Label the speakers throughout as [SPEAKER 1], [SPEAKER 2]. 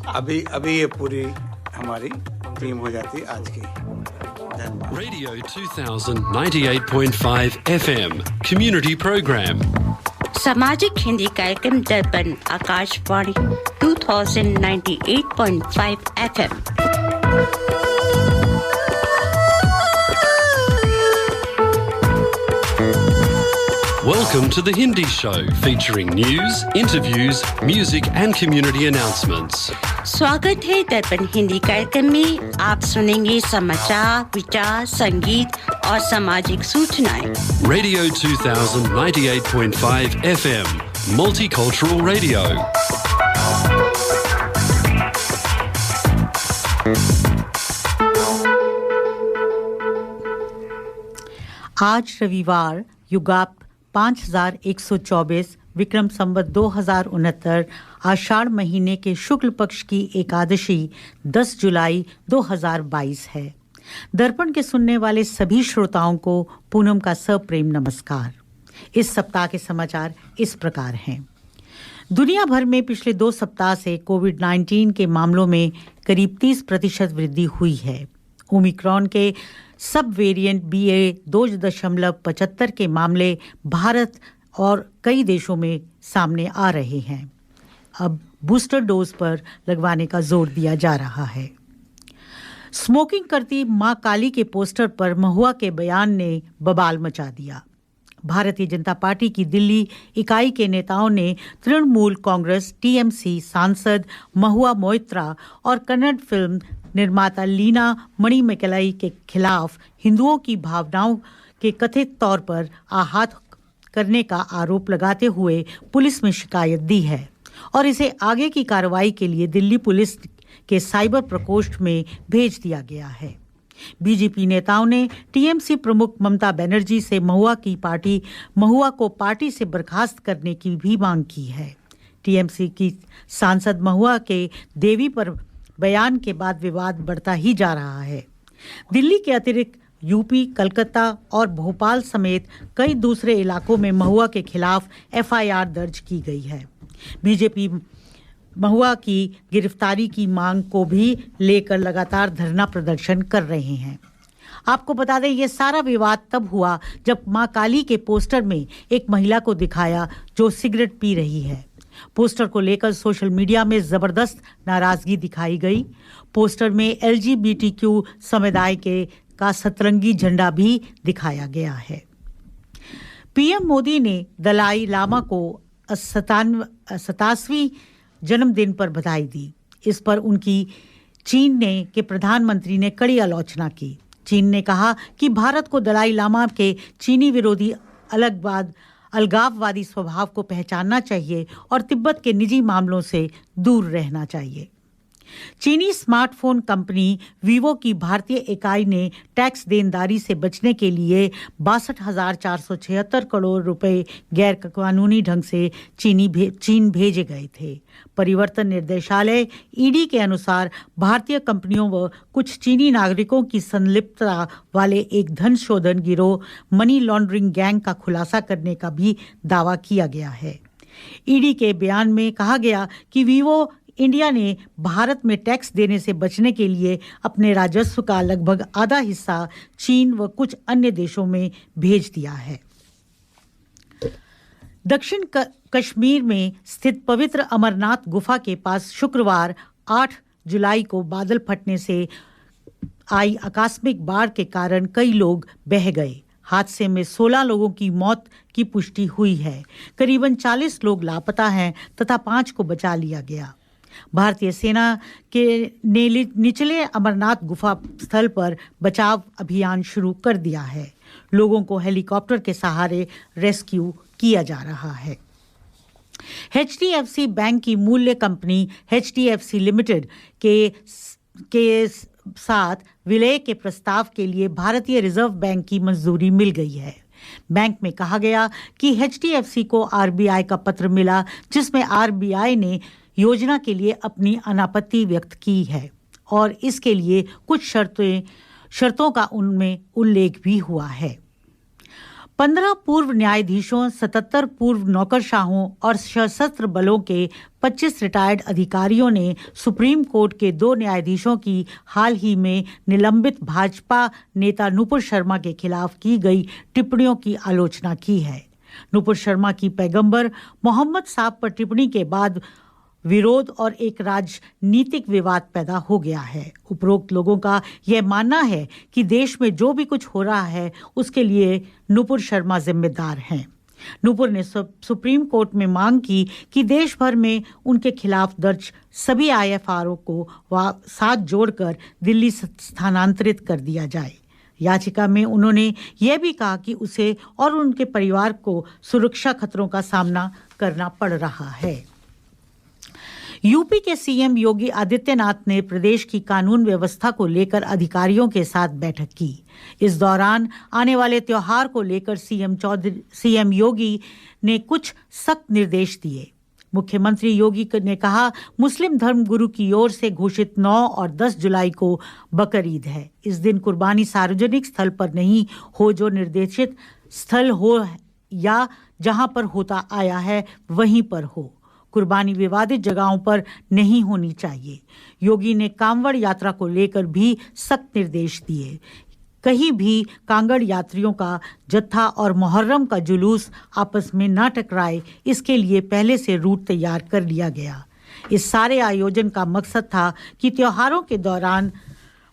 [SPEAKER 1] अभी ये पूरी हमारी टीम हो जाती आज की।
[SPEAKER 2] Radio 2000 98.5 FM Community Program
[SPEAKER 3] सामाजिक हिंदी कार्यक्रम दर्पण Akashvani 2098.5 FM।
[SPEAKER 2] Welcome to the Hindi Show featuring news, interviews, music and community announcements.
[SPEAKER 3] स्वागत है दर्पण हिंदी कार्यक्रम में। आप सुनेंगे समाचार, विचार, संगीत और सामाजिक सूचनाएं।
[SPEAKER 2] Radio 2000 98.5 FM Multicultural Radio.
[SPEAKER 4] आज रविवार युगाप 5124 विक्रम संवत 2069 आषाढ़ महीने के शुक्ल पक्ष की एकादशी 10 जुलाई 2022 है। दर्पण के सुनने वाले सभी श्रोताओं को पूनम का सप्रेम नमस्कार। इस सप्ताह के समाचार इस प्रकार हैं। दुनिया भर में पिछले 2 सप्ताह से कोविड-19 के मामलों में करीब 30% वृद्धि हुई है। ओमिक्रॉन के सब वेरिएंट BA.2.75 के मामले भारत और कई देशों में सामने आ रहे हैं। अब बूस्टर डोज पर लगवाने का जोर दिया जा रहा है। स्मोकिंग करती मां काली के पोस्टर पर महुआ के बयान ने बवाल मचा दिया। भारतीय जनता पार्टी की दिल्ली इकाई के नेताओं ने तृणमूल कांग्रेस TMC सांसद महुआ मोइत्रा और कन्नड़ फिल्म निर्माता लीना मणिमेकलाई के खिलाफ हिंदुओं की भावनाओं के कथित तौर पर आहत करने का आरोप लगाते हुए पुलिस में शिकायत दी है और इसे आगे की कार्रवाई के लिए दिल्ली पुलिस के साइबर प्रकोष्ठ में भेज दिया गया है। बीजेपी नेताओं ने TMC प्रमुख ममता बनर्जी से महुआ को पार्टी से बर्खास्त करने की भी मांग की है। TMC की सांसद महुआ के देवी पर बयान के बाद विवाद बढ़ता ही जा रहा है। दिल्ली के अतिरिक्त यूपी, कलकत्ता और भोपाल समेत कई दूसरे इलाकों में महुआ के खिलाफ FIR दर्ज की गई है। बीजेपी महुआ की गिरफ्तारी की मांग को भी लेकर लगातार धरना प्रदर्शन कर रहे हैं। आपको बता दें, ये सारा विवाद तब हुआ जब मां काली के पोस्टर में एक महिला को दिखाया जो सिगरेट पी रही है। पोस्टर को लेकर सोशल मीडिया में जबरदस्त नाराजगी दिखाई गई। पोस्टर में LGBTQ समुदाय का सतरंगी झंडा भी दिखाया गया है। पीएम मोदी ने दलाई लामा को 87वीं जन्मदिन पर बधाई दी। इस पर उनकी चीन के प्रधानमंत्री ने कड़ी आलोचना की। चीन ने कहा कि भारत को दलाई लामा के चीनी विरोधी अलगाववादी स्वभाव को पहचानना चाहिए और तिब्बत के निजी मामलों से दूर रहना चाहिए। चीनी स्मार्टफोन कंपनी वीवो की भारतीय इकाई ने टैक्स देनदारी से बचने के लिए 62,476 करोड़ रुपए गैर कानूनी ढंग से चीन भेजे गए थे। परिवर्तन निर्देशालय ED के अनुसार भारतीय कंपनियों व कुछ चीनी नागरिकों की संलिप्तता वाले एक धन शोधन गिरोह मनी लॉन्ड्रिंग गैंग का खुलासा करने का भी दावा किया गया है। ED के बयान में कहा गया कि वीवो इंडिया ने भारत में टैक्स देने से बचने के लिए अपने राजस्व का लगभग आधा हिस्सा चीन व कुछ अन्य देशों में भेज दिया है। दक्षिण कश्मीर में स्थित पवित्र अमरनाथ गुफा के पास शुक्रवार 8 जुलाई को बादल फटने से आई आकस्मिक बाढ़ के कारण कई लोग बह गए। हादसे में 16 लोगों की मौत की पुष्टि हुई है। करीबन 40 लोग लापता हैं तथा 5 को बचा लिया गया। भारतीय सेना ने निचले अमरनाथ गुफा स्थल पर बचाव अभियान शुरू कर दिया है। लोगों को हेलीकॉप्टर के सहारे रेस्क्यू किया जा रहा है। HDFC बैंक की मूल्य कंपनी HDFC लिमिटेड के साथ विलय के प्रस्ताव के लिए भारतीय रिजर्व बैंक की मंजूरी मिल गई है। बैंक में कहा गया कि HDFC को RBI का पत्र मिला जिसमें RBI ने योजना के लिए अपनी अनापत्ति व्यक्त की है और इसके लिए कुछ शर्तों का उनमें उल्लेख भी हुआ है। 15 पूर्व न्यायाधीशों, 77 पूर्व नौकरशाहों और सशस्त्र बलों के 25 रिटायर्ड अधिकारियों ने सुप्रीम कोर्ट के 2 न्यायाधीशों की हाल ही में निलंबित भाजपा नेता नुपुर शर्मा के खिलाफ की गई टिप्पणियों की आलोचना की है। नुपुर शर्मा की पैगंबर मोहम्मद साहब पर टिप्पणी के बाद विरोध और एक राजनीतिक विवाद पैदा हो गया है। उपरोक्त लोगों का यह मानना है कि देश में जो भी कुछ हो रहा है उसके लिए नुपुर शर्मा जिम्मेदार हैं। नुपुर ने सुप्रीम कोर्ट में मांग की कि देश भर में उनके खिलाफ दर्ज सभी IFRO को साथ जोड़कर दिल्ली स्थानांतरित कर दिया जाए। याचिका में उन्होंने यह भी कहा कि उसे और उनके परिवार को सुरक्षा खतरों का सामना करना पड़ रहा है। यूपी के सीएम योगी आदित्यनाथ ने प्रदेश की कानून व्यवस्था को लेकर अधिकारियों के साथ बैठक की। इस दौरान आने वाले त्योहार को लेकर सीएम योगी ने कुछ सख्त निर्देश दिए। मुख्यमंत्री योगी ने कहा, मुस्लिम धर्म गुरु की ओर से घोषित 9 और 10 जुलाई को बकरीद है। इस दिन कुर्बानी सार्वजनिक स्थल पर नहीं हो, जो निर्देशित स्थल हो या जहां पर होता आया है वहीं पर हो। कुर्बानी विवादित जगहों पर नहीं होनी चाहिए। योगी ने कांवड़ यात्रा को लेकर भी सख्त निर्देश दिए। कहीं भी कांवड़ यात्रियों का जत्था और मुहर्रम का जुलूस आपस में न टकराए, इसके लिए पहले से रूट तैयार कर लिया गया। इस सारे आयोजन का मकसद था कि त्योहारों के दौरान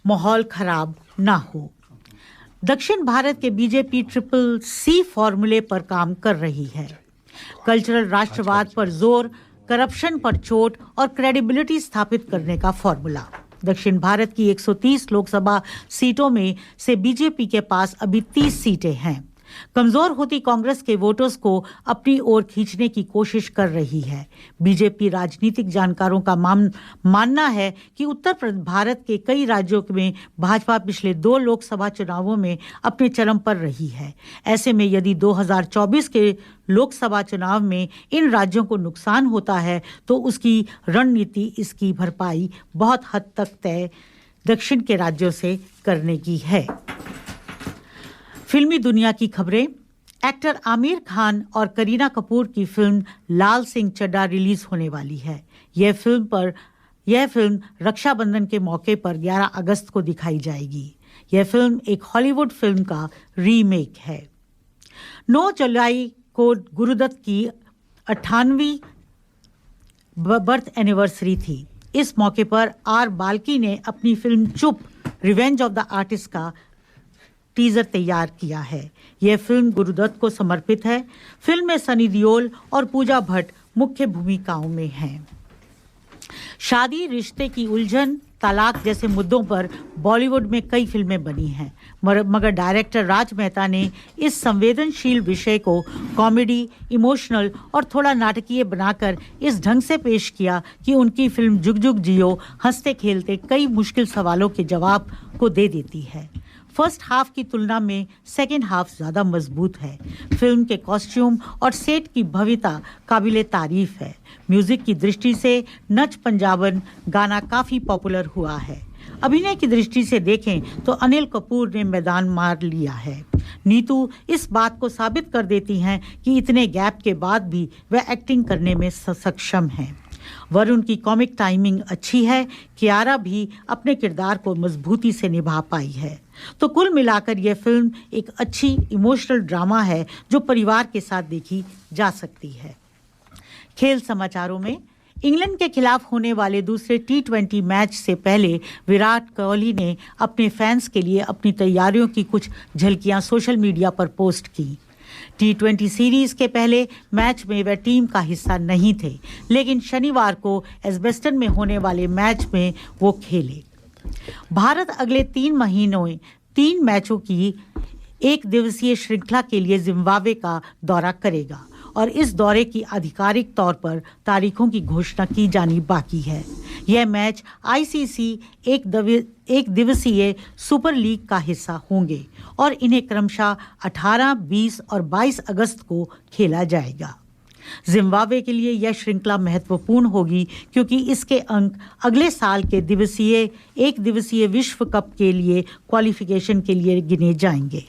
[SPEAKER 4] माहौल खराब न हो। दक्षिण भारत के बीजेपी CCC फॉर्मूले पर काम कर रही है। कल्चरल राष्ट्रवाद पर जोर, करप्शन पर चोट और क्रेडिबिलिटी स्थापित करने का फॉर्मूला। दक्षिण भारत की 130 लोकसभा सीटों में से बीजेपी के पास अभी 30 सीटें हैं। कमजोर होती कांग्रेस के वोटर्स को अपनी ओर खींचने की कोशिश कर रही है। बीजेपी राजनीतिक जानकारों का मानना है कि उत्तर भारत के कई राज्यों में भाजपा पिछले 2 लोकसभा चुनावों में अपने चरम पर रही है। ऐसे में यदि 2024 के लोकसभा चुनाव में इन राज्यों को नुकसान होता है तो उसकी रणनीति इसकी भरपाई बहुत हद तक तय दक्षिण के राज्यों से करने की है। फिल्मी दुनिया की खबरें। एक्टर आमिर खान और करीना कपूर की फिल्म लाल सिंह चड्ढा रिलीज होने वाली है। यह फिल्म रक्षाबंधन के मौके पर 11 अगस्त को दिखाई जाएगी। यह फिल्म एक हॉलीवुड फिल्म का रीमेक है। 9 जुलाई को गुरुदत्त की 98वीं बर्थ एनिवर्सरी थी। इस मौके पर आर बाल्की ने अपनी फिल्म चुप रिवेंज ऑफ द आर्टिस्ट का टीजर तैयार किया है। यह फिल्म गुरुदत्त को समर्पित है। फिल्म में सनी देओल और पूजा भट्ट मुख्य भूमिकाओं में हैं। शादी, रिश्ते की उलझन, तलाक जैसे मुद्दों पर बॉलीवुड में कई फिल्में बनी हैं, मगर डायरेक्टर राज मेहता ने इस संवेदनशील विषय को कॉमेडी, इमोशनल और थोड़ा नाटकीय बनाकर इस ढंग से पेश किया कि उनकी फिल्म जुग जुग जियो हंसते खेलते कई मुश्किल सवालों के जवाब को दे देती है। फर्स्ट हाफ की तुलना में सेकेंड हाफ ज़्यादा मजबूत है। फिल्म के कॉस्ट्यूम और सेट की भव्यता काबिले तारीफ है। म्यूजिक की दृष्टि से नच पंजाबन गाना काफ़ी पॉपुलर हुआ है। अभिनय की दृष्टि से देखें तो अनिल कपूर ने मैदान मार लिया है। नीतू इस बात को साबित कर देती हैं कि इतने गैप के बाद भी वह एक्टिंग करने में सक्षम हैं। वरुण की कॉमिक टाइमिंग अच्छी है। कियारा भी अपने किरदार को मजबूती से निभा पाई है। तो कुल मिलाकर यह फिल्म एक अच्छी इमोशनल ड्रामा है जो परिवार के साथ देखी जा सकती है। खेल समाचारों में, इंग्लैंड के खिलाफ होने वाले दूसरे T20 मैच से पहले विराट कोहली ने अपने फैंस के लिए अपनी तैयारियों की कुछ झलकियां सोशल मीडिया पर पोस्ट की। T20 सीरीज के पहले मैच में वह टीम का हिस्सा नहीं थे, लेकिन शनिवार को एजबेस्टन में होने वाले मैच में वो खेले। भारत अगले 3 महीनों में 3 मैचों की एक दिवसीय श्रृंखला के लिए जिम्बाब्वे का दौरा करेगा और इस दौरे की आधिकारिक तौर पर तारीखों की घोषणा की जानी बाकी है। यह मैच ICC एक दिवसीय सुपर लीग का हिस्सा होंगे और इन्हें क्रमशः 18, 20 और 22 अगस्त को खेला जाएगा। जिम्बाब्वे के लिए यह श्रृंखला महत्वपूर्ण होगी क्योंकि इसके अंक अगले साल के एक दिवसीय विश्व कप के लिए क्वालिफिकेशन के लिए गिने जाएंगे।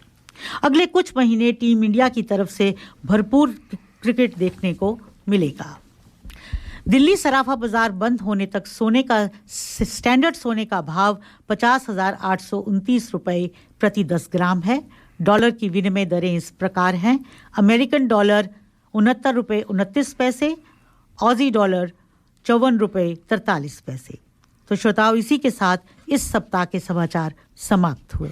[SPEAKER 4] अगले कुछ महीने टीम इंडिया की तरफ से भरपूर क्रिकेट देखने को मिलेगा। दिल्ली सराफा बाजार बंद होने तक सोने का स्टैंडर्ड सोने का भाव 50,829 रुपए प्रति 10 ग्राम है। डॉलर की विनिमय दरें इस प्रकार हैं: अमेरिकन डॉलर 69 रुपए 29 पैसे, ऑजी डॉलर 54 रुपए 43 पैसे। तो श्रोताओं, इसी के साथ इस सप्ताह के समाचार समाप्त हुए।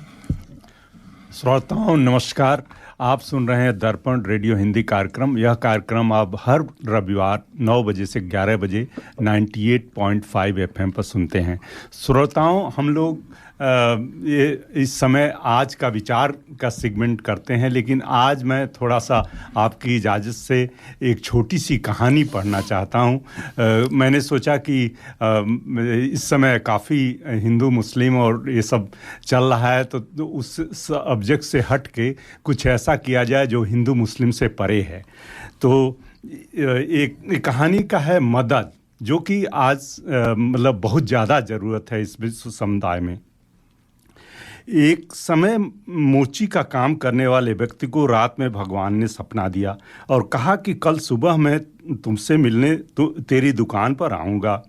[SPEAKER 5] श्रोताओं नमस्कार, आप सुन रहे हैं दर्पण रेडियो हिंदी कार्यक्रम। यह कार्यक्रम आप हर रविवार 9 बजे से 11 बजे 98.5 FM पर सुनते हैं। श्रोताओं, हम लोग इस समय आज का विचार का सेगमेंट करते हैं, लेकिन आज मैं थोड़ा सा आपकी इजाज़त से एक छोटी सी कहानी पढ़ना चाहता हूं। मैंने सोचा कि इस समय काफ़ी हिंदू मुस्लिम और ये सब चल रहा है, तो उस सब्जेक्ट से हट के कुछ ऐसा किया जाए जो हिंदू मुस्लिम से परे है। तो एक कहानी का है मदद, जो कि आज मतलब बहुत ज़्यादा ज़रूरत है इस विश्व समुदाय में। एक समय मोची का काम करने वाले व्यक्ति को रात में भगवान ने सपना दिया और कहा कि कल सुबह मैं तुमसे मिलने तेरी दुकान पर आऊँगा।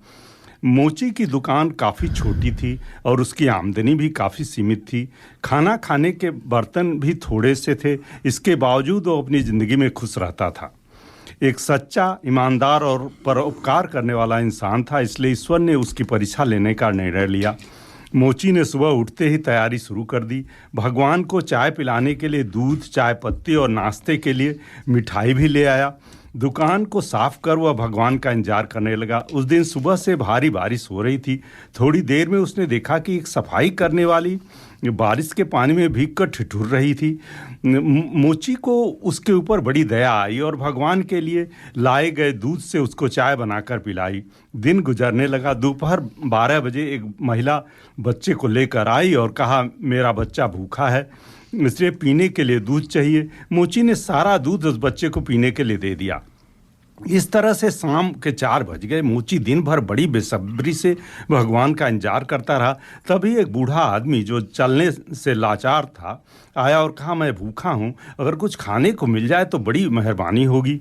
[SPEAKER 5] मोची की दुकान काफ़ी छोटी थी और उसकी आमदनी भी काफ़ी सीमित थी। खाना खाने के बर्तन भी थोड़े से थे। इसके बावजूद वो अपनी ज़िंदगी में खुश रहता था। एक सच्चा, ईमानदार और परोपकार करने वाला इंसान था, इसलिए ईश्वर ने उसकी परीक्षा लेने का निर्णय लिया। मोची ने सुबह उठते ही तैयारी शुरू कर दी। भगवान को चाय पिलाने के लिए दूध, चाय पत्ती और नाश्ते के लिए मिठाई भी ले आया। दुकान को साफ कर वह भगवान का इंतजार करने लगा। उस दिन सुबह से भारी बारिश हो रही थी। थोड़ी देर में उसने देखा कि एक सफाई करने वाली बारिश के पानी में भीगकर ठिठुर रही थी। मोची को उसके ऊपर बड़ी दया आई और भगवान के लिए लाए गए दूध से उसको चाय बनाकर पिलाई। दिन गुजरने लगा। दोपहर 12 बजे एक महिला बच्चे को लेकर आई और कहा, मेरा बच्चा भूखा है, इसलिए पीने के लिए दूध चाहिए। मोची ने सारा दूध उस बच्चे को पीने के लिए दे दिया। इस तरह से शाम के 4 बज गए। मोची दिन भर बड़ी बेसब्री से भगवान का इंतजार करता रहा। तभी एक बूढ़ा आदमी जो चलने से लाचार था आया और कहा, मैं भूखा हूँ, अगर कुछ खाने को मिल जाए तो बड़ी मेहरबानी होगी।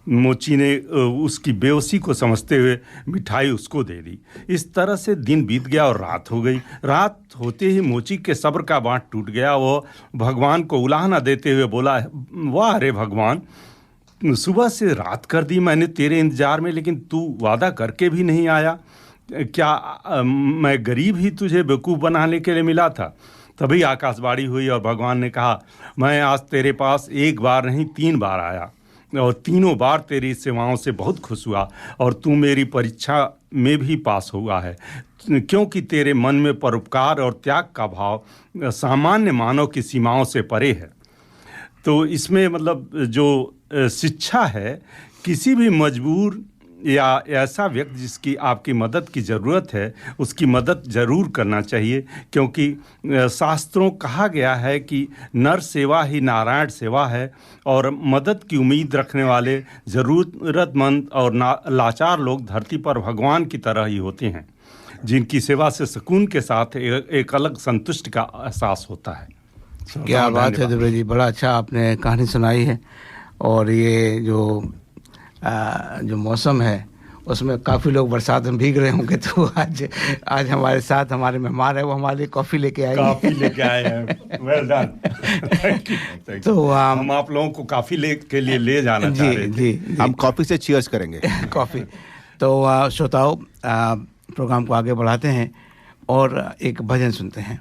[SPEAKER 5] मोची ने उसकी बेहोशी को समझते हुए मिठाई उसको दे दी। इस तरह से दिन बीत गया और रात हो गई। रात होते ही मोची के सब्र का बांध टूट गया। वो भगवान को उलाहना देते हुए बोला, वाह रे भगवान, सुबह से रात कर दी मैंने तेरे इंतजार में, लेकिन तू वादा करके भी नहीं आया। क्या मैं गरीब ही तुझे बेवकूफ़ बनाने के लिए मिला था? तभी आकाशवाणी हुई और भगवान ने कहा, मैं आज तेरे पास एक बार नहीं 3 बार आया और तीनों बार तेरी सेवाओं से बहुत खुश हुआ और तू मेरी परीक्षा में भी पास हुआ है, क्योंकि तेरे मन में परोपकार और त्याग का भाव सामान्य मानव की सीमाओं से परे है। तो इसमें मतलब जो शिक्षा है, किसी भी मजबूर या ऐसा व्यक्ति जिसकी आपकी मदद की ज़रूरत है, उसकी मदद ज़रूर करना चाहिए, क्योंकि शास्त्रों कहा गया है कि नर सेवा ही नारायण सेवा है और मदद की उम्मीद रखने वाले ज़रूरतमंद और लाचार लोग धरती पर भगवान की तरह ही होते हैं, जिनकी सेवा से सुकून के साथ एक अलग संतुष्टि का एहसास होता है।
[SPEAKER 6] क्या बात है दुबे जी, बड़ा अच्छा आपने कहानी सुनाई है। और ये जो मौसम है उसमें काफ़ी लोग बरसात में भीग रहे होंगे, तो आज हमारे साथ हमारे मेहमान है, वो हमारे लिए कॉफ़ी लेके आए हैं।
[SPEAKER 5] Well done. तो हम आप लोगों को कॉफ़ी के लिए ले जाना चाह रहे थे।
[SPEAKER 6] जी,
[SPEAKER 7] हम कॉफ़ी से चीयर्स करेंगे।
[SPEAKER 6] कॉफ़ी। तो श्रोताओं, प्रोग्राम को आगे बढ़ाते हैं और एक भजन सुनते हैं।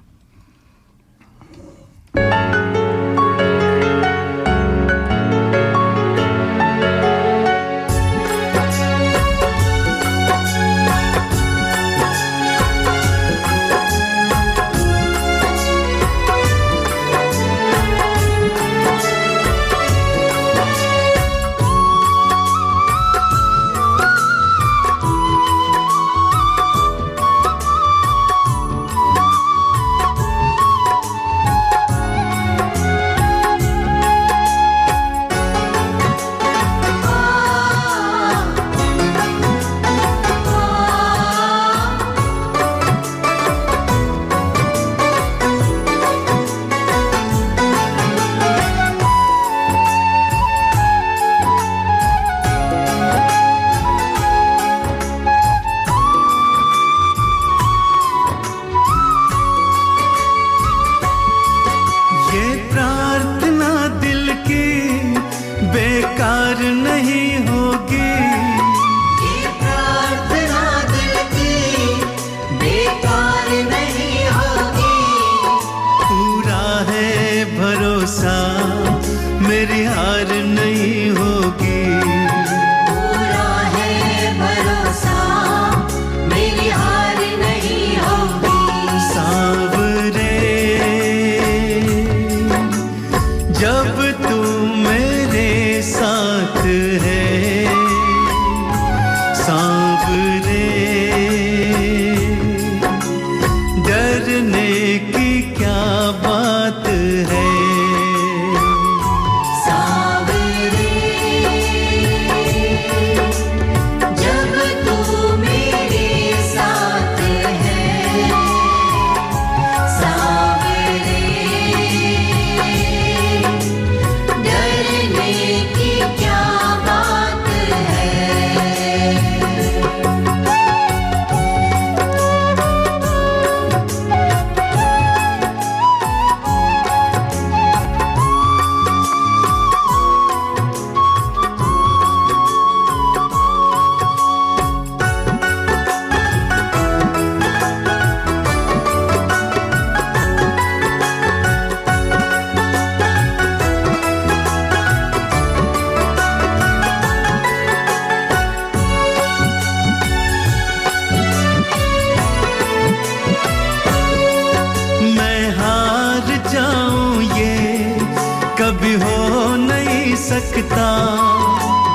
[SPEAKER 7] सकता।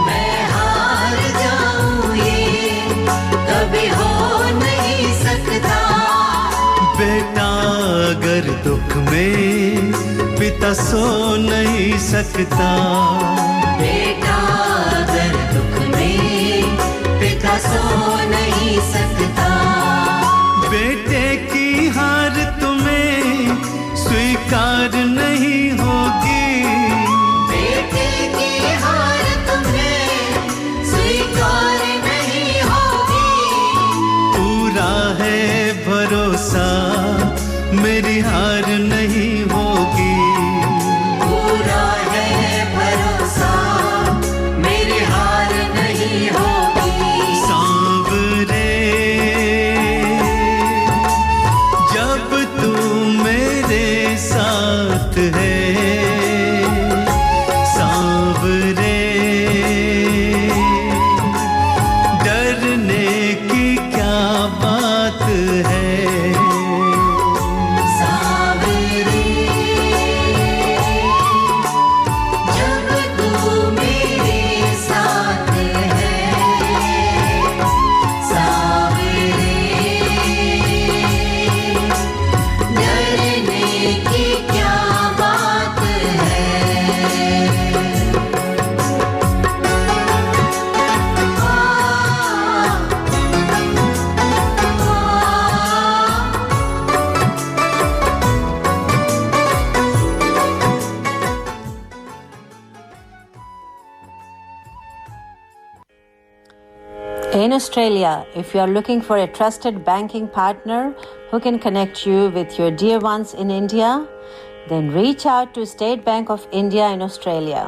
[SPEAKER 8] मैं हार जाऊं ये कभी हो नहीं सकता।
[SPEAKER 7] बेटा अगर दुख में पिता सो नहीं सकता।
[SPEAKER 8] बेटा अगर दुख में पिता सो नहीं सकता।
[SPEAKER 7] बेटे की हार तुम्हें स्वीकार नहीं होगी।
[SPEAKER 8] बेटे की हार तुम्हें स्वीकार नहीं होगी।
[SPEAKER 7] पूरा है भरोसा मेरी हार नहीं होगी।
[SPEAKER 8] पूरा है भरोसा मेरी हार नहीं होगी।
[SPEAKER 7] सांवरे जब तू मेरे साथ है। सांवरे डरने की क्या बात है।
[SPEAKER 8] सांवरे जब तू मेरे साथ है। सांवरे डरने की क्या बात है।
[SPEAKER 9] In Australia, if you are looking for a trusted banking partner who can connect you with your dear ones in India, then reach out to State Bank of India in Australia.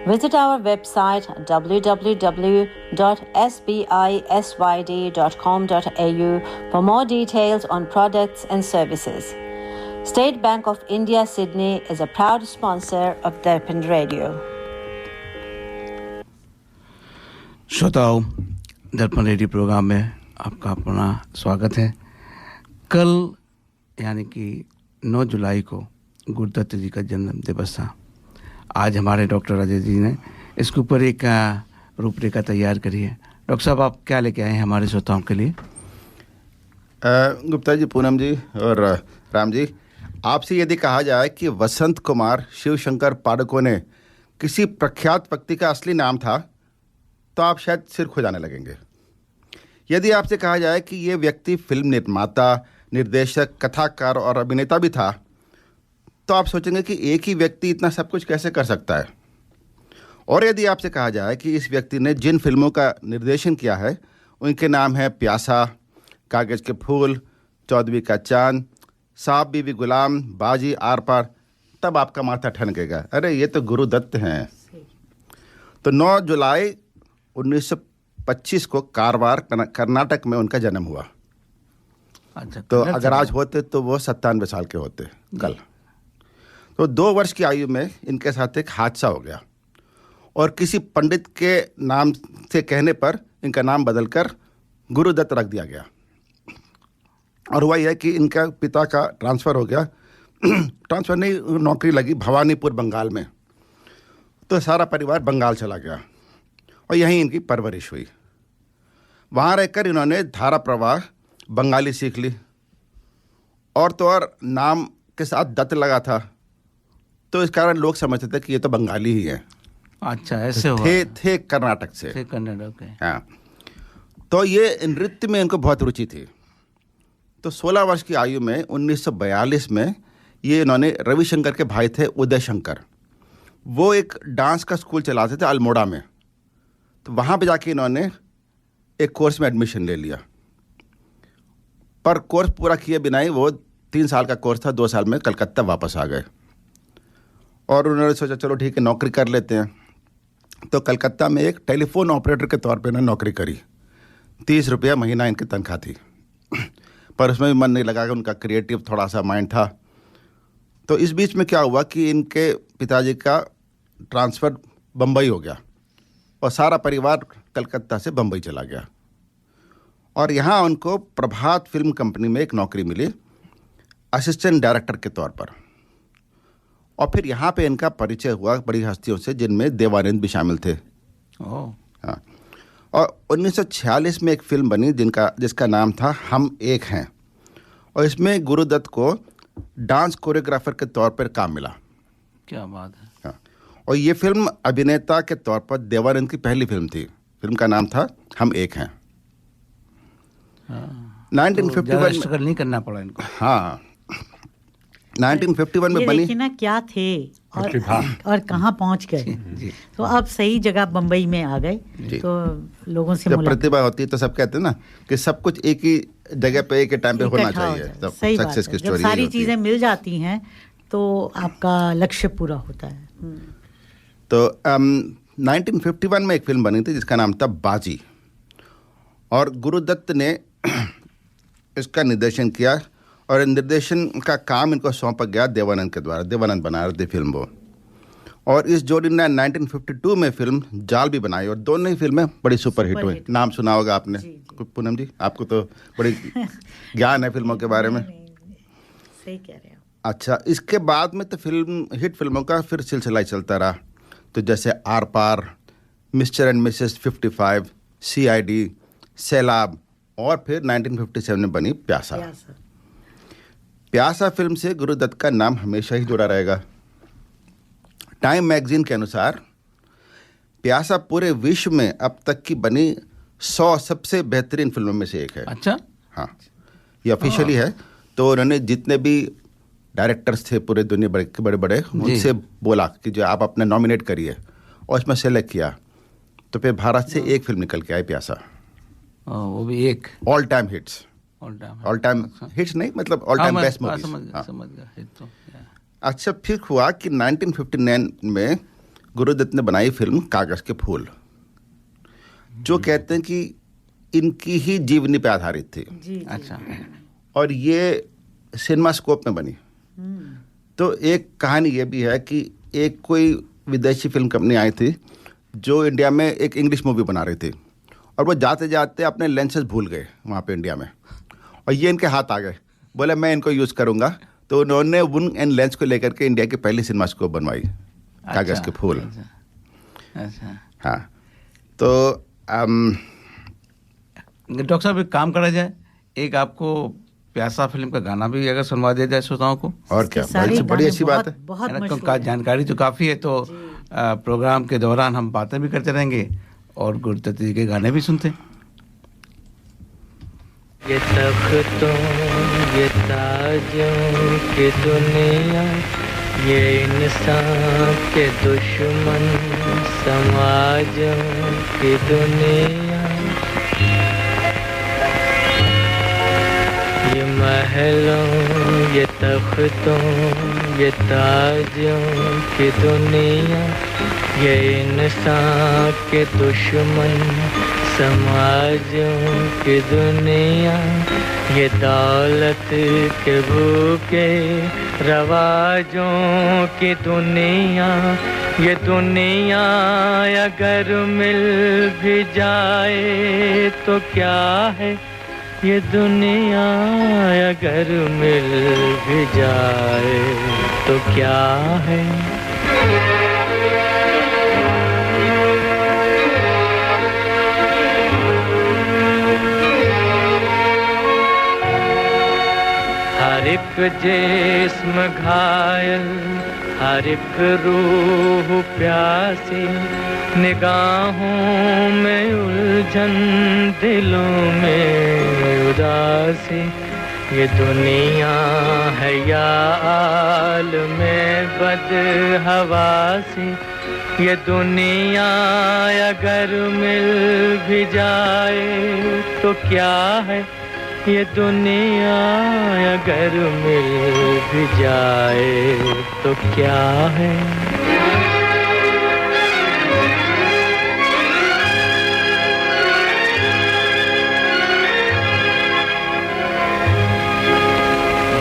[SPEAKER 9] Visit our website www.sbisyd.com.au for more details on products and services. State Bank of India Sydney is a proud sponsor of Darpan Radio.
[SPEAKER 6] श्रोताओं, दर्पण radio programme में आपका अपना स्वागत है। कल यानी कि 9 जुलाई को गुरुदत्त जी का जन्म दिवस था। आज हमारे डॉक्टर अजय जी ने इसके ऊपर एक रूपरेखा तैयार करी है। डॉक्टर साहब, आप क्या लेके आए हैं हमारे श्रोताओं के लिए?
[SPEAKER 10] गुप्ता जी, पूनम जी और राम जी, आपसे यदि कहा जाए कि वसंत कुमार शिवशंकर पाडुकोने ने किसी प्रख्यात व्यक्ति का असली नाम था तो आप शायद सिर खुजाने लगेंगे। यदि आपसे कहा जाए कि ये व्यक्ति फिल्म निर्माता, निर्देशक, कथाकार और अभिनेता भी था तो आप सोचेंगे कि एक ही व्यक्ति इतना सब कुछ कैसे कर सकता है। और यदि आपसे कहा जाए कि इस व्यक्ति ने जिन फिल्मों का निर्देशन किया है उनके नाम है प्यासा, कागज़ के फूल, चौदहवीं का चांद, साहब बीवी गुलाम, बाजी, आर पार, तब आपका माथा ठनकेगा, अरे ये तो गुरुदत्त हैं। तो 9 जुलाई 1925 को कारवार, कर्नाटक में उनका जन्म हुआ।
[SPEAKER 6] अच्छा,
[SPEAKER 10] तो अगर आज होते तो वो 97 साल के होते कल। तो 2 वर्ष की आयु में इनके साथ एक हादसा हो गया और किसी पंडित के नाम से कहने पर इनका नाम बदलकर गुरुदत्त रख दिया गया। और हुआ यह कि इनका पिता का ट्रांसफ़र हो गया, ट्रांसफ़र नहीं, नौकरी लगी भवानीपुर बंगाल में। तो सारा परिवार बंगाल चला गया और यहीं इनकी परवरिश हुई। वहाँ रहकर इन्होंने धारा प्रवाह बंगाली सीख ली और तो और नाम के साथ दत्त लगा था, तो इस कारण लोग समझते थे कि ये तो बंगाली ही है।
[SPEAKER 6] अच्छा, ऐसे हुआ।
[SPEAKER 10] थे कर्नाटक से।
[SPEAKER 6] थे कर्नाटक।
[SPEAKER 10] हाँ, तो ये नृत्य में इनको बहुत रुचि थी। तो 16 वर्ष की आयु में 1942 में ये इन्होंने रविशंकर के भाई थे उदय शंकर, वो एक डांस का स्कूल चलाते थे अल्मोड़ा में। तो वहाँ पे जाके इन्होंने एक कोर्स में एडमिशन ले लिया, पर कोर्स पूरा किए बिना ही वो 3 साल का कोर्स था, 2 साल में कलकत्ता वापस आ गए। और उन्होंने सोचा चलो ठीक है नौकरी कर लेते हैं। तो कलकत्ता में एक टेलीफोन ऑपरेटर के तौर पे इन्होंने नौकरी करी। 30 रुपया महीना इनकी तनख्वाह थी, पर उसमें भी मन नहीं लगा कि उनका क्रिएटिव थोड़ा सा माइंड था। तो इस बीच में क्या हुआ कि इनके पिताजी का ट्रांसफ़र बम्बई हो गया और सारा परिवार कलकत्ता से बम्बई चला गया। और यहाँ उनको प्रभात फिल्म कंपनी में एक नौकरी मिली असिस्टेंट डायरेक्टर के तौर पर। और फिर यहाँ पे इनका परिचय हुआ बड़ी हस्तियों से, जिनमें देवानंद भी शामिल थे।
[SPEAKER 6] ओह,
[SPEAKER 10] हाँ, और 1946 में एक फिल्म बनी जिसका नाम था हम एक हैं, और इसमें गुरुदत्त को डांस कोरियोग्राफर के तौर पर काम मिला।
[SPEAKER 6] क्या बात है।
[SPEAKER 10] हाँ, और ये फिल्म अभिनेता के तौर पर देवानंद की पहली फिल्म थी। फिल्म का नाम था हम एक हैं। 1951
[SPEAKER 6] स्ट्रगल नहीं करना पड़ा इनको।
[SPEAKER 10] हाँ, 1951 में
[SPEAKER 4] ये
[SPEAKER 10] बनी।
[SPEAKER 4] देखिए ना क्या थे और कहाँ पहुँच गए। तो अब सही जगह बम्बई में आ गए, तो लोगों से
[SPEAKER 10] जब प्रतिभा होती है तो सब कहते हैं ना कि सब कुछ एक ही जगह पे एक ही टाइम पे होना
[SPEAKER 4] इकट्ठा हो
[SPEAKER 10] चाहिए।
[SPEAKER 4] जाए।
[SPEAKER 10] तब
[SPEAKER 4] सही बात
[SPEAKER 10] सक्सेस
[SPEAKER 4] है।
[SPEAKER 10] की
[SPEAKER 4] जब
[SPEAKER 10] स्टोरी
[SPEAKER 4] सारी चीजें मिल जाती हैं तो आपका लक्ष्य पूरा होता है।
[SPEAKER 10] तो 1951 में एक फिल्म बनी थी जिसका नाम था बाजी, और गुरुदत्त ने इसका निर्देशन किया, और निर्देशन का काम इनको सौंपा गया देवानंद के द्वारा। देवानंद बना रहे थे फिल्म वो, और इस जोड़ी ने 1952 में फिल्म जाल भी बनाई, और दोनों ही फिल्में बड़ी सुपरहिट हुई। नाम सुना होगा आपने। पूनम जी, आपको तो बड़ी ज्ञान है फिल्मों के बारे में।
[SPEAKER 4] सही कह रहे हैं।
[SPEAKER 10] अच्छा, इसके बाद में तो हिट फिल्मों का फिर सिलसिला ही चलता रहा। तो जैसे Aar Paar, Mr and Mrs 55, CID, सैलाब, और फिर 1957 में बनी प्यासा। प्यासा फिल्म से गुरुदत्त का नाम हमेशा ही जुड़ा रहेगा। टाइम मैगजीन के अनुसार प्यासा पूरे विश्व में अब तक की बनी 100 सबसे बेहतरीन फिल्मों में से एक है।
[SPEAKER 6] अच्छा,
[SPEAKER 10] हाँ, ये ऑफिशियली है। तो उन्होंने जितने भी डायरेक्टर्स थे पूरे दुनिया बड़े बड़े उनसे बोला कि जो आप अपने नॉमिनेट करिए, और इसमें सेलेक्ट किया, तो फिर भारत से एक फिल्म निकल के आई प्यासा।
[SPEAKER 6] वो भी एक
[SPEAKER 10] all time hits. All time hits नहीं, मतलब ऑल टाइम बेस्ट मूवीज।
[SPEAKER 6] समझ गया हिट तो।
[SPEAKER 10] अच्छा, फिर हुआ कि 1959 में गुरुदत्त ने बनाई फिल्म कागज के फूल, जो कहते हैं कि इनकी ही जीवनी पे आधारित थी।
[SPEAKER 6] अच्छा,
[SPEAKER 10] और ये सिनेमा स्कोप में बनी। तो एक कहानी ये भी है कि एक कोई विदेशी फिल्म कंपनी आई थी जो इंडिया में एक इंग्लिश मूवी बना रही थी, और वो जाते जाते अपने लेंसेज भूल गए वहाँ पे इंडिया में, और ये इनके हाथ आ गए। बोले मैं इनको यूज़ करूँगा, तो उन्होंने उन एन लेंस को लेकर के इंडिया की पहली सिनेमा स्कोप बनवाई, कागज के फूल।
[SPEAKER 6] अच्छा,
[SPEAKER 10] हाँ, तो
[SPEAKER 6] डॉक्टर साहब एक काम करा जाए, एक आपको प्यासा फिल्म का गाना भी अगर सुनवा दिया जाए श्रोताओं को।
[SPEAKER 10] और क्या, बड़ी अच्छी बात है।
[SPEAKER 4] बहुत
[SPEAKER 6] जानकारी तो काफ़ी है, तो प्रोग्राम के दौरान हम बातें भी करते रहेंगे और गुरुदत्त जी के गाने भी सुनते।
[SPEAKER 11] ये तख्तों ये ताजों की दुनिया, ये इंसान के दुश्मन समाजों की दुनिया, ये महलों ये तख्तों ये ताजों की दुनिया, ये इंसान के दुश्मन समाजों की दुनिया, ये दौलत के भूखे रवाजों की दुनिया, ये दुनिया अगर मिल भी जाए तो क्या है, ये दुनिया अगर मिल भी जाए तो क्या है। हर एक जिस्म घायल, हर एक रूह प्यासी, निगाहों में उलझन, दिलों में उदासी, ये दुनिया है या आलम बदहवासी, ये दुनिया अगर मिल भी जाए तो क्या है, ये दुनिया अगर मिल भी जाए तो क्या है।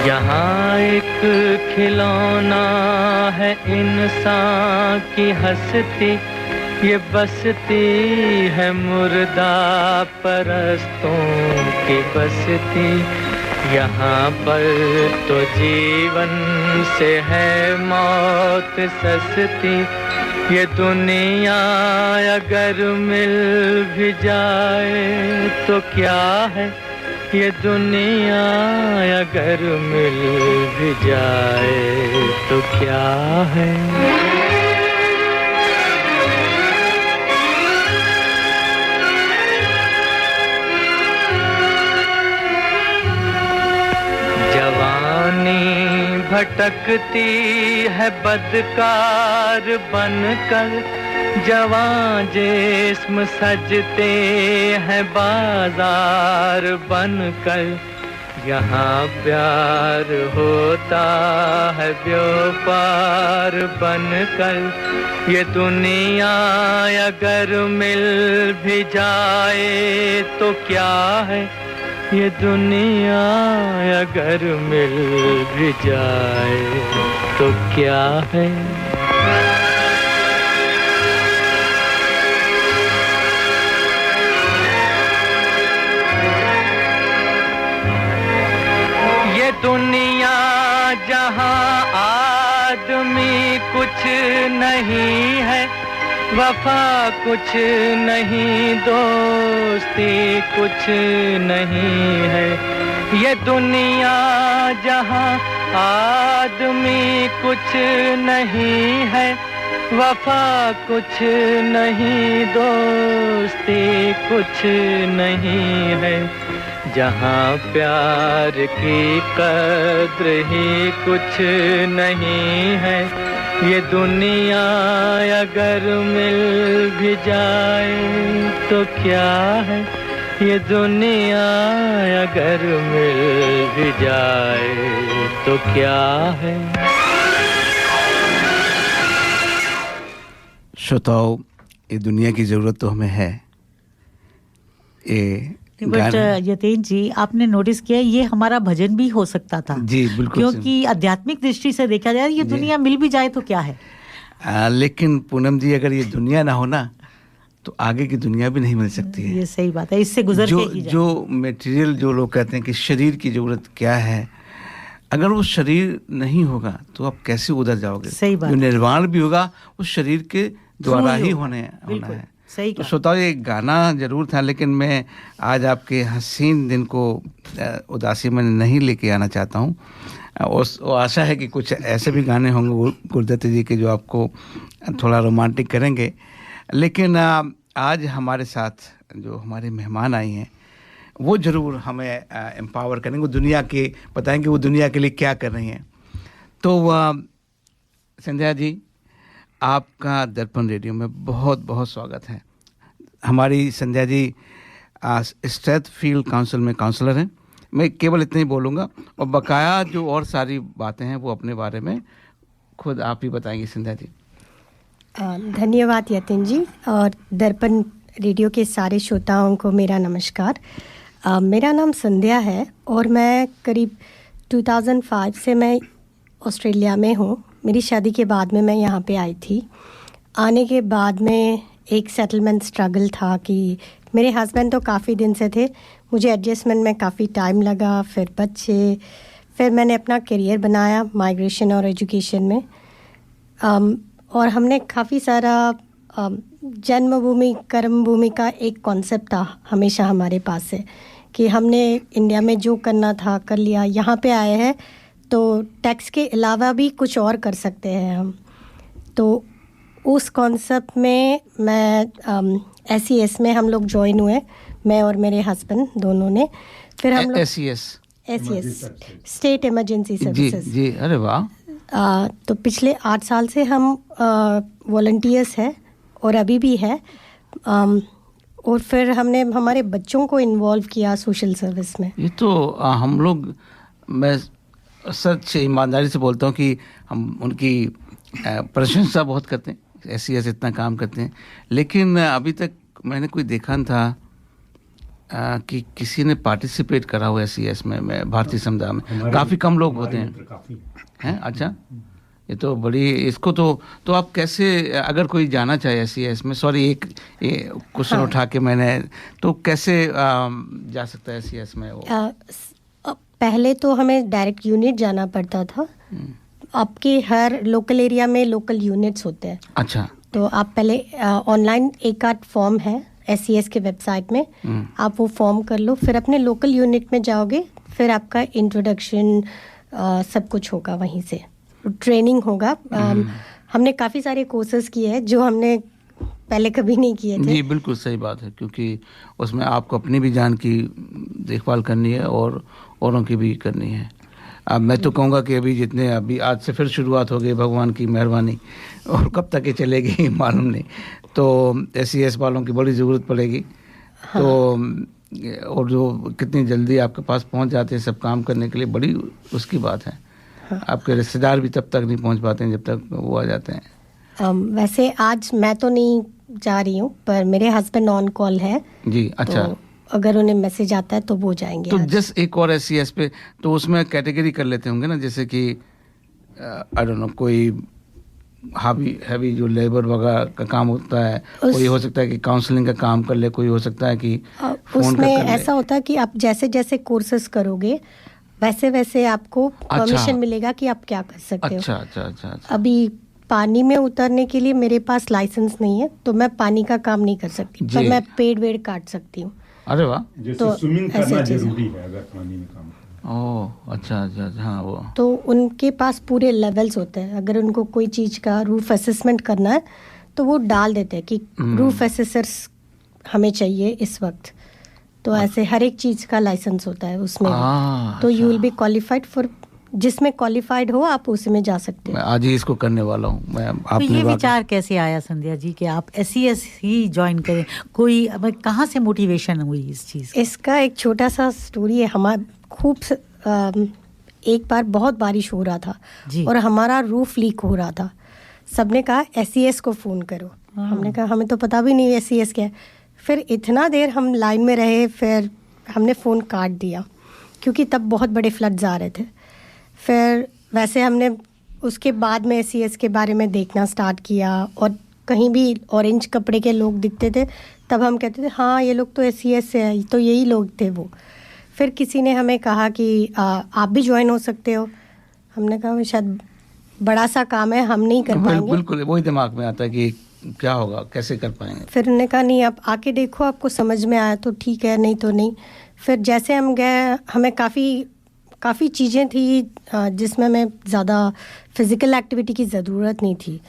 [SPEAKER 11] यहाँ एक खिलौना है इंसान की हस्ती, ये बसती है मुर्दा परस्तों की बसती, यहाँ पर तो जीवन से है मौत सस्ती, ये दुनिया अगर मिल भी जाए तो क्या है, ये दुनिया अगर मिल भी जाए तो क्या है। भटकती है बदकार बनकर, जवां जिस्म सजते हैं बाजार बनकर। यहाँ प्यार होता है व्यापार बनकर, ये दुनिया अगर मिल भी जाए तो क्या है, ये दुनिया अगर मिल भी जाए तो क्या है। ये दुनिया जहाँ आदमी कुछ नहीं है, वफा कुछ नहीं, दोस्ती कुछ नहीं है। ये दुनिया जहाँ आदमी कुछ नहीं है, वफा कुछ नहीं, दोस्ती कुछ नहीं है। जहाँ प्यार की कद्र ही कुछ नहीं है, ये दुनिया अगर मिल भी जाए तो क्या है, ये दुनिया अगर मिल भी जाए तो क्या है।
[SPEAKER 6] श्रोताओ, ये दुनिया की ज़रूरत तो हमें है। ये
[SPEAKER 4] बट यतेन जी, आपने नोटिस किया ये हमारा भजन भी हो सकता था।
[SPEAKER 6] जी बिल्कुल,
[SPEAKER 4] क्योंकि आध्यात्मिक दृष्टि से देखा जाए ये दुनिया मिल भी जाए तो क्या है।
[SPEAKER 6] लेकिन पूनम जी, अगर ये दुनिया ना हो ना तो आगे की दुनिया भी नहीं मिल सकती है।
[SPEAKER 4] ये सही बात है, इससे गुजर के ही जाए।
[SPEAKER 6] जो मटेरियल, जो लोग कहते हैं कि शरीर की जरूरत क्या है, अगर वो शरीर नहीं होगा तो आप कैसे उधर जाओगे।
[SPEAKER 4] सही बात।
[SPEAKER 6] जो निर्वाण भी होगा उस शरीर के द्वारा ही होना है।
[SPEAKER 4] सही
[SPEAKER 6] तो श्रोताओ, ये गाना जरूर था, लेकिन मैं आज आपके हसीन दिन को उदासी में नहीं लेके आना चाहता हूँ। और आशा है कि कुछ ऐसे भी गाने होंगे गुरुदत्त जी के जो आपको थोड़ा रोमांटिक करेंगे। लेकिन आज हमारे साथ जो हमारे मेहमान आई हैं वो ज़रूर हमें एम्पावर करेंगे, वो दुनिया के बताएंगे वो दुनिया के लिए क्या कर रही हैं। तो संध्या जी, आपका दर्पण रेडियो में बहुत बहुत स्वागत है। हमारी संध्या जी स्ट्रेथफील्ड काउंसिल में काउंसलर हैं। मैं केवल इतना ही बोलूँगा, और बकाया जो और सारी बातें हैं वो अपने बारे में खुद आप ही बताएंगी संध्या जी।
[SPEAKER 12] धन्यवाद यतिन जी, और दर्पण रेडियो के सारे श्रोताओं को मेरा नमस्कार। मेरा नाम संध्या है और मैं करीब 2005 से मैं ऑस्ट्रेलिया में हूँ। मेरी शादी के बाद में मैं यहाँ पे आई थी। आने के बाद में एक सेटलमेंट स्ट्रगल था कि मेरे हस्बैंड तो काफ़ी दिन से थे, मुझे एडजस्टमेंट में काफ़ी टाइम लगा, फिर बच्चे, फिर मैंने अपना करियर बनाया माइग्रेशन और एजुकेशन में। और हमने काफ़ी सारा जन्मभूमि कर्मभूमि का एक कॉन्सेप्ट था हमेशा हमारे पास से, कि हमने इंडिया में जो करना था कर लिया, यहाँ पे आए हैं तो टैक्स के अलावा भी कुछ और कर सकते हैं हम। तो उस कॉन्सेप्ट में मैं SES में हम लोग ज्वाइन हुए, मैं और मेरे हस्बैंड दोनों ने। फिर हम लोग SES स्टेट इमरजेंसी सर्विसेज।
[SPEAKER 6] जी, अरे वाह।
[SPEAKER 12] तो पिछले 8 साल से हम वॉलंटियर्स हैं और अभी भी है। और फिर हमने हमारे बच्चों को इन्वॉल्व किया सोशल सर्विस में।
[SPEAKER 6] ये तो हम लोग, मैं सच ईमानदारी से बोलता हूँ कि हम उनकी प्रशंसा बहुत करते हैं, SES इतना काम करते हैं। लेकिन अभी तक मैंने कोई देखा न था कि किसी ने पार्टिसिपेट करा हो SES में भारतीय समुदाय में। काफ़ी कम लोग होते हैं। अच्छा, ये तो बड़ी, इसको तो आप कैसे, अगर कोई जाना चाहे SES में, सॉरी एक क्वेश्चन उठा के मैंने, तो कैसे जा सकता है SES में वो?
[SPEAKER 12] पहले तो हमें डायरेक्ट यूनिट जाना पड़ता था। आपके हर लोकल एरिया में लोकल यूनिट्स होते हैं।
[SPEAKER 6] अच्छा।
[SPEAKER 12] तो आप पहले ऑनलाइन एक आध फॉर्म है SES के वेबसाइट में, आप वो फॉर्म कर लो, फिर अपने लोकल यूनिट में जाओगे, फिर आपका इंट्रोडक्शन सब कुछ होगा, वहीं से ट्रेनिंग होगा। हमने काफ़ी सारे कोर्सेज किए हैं जो हमने पहले कभी नहीं किए थे।
[SPEAKER 6] जी बिल्कुल सही बात है, क्योंकि उसमें आपको अपनी भी जान की देखभाल करनी है और औरों की भी करनी है। अब मैं तो कहूँगा कि अभी आज से फिर शुरुआत हो गई, भगवान की मेहरबानी, और कब तक ये चलेगी मालूम नहीं। तो SES वालों की बड़ी ज़रूरत पड़ेगी। हाँ। तो और जो कितनी जल्दी आपके पास पहुंच जाते हैं सब काम करने के लिए, बड़ी उसकी बात है। हाँ। आपके रिश्तेदार भी तब तक नहीं पहुंच पाते हैं जब तक वो आ जाते हैं।
[SPEAKER 12] वैसे आज मैं तो नहीं जा रही हूँ, पर मेरे हस्बैंड ऑन कॉल है।
[SPEAKER 6] जी अच्छा।
[SPEAKER 12] तो अगर उन्हें मैसेज आता है तो वो जाएंगे।
[SPEAKER 6] तो जस्ट एक और SES पे तो उसमें कैटेगरी कर लेते होंगे ना, जैसे कि आई डोंट नो, कोई हैवी जो लेबर वगैरह का काम होता है, कोई हो सकता है कि काउंसलिंग का काम कर ले, कोई हो सकता है कि
[SPEAKER 12] उसमें ऐसा होता है कि आप जैसे जैसे कोर्सेज करोगे वैसे वैसे आपको परमिशन मिलेगा कि आप क्या कर सकते हो।
[SPEAKER 6] अच्छा।
[SPEAKER 12] अभी पानी में उतरने के लिए मेरे पास लाइसेंस नहीं है, तो मैं पानी का काम नहीं कर सकती, पर मैं पेड़ वेड़ काट सकती हूँ।
[SPEAKER 6] अरे वाह।
[SPEAKER 5] जैसे स्विमिंग करना जरूरी है अगर पानी में काम करना।
[SPEAKER 6] ओह अच्छा। हाँ वो
[SPEAKER 12] तो उनके पास पूरे लेवल्स होते हैं। अगर उनको कोई चीज़ का रूफ असेसमेंट करना है तो वो डाल देते हैं कि रूफ असेसर्स हमें चाहिए इस वक्त। तो ऐसे हर एक चीज़ का लाइसेंस होता है उसमें। तो you will be qualified for, जिसमें क्वालिफाइड हो आप उसी में जा सकते हैं।
[SPEAKER 6] मैं आज ही इसको करने वाला हूँ।
[SPEAKER 4] तो ये विचार कैसे आया संध्या जी कि आप SES ही ज्वाइन करें? कोई कहाँ से मोटिवेशन हुई इस चीज़?
[SPEAKER 12] इसका एक छोटा सा स्टोरी है। एक बार बहुत बारिश हो रहा था और हमारा रूफ लीक हो रहा था। सबने कहा SES को फ़ोन करो। हमने कहा हमें तो पता भी नहीं SES क्या है। फिर इतना देर हम लाइन में रहे, फिर हमने फ़ोन काट दिया क्योंकि तब बहुत बड़े फ्लड्स आ रहे थे। फिर वैसे हमने उसके बाद में SES के बारे में देखना स्टार्ट किया, और कहीं भी ऑरेंज कपड़े के लोग दिखते थे तब हम कहते थे हाँ ये लोग तो SES से है, तो यही लोग थे वो। फिर किसी ने हमें कहा कि आप भी ज्वाइन हो सकते हो। हमने कहा शायद बड़ा सा काम है, हम नहीं कर पाएंगे।
[SPEAKER 6] बिल्कुल वही दिमाग में आता है कि क्या होगा, कैसे कर पाएंगे।
[SPEAKER 12] फिर उन्होंने कहा नहीं आप आके देखो, आपको समझ में आया तो ठीक है, नहीं तो नहीं। फिर जैसे हम गए, हमें काफ़ी चीज़ें थी जिसमें हमें ज़्यादा फिज़िकल एक्टिविटी की ज़रूरत नहीं थी।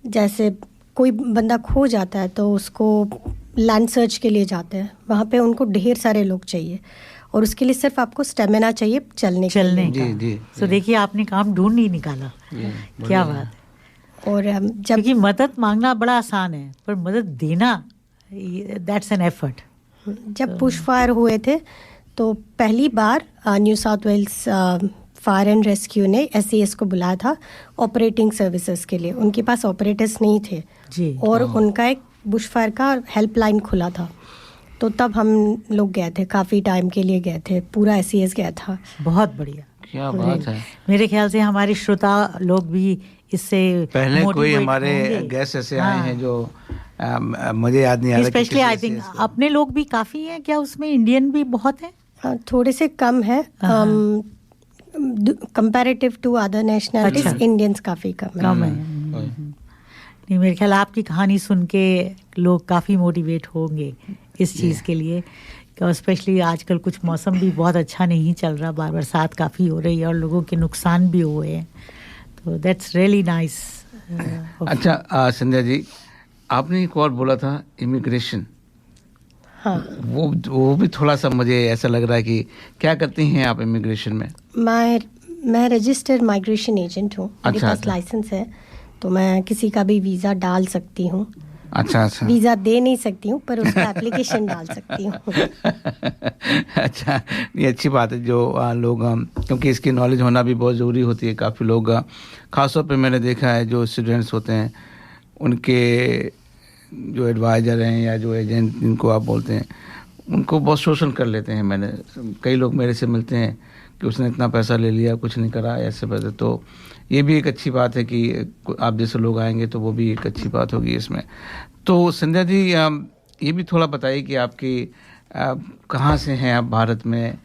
[SPEAKER 12] जैसे कोई बंदा खो जाता है तो उसको लैंड सर्च के लिए जाते हैं, वहाँ पे उनको ढेर सारे लोग चाहिए और उसके लिए सिर्फ आपको स्टेमिना चाहिए चलने का।
[SPEAKER 6] जी।
[SPEAKER 4] तो देखिए आपने काम ढूंढ नहीं निकाला, क्या बात है।
[SPEAKER 12] और जब
[SPEAKER 4] क्योंकि मदद मांगना बड़ा आसान है, पर मदद देना दैट्स एन एफर्ट।
[SPEAKER 12] जब पुश फायर हुए थे तो पहली बार New South Wales fire and rescue ने SES को बुलाया था ऑपरेटिंग सर्विसेज के लिए। उनके पास ऑपरेटर्स नहीं थे जी। और उनका एक बुश फायर का हेल्पलाइन खुला था, तो तब हम लोग गए थे, काफ़ी टाइम के लिए गए थे, पूरा SES गया था।
[SPEAKER 4] बहुत बढ़िया,
[SPEAKER 6] क्या बात है।
[SPEAKER 4] मेरे ख्याल से हमारे श्रोता लोग भी इससे
[SPEAKER 6] पहले कोई हमारे गेस्ट ऐसे आए हैं जो मुझे याद नहीं आ रहा।
[SPEAKER 4] स्पेशली आई थिंक अपने लोग भी काफ़ी हैं क्या उसमें? इंडियन भी बहुत हैं?
[SPEAKER 12] थोड़े से कम है comparative to other nationalities. Indians काफ़ी कम है।
[SPEAKER 4] नहीं, मेरे ख्याल आपकी कहानी सुन के लोग काफ़ी मोटिवेट होंगे इस चीज़ के लिए, स्पेशली आजकल कुछ मौसम भी बहुत अच्छा नहीं चल रहा, बरसात काफ़ी हो रही है और लोगों के नुकसान भी हुए हैं, तो दैट्स रियली नाइस।
[SPEAKER 6] अच्छा संध्या जी, आपने एक और बोला था इमिग्रेशन।
[SPEAKER 12] हाँ,
[SPEAKER 6] वो भी थोड़ा सा मुझे ऐसा लग रहा है कि क्या करती हैं आप इमिग्रेशन में?
[SPEAKER 12] मैं रजिस्टर्ड माइग्रेशन एजेंट हूँ। मेरे पास लाइसेंस है, तो मैं किसी का भी वीज़ा डाल सकती हूँ।
[SPEAKER 6] अच्छा।
[SPEAKER 12] वीज़ा दे नहीं सकती हूँ, पर उसका एप्लीकेशन डाल सकती हूँ।
[SPEAKER 6] अच्छा, ये अच्छी बात है जो लोग, क्योंकि इसकी नॉलेज होना भी बहुत ज़रूरी होती है। काफ़ी लोग, ख़ासतौर पे मैंने देखा है जो स्टूडेंट्स होते हैं, उनके जो एडवाइज़र हैं या जो एजेंट जिनको आप बोलते हैं, उनको बहुत शोषण कर लेते हैं। मैंने कई लोग मेरे से मिलते हैं कि उसने इतना पैसा ले लिया, कुछ नहीं करा, ऐसे पैसे। तो ये भी एक अच्छी बात है कि आप जैसे लोग आएंगे तो वो भी एक अच्छी बात होगी इसमें। तो संध्या जी, ये भी थोड़ा बताइए कि आपकी कहाँ से हैं आप भारत में,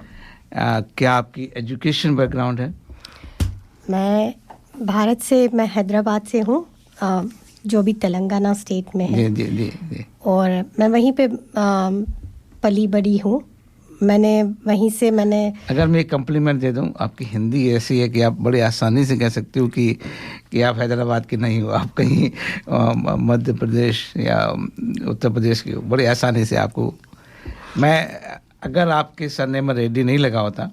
[SPEAKER 6] क्या आपकी एजुकेशन बैकग्राउंड है?
[SPEAKER 12] मैं भारत से, मैं हैदराबाद से हूँ, जो भी तेलंगाना स्टेट में है।
[SPEAKER 6] जी जी जी।
[SPEAKER 12] और मैं वहीं पे पली बड़ी हूँ। मैंने
[SPEAKER 6] अगर मैं एक कम्प्लीमेंट दे दूं, आपकी हिंदी ऐसी है कि आप बड़ी आसानी से कह सकते हो कि आप हैदराबाद के नहीं हो, आप कहीं मध्य प्रदेश या उत्तर प्रदेश के हो। बड़ी आसानी से आपको, मैं अगर आपके सरनेम में रेड्डी नहीं लगा होता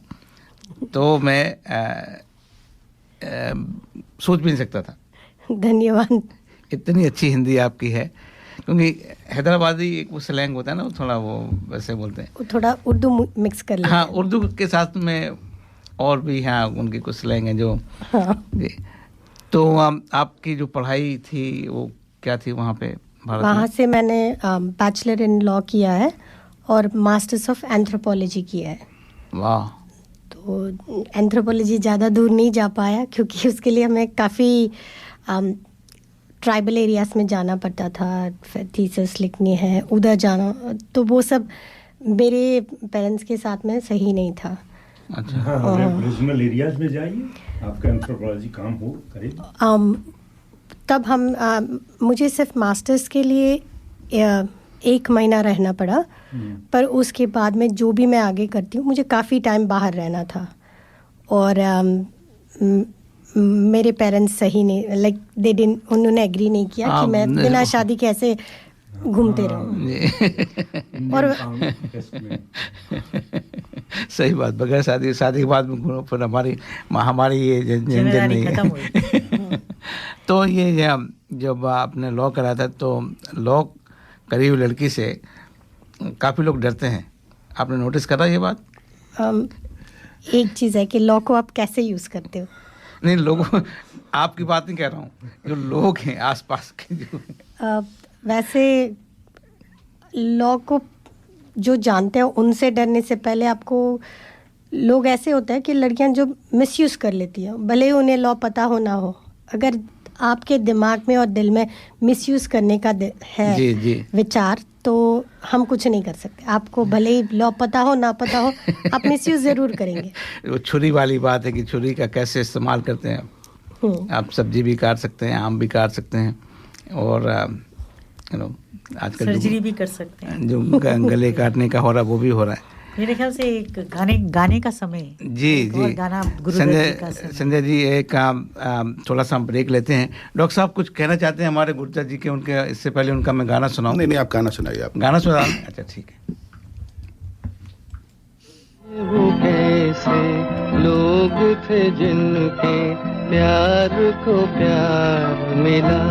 [SPEAKER 6] तो मैं सोच भी नहीं सकता था।
[SPEAKER 12] धन्यवाद।
[SPEAKER 6] इतनी अच्छी हिंदी आपकी है, क्योंकि हैदराबादी एक वो स्लैंग होता है ना, वो थोड़ा वो वैसे बोलते हैं,
[SPEAKER 12] थोड़ा उर्दू मिक्स कर लेते हैं।
[SPEAKER 6] हाँ, उर्दू के साथ में और भी हाँ उनके कुछ स्लैंग हैं जो
[SPEAKER 12] हाँ।
[SPEAKER 6] जी। तो आपकी जो पढ़ाई थी वो क्या थी वहाँ पे भारत में?
[SPEAKER 12] वहाँ से मैंने बैचलर इन लॉ किया है और मास्टर्स ऑफ एंथ्रोपोलॉजी किया है।
[SPEAKER 6] वाह।
[SPEAKER 12] तो एंथ्रोपोलॉजी ज़्यादा दूर नहीं जा पाया, क्योंकि उसके लिए हमें काफ़ी ट्राइबल एरियाज में जाना पड़ता था, थीसिस लिखनी है, उधर जाना, तो वो सब मेरे पेरेंट्स के साथ में सही नहीं था।
[SPEAKER 5] अच्छा, रीजनल एरियाज में जाइए, आपका एंथ्रोपोलॉजी काम हो करे।
[SPEAKER 12] तब मुझे सिर्फ मास्टर्स के लिए 1 महीना रहना पड़ा, पर उसके बाद में जो भी मैं आगे करती हूँ, मुझे काफ़ी टाइम बाहर रहना था। और मेरे पेरेंट्स सही नहीं, उन्होंने एग्री नहीं किया कि मैं बिना शादी के ऐसे घूमते रहूं। और
[SPEAKER 6] सही बात, बगैर शादी के बाद में घूमो, फिर हमारी ये झंझट नहीं है। तो ये जब आपने लॉ करा था, तो लॉ करी हुई लड़की से काफ़ी लोग डरते हैं, आपने नोटिस करा ये बात?
[SPEAKER 12] एक चीज़ है कि लॉ को आप कैसे यूज़ करते हो।
[SPEAKER 6] नहीं, लोगों, आपकी बात नहीं कह रहा हूँ, जो लोग हैं आसपास के जो
[SPEAKER 12] वैसे लॉ को जो जानते हैं उनसे डरने से पहले आपको, लोग ऐसे होते हैं कि लड़कियां जो मिसयूज़ कर लेती हैं, भले ही उन्हें लॉ पता हो ना हो, अगर आपके दिमाग में और दिल में मिसयूज़ करने का है
[SPEAKER 6] जी, जी।
[SPEAKER 12] विचार, तो हम कुछ नहीं कर सकते। आपको भले ही लॉ पता हो ना पता हो, आप मिसयूज़ ज़रूर करेंगे।
[SPEAKER 6] वो छुरी वाली बात है कि छुरी का कैसे इस्तेमाल करते हैं। आप सब्जी भी काट सकते हैं, आम भी काट सकते हैं, और आजकल
[SPEAKER 4] सर्जरी भी कर सकते हैं।
[SPEAKER 6] जो गले काटने का हो रहा है वो भी हो रहा है।
[SPEAKER 4] मेरे ख्याल से एक गाने का समय है।
[SPEAKER 6] जी जी।
[SPEAKER 4] गाना
[SPEAKER 6] संजय जी, एक थोड़ा सा ब्रेक लेते हैं। डॉक्टर साहब कुछ कहना चाहते हैं हमारे गुर्जर जी के, उनके इससे पहले उनका मैं गाना सुनाऊं?
[SPEAKER 10] नहीं, आप गाना सुनाइए। आप
[SPEAKER 6] गाना सुना? अच्छा ठीक है।
[SPEAKER 11] वो कैसे लोग थे जिनके प्यार को प्यार मिला,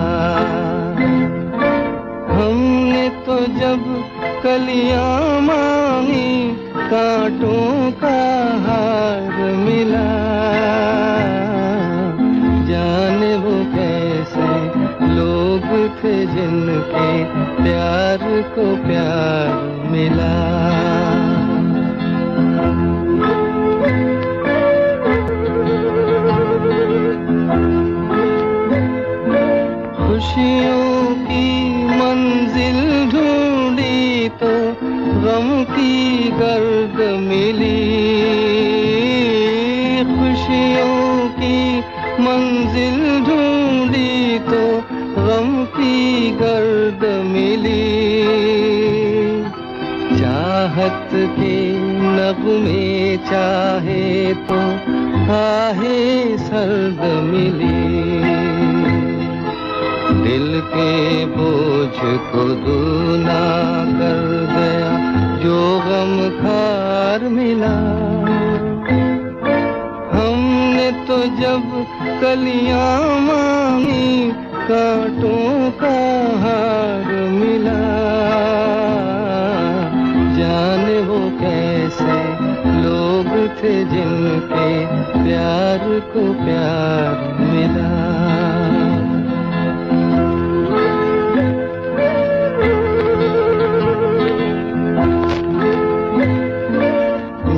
[SPEAKER 11] हमने तो जब कलियां मांगी कांटों का हार मिला, जाने वो कैसे लोग थे जिनके प्यार को प्यार मिला। खुशियों की मंजिल ढूंढी तो गम की गर्द मिली, खुशियों की मंजिल ढूंढी तो गम की गर्द मिली, चाहत के नगमे चाहे तो आहे सर्द मिली, दिल के बोझ को दूना कर गया जो गम खार मिला, हमने तो जब कलियां मांगी कांटों का हार मिला, जाने वो कैसे लोग थे जिनके प्यार को प्यार मिला।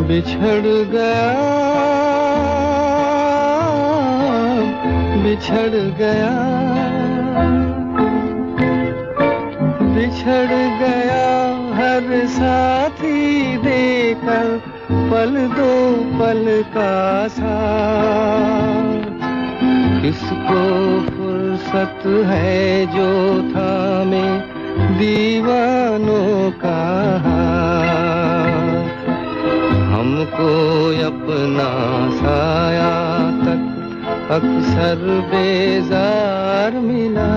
[SPEAKER 11] बिछड़ गया, बिछड़ गया, बिछड़ गया हर साथी देकर पल दो पल का साथ, किसको फुर्सत है जो थामे दीवानों का हाथ। हमको अपना साया तक अक्सर बेजार मिला,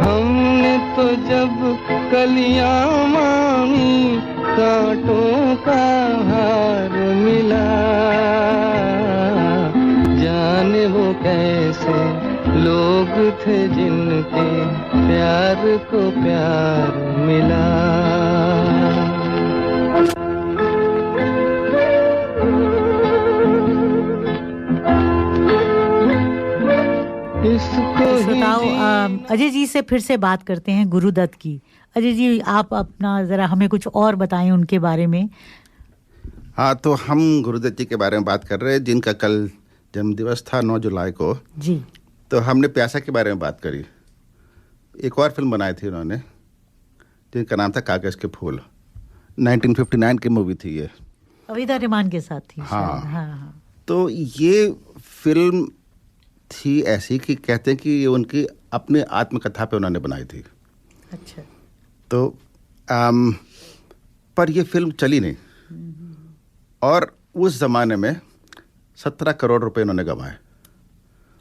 [SPEAKER 11] हमने तो जब कलियां मांगी कांटों का हार मिला। जाने वो कैसे लोग थे जिनके प्यार को प्यार मिला।
[SPEAKER 4] श्रोताओं, अजय जी से फिर से बात करते हैं गुरुदत्त की। अजय जी, आप अपना जरा हमें कुछ और बताएं उनके बारे में।
[SPEAKER 10] हाँ, तो हम गुरुदत्त जी के बारे में बात कर रहे हैं, जिनका कल जन्मदिवस था 9 जुलाई को
[SPEAKER 4] जी।
[SPEAKER 10] तो हमने प्यासा के बारे में बात करी। एक और फिल्म बनाई थी उन्होंने जिनका नाम था कागज के फूल। 1959 की मूवी थी ये,
[SPEAKER 4] अविदा रहमान के साथ थी।
[SPEAKER 10] हाँ।
[SPEAKER 4] हाँ।
[SPEAKER 10] तो ये फिल्म थी ऐसी कि कहते हैं कि ये उनकी अपनी आत्मकथा पे उन्होंने बनाई थी।
[SPEAKER 4] अच्छा।
[SPEAKER 10] तो पर ये फिल्म चली नहीं, और उस ज़माने में 17 करोड़ रुपए इन्होंने कमाए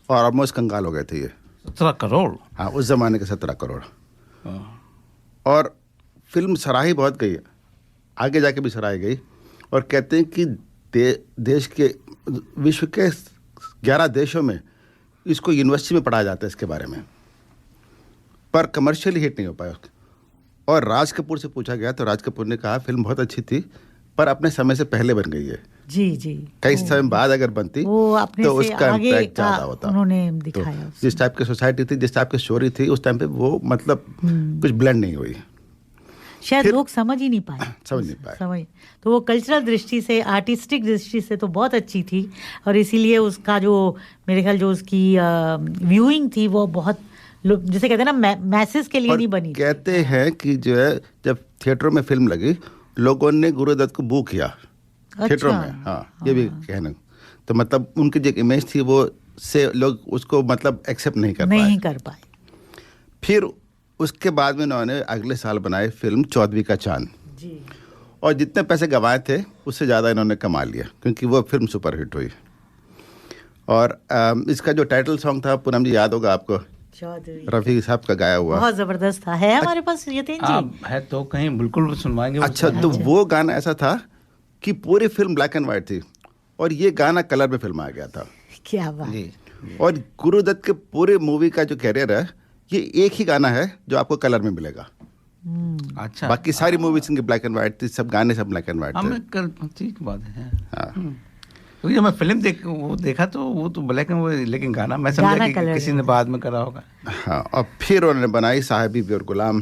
[SPEAKER 10] और ऑलमोस्ट कंगाल हो गए थे ये।
[SPEAKER 6] 17 करोड़?
[SPEAKER 10] हाँ, उस ज़माने के 17 करोड़। और फिल्म सराही बहुत गई, आगे जाके भी सराही गई, और कहते हैं कि देश के विश्व के 11 देशों में इसको यूनिवर्सिटी में पढ़ाया जाता है इसके बारे में, पर कमर्शियली हिट नहीं हो पाया। और राज कपूर से पूछा गया तो राज कपूर ने कहा फिल्म बहुत अच्छी थी पर अपने समय से पहले बन गई है।
[SPEAKER 4] जी जी।
[SPEAKER 10] कई समय बाद अगर बनती तो उसका इम्पैक्ट ज़्यादा होता।
[SPEAKER 4] उन्होंने दिखाया
[SPEAKER 10] तो जिस टाइप की सोसाइटी थी, जिस टाइप की स्टोरी थी उस टाइम पे, वो मतलब कुछ ब्लेंड नहीं हुई,
[SPEAKER 4] शायद लोग समझ ही नहीं पाए।
[SPEAKER 10] समझ
[SPEAKER 4] तो वो कल्चरल दृष्टि से, आर्टिस्टिक दृष्टि से तो बहुत अच्छी थी, और इसीलिए उसका जो मेरे ख्याल जो उसकी व्यूइंग थी वो बहुत, जिसे कहते हैं ना, मैसेज के लिए नहीं बनी।
[SPEAKER 10] कहते हैं कि जो है जब थिएटरों में फिल्म लगी, लोगों ने गुरुदत्त को बू किया थिएटरों में। हाँ, ये भी कहना। तो मतलब उनकी जो इमेज थी वो से लोग उसको मतलब एक्सेप्ट नहीं कर पाए। फिर उसके बाद में उन्होंने अगले साल बनाई फिल्म चौदहवीं का चांद जी। और जितने पैसे गंवाए थे उससे ज़्यादा इन्होंने कमा लिया, क्योंकि वो फिल्म सुपरहिट हुई। और इसका जो टाइटल सॉन्ग था, पूनम जी याद होगा आपको, रफ़ी साहब का गाया हुआ,
[SPEAKER 4] बहुत जबरदस्त था। है हमारे पास यतीन जी?
[SPEAKER 6] है तो कहीं बिल्कुल सुनवाएंगे।
[SPEAKER 10] अच्छा, तो वो गाना ऐसा था कि पूरी फिल्म ब्लैक एंड वाइट थी और ये गाना कलर में फिल्माया गया था।
[SPEAKER 4] क्या बात।
[SPEAKER 10] और गुरुदत्त के पूरे मूवी का जो कैरियर है, ये एक ही गाना है जो आपको कलर में मिलेगा।
[SPEAKER 6] अच्छा,
[SPEAKER 10] बाकी सारी मूवीज इनकी ब्लैक एंड वाइट थी, सब गाने सब ब्लैक एंड वाइट थे।
[SPEAKER 6] ठीक बात है। क्योंकि जब मैं फिल्म देखा तो वो तो ब्लैक एंड वाइट, लेकिन गाना मैं समझा कि किसी ने बाद में करा होगा।
[SPEAKER 10] हाँ, और फिर उन्होंने बनाई साहिबी भी और गुलाम।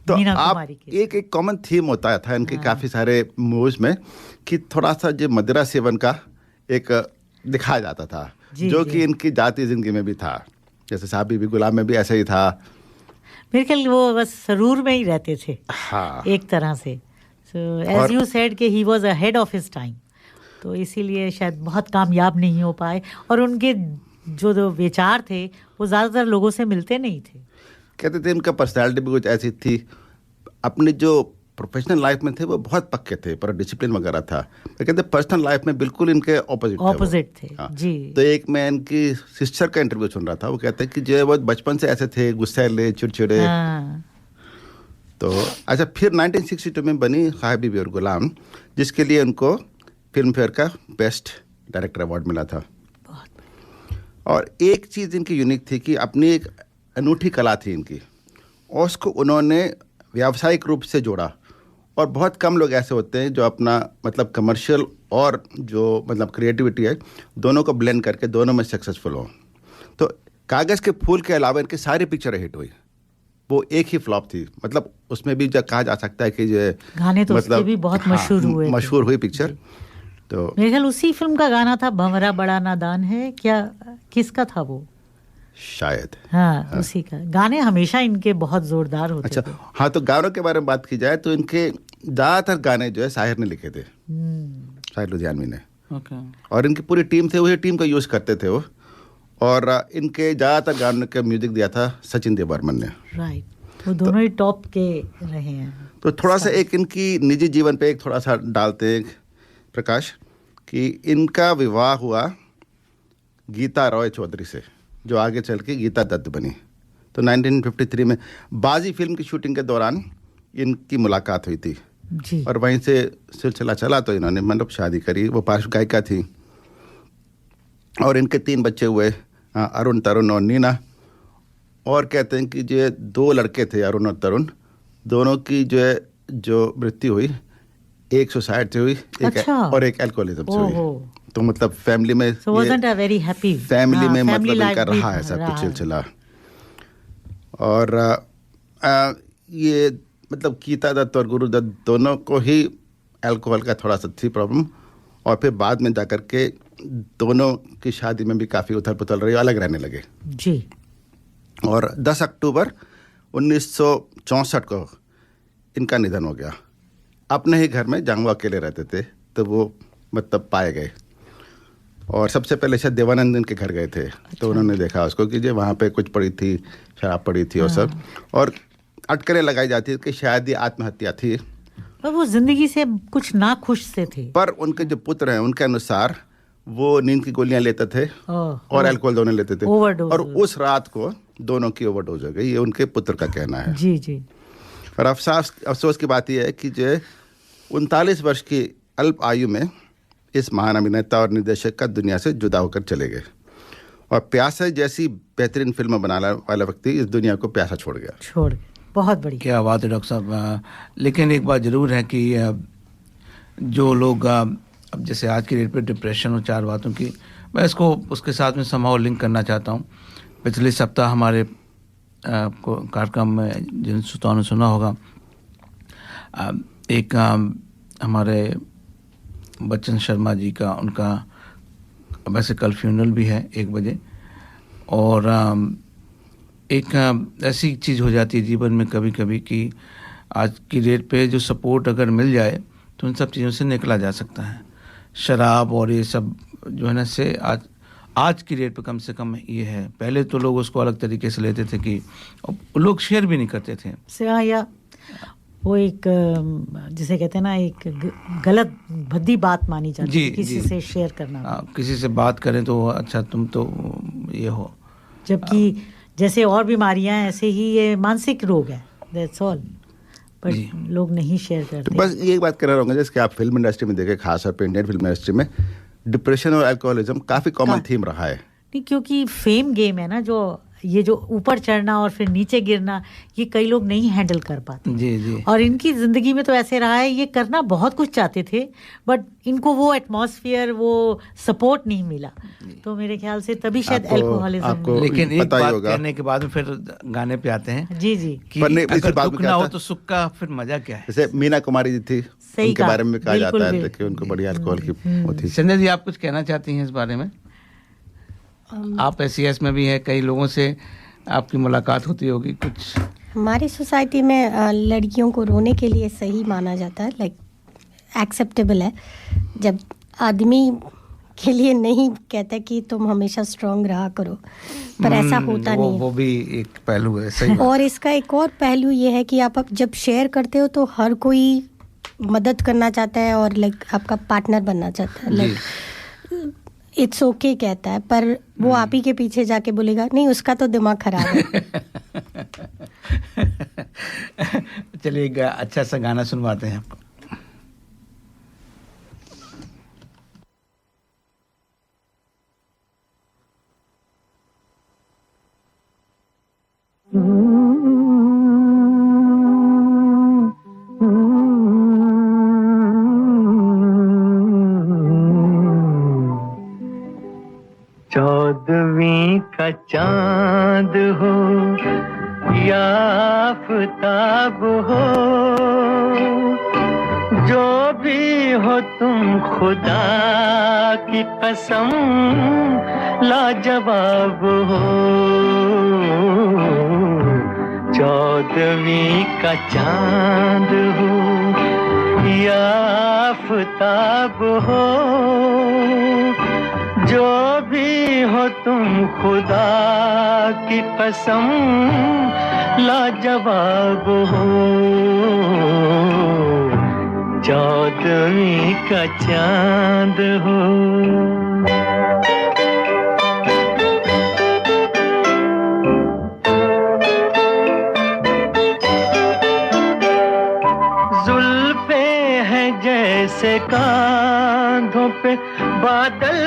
[SPEAKER 10] तो आप एक कॉमन थीम होता था इनके काफ़ी सारे मूवीज में कि थोड़ा सा जो मदिरा सेवन का एक दिखाया जाता था, जो कि इनकी जाती जिंदगी में भी था। जैसे साहिबी भी गुलाम में भी ऐसा ही था।
[SPEAKER 4] मेरे ख्याल वो बस सरूर में ही रहते थे।
[SPEAKER 10] हाँ,
[SPEAKER 4] एक तरह से। सो एज यू सेड कि he was ahead of his time, तो इसीलिए शायद बहुत कामयाब नहीं हो पाए। और उनके जो विचार थे वो ज़्यादातर लोगों से मिलते नहीं थे।
[SPEAKER 10] कहते थे उनका पर्सनालिटी भी कुछ ऐसी थी, अपनी जो प्रोफेशनल लाइफ में थे वो बहुत पक्के थे, पर डिसिप्लिन वगैरह था। तो कहते पर्सनल लाइफ में बिल्कुल इनके ऑपोजिट
[SPEAKER 4] थे।
[SPEAKER 10] हाँ।
[SPEAKER 4] जी।
[SPEAKER 10] तो एक मैं इनकी सिस्टर का इंटरव्यू सुन रहा था, वो कहते हैं कि जो वो बचपन से ऐसे थे, गुस्सैले, चिड़चिड़े। तो अच्छा, फिर 1962 में बनी साहिबी भी और गुलाम, जिसके लिए उनको फिल्म फेयर का बेस्ट डायरेक्टर अवार्ड मिला था। और एक चीज़ इनकी यूनिक थी कि अपनी एक अनूठी कला थी इनकी, और उसको उन्होंने व्यावसायिक रूप से जोड़ा। और बहुत कम लोग ऐसे होते हैं जो अपना मतलब कमर्शियल और जो मतलब क्रिएटिविटी है, दोनों को ब्लेंड करके दोनों में सक्सेसफुल हो। तो कागज़ के फूल के अलावा इनकी सारी पिक्चरें हिट हुई, वो एक ही फ्लॉप थी। मतलब उसमें भी जो कहा जा सकता है कि जो
[SPEAKER 4] गाने तो मतलब भी बहुत
[SPEAKER 10] मशहूर हुई पिक्चर। तो
[SPEAKER 4] मेरे ख्याल उसी फिल्म का गाना था, भंवरा बड़ा नादान है, क्या किसका था वो?
[SPEAKER 10] शायद
[SPEAKER 4] हाँ, उसी का। गाने हमेशा इनके बहुत जोरदार होते थे।
[SPEAKER 10] हाँ, तो गानों के बारे में बात की जाए तो इनके ज़्यादातर गाने जो है साहिर ने लिखे थे, साहिर लुधियानवी ने।
[SPEAKER 6] ओके।
[SPEAKER 10] और इनकी पूरी टीम थे, वही टीम का यूज़ करते थे वो। और इनके ज़्यादातर गानों का म्यूजिक दिया था सचिन देव बर्मन ने।
[SPEAKER 4] राइट, वो दोनों ही टॉप के रहे हैं।
[SPEAKER 10] तो थोड़ा सा एक इनकी निजी जीवन पे एक थोड़ा सा डालते हैं प्रकाश, कि इनका विवाह हुआ गीता रॉय चौधरी से, जो आगे चल के गीता दत्त बनी। तो 1953 में बाजी फिल्म की शूटिंग के दौरान इनकी मुलाकात हुई थी
[SPEAKER 4] जी।
[SPEAKER 10] और वहीं से सिलसिला चला, तो इन्होंने मतलब शादी करी। वो पार्श्व गायिका थी और इनके 3 बच्चे हुए, अरुण, तरुण और नीना। और कहते हैं कि जो 2 लड़के थे, अरुण और तरुण, दोनों की जो मृत्यु हुई एक सुसाइड से हुई,
[SPEAKER 4] अच्छा।
[SPEAKER 10] और एक अल्कोहलिज्म से हुई। तो मतलब फैमिली में फैमिली में मतलब इनका रहा है सब कुछ सिलसिला। और ये मतलब गीता दत्त और गुरु दत्त दोनों को ही अल्कोहल का थोड़ा सा थी प्रॉब्लम, और फिर बाद में जाकर के दोनों की शादी में भी काफ़ी उथल पुथल रही, अलग रहने लगे
[SPEAKER 4] जी।
[SPEAKER 10] और 10 अक्टूबर 1964 को इनका निधन हो गया। अपने ही घर में, जहाँ वो अकेले रहते थे, तो वो मतलब पाए गए। और सबसे पहले शायद देवानंद इनके घर गए थे। तो उन्होंने देखा उसको कि जो वहाँ पे कुछ पड़ी थी, शराब पड़ी थी और सब, और अटकलें लगाई जाती थी कि शायद ये आत्महत्या थी।
[SPEAKER 4] पर वो जिंदगी से कुछ ना खुश से थे।
[SPEAKER 10] पर उनके जो पुत्र हैं उनके अनुसार वो नींद की गोलियां लेते थे और अल्कोहल दोनों लेते थे, और उस रात को दोनों की ओवरडोज हो गई, ये उनके पुत्र का कहना है।
[SPEAKER 4] जी जी।
[SPEAKER 10] और अफसोस की बात यह है कि जो 39 वर्ष की अल्प आयु में इस महान अभिनेता और निर्देशक का दुनिया से जुदा होकर चले गए। और प्यासा जैसी बेहतरीन फिल्म बनाने वाला व्यक्ति इस दुनिया को प्यासा छोड़ गया।
[SPEAKER 4] बहुत बड़ी
[SPEAKER 6] क्या बात है डॉक्टर साहब। लेकिन एक बात ज़रूर है कि जो लोग अब जैसे आज की डेट पे डिप्रेशन और 4 बातों की, मैं इसको उसके साथ में समहाउ लिंक करना चाहता हूँ। पिछले सप्ताह हमारे कार्यक्रम में जिन श्रोताओं ने सुना होगा, एक हमारे बच्चन शर्मा जी का, उनका वैसे कल फ्यूनरल भी है 1 बजे। और एक ऐसी चीज़ हो जाती है जीवन में कभी कभी कि आज की डेट पे जो सपोर्ट अगर मिल जाए तो उन सब चीज़ों से निकला जा सकता है। शराब और ये सब जो है ना से आज की डेट पे कम से कम ये है। पहले तो लोग उसको अलग तरीके से लेते थे कि लोग शेयर भी नहीं करते थे।
[SPEAKER 4] या वो एक जिसे कहते हैं ना, एक गलत भद्दी बात मानी जाती है किसी से शेयर करना।
[SPEAKER 6] किसी से बात करें तो अच्छा तुम तो ये हो,
[SPEAKER 4] जबकि जैसे और बीमारियां हैं ऐसे ही ये मानसिक रोग है। That's all. पर लोग नहीं शेयर करते।
[SPEAKER 10] तो बस ये बात कर रहा हूँ, जैसे कि आप फिल्म इंडस्ट्री में देखें, खासतौर पर इंडियन फिल्म इंडस्ट्री में डिप्रेशन और अल्कोहलिज्म काफ़ी कॉमन थीम रहा है।
[SPEAKER 4] नहीं, क्योंकि फेम गेम है ना, जो ये जो ऊपर चढ़ना और फिर नीचे गिरना, ये कई लोग नहीं हैंडल कर पाते।
[SPEAKER 6] जी जी।
[SPEAKER 4] और इनकी ज़िंदगी में तो ऐसे रहा है, ये करना बहुत कुछ चाहते थे बट इनको वो एटमॉस्फेयर, वो सपोर्ट नहीं मिला। तो मेरे ख्याल से तभी शायद अल्कोहलिज्म।
[SPEAKER 6] लेकिन एक बात कहने के बाद फिर गाने पे आते हैं।
[SPEAKER 4] जी जी।
[SPEAKER 6] कि अगर दुख ना हो तो सुख का फिर मजा क्या है।
[SPEAKER 10] जैसे मीना कुमारी जी थी, उनके बारे में कहा जाता है कि उनको बड़ी अल्कोहल की होती।
[SPEAKER 6] संजय जी, आप कुछ कहना चाहती हैं इस बारे में? आप SES में भी हैं, कई लोगों से आपकी मुलाकात होती होगी कुछ।
[SPEAKER 12] हमारी सोसाइटी में लड़कियों को रोने के लिए सही माना जाता है, लाइक एक्सेप्टेबल है। जब आदमी के लिए नहीं कहता कि तुम हमेशा स्ट्रांग रहा करो, पर ऐसा होता नहीं है।
[SPEAKER 6] वो भी एक पहलू है, सही।
[SPEAKER 12] और इसका एक और पहलू ये है कि आप जब शेयर करते हो तो हर कोई मदद करना चाहता है और लाइक आपका पार्टनर बनना चाहता है। लाइक इट्स ओके कहता है, पर वो आप ही के पीछे जाके बोलेगा नहीं उसका तो दिमाग खराब है।
[SPEAKER 6] चलिए एक अच्छा सा गाना सुनवाते हैं आपको।
[SPEAKER 7] चौदहवीं का चांद हो या आफताब हो, जो भी हो तुम खुदा की कसम लाजवाब हो। चौदहवीं का चांद हो या आफताब हो, जो भी हो तुम खुदा की कसम लाजवाब हो। चौदहवीं का चांद हो। जुल्फे हैं जैसे कांधों पे बादल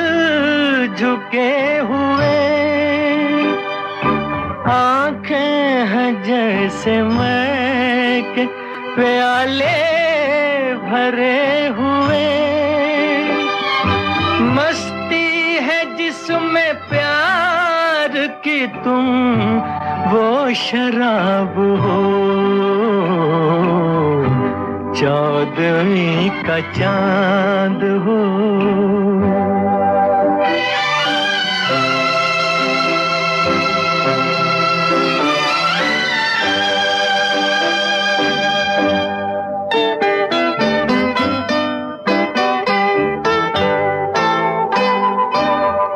[SPEAKER 7] झुके हुए, आंखें हैं जैसे मैं के प्याले भरे हुए, मस्ती है जिसमें प्यार की तुम वो शराब हो। चौदहवीं का चांद हो।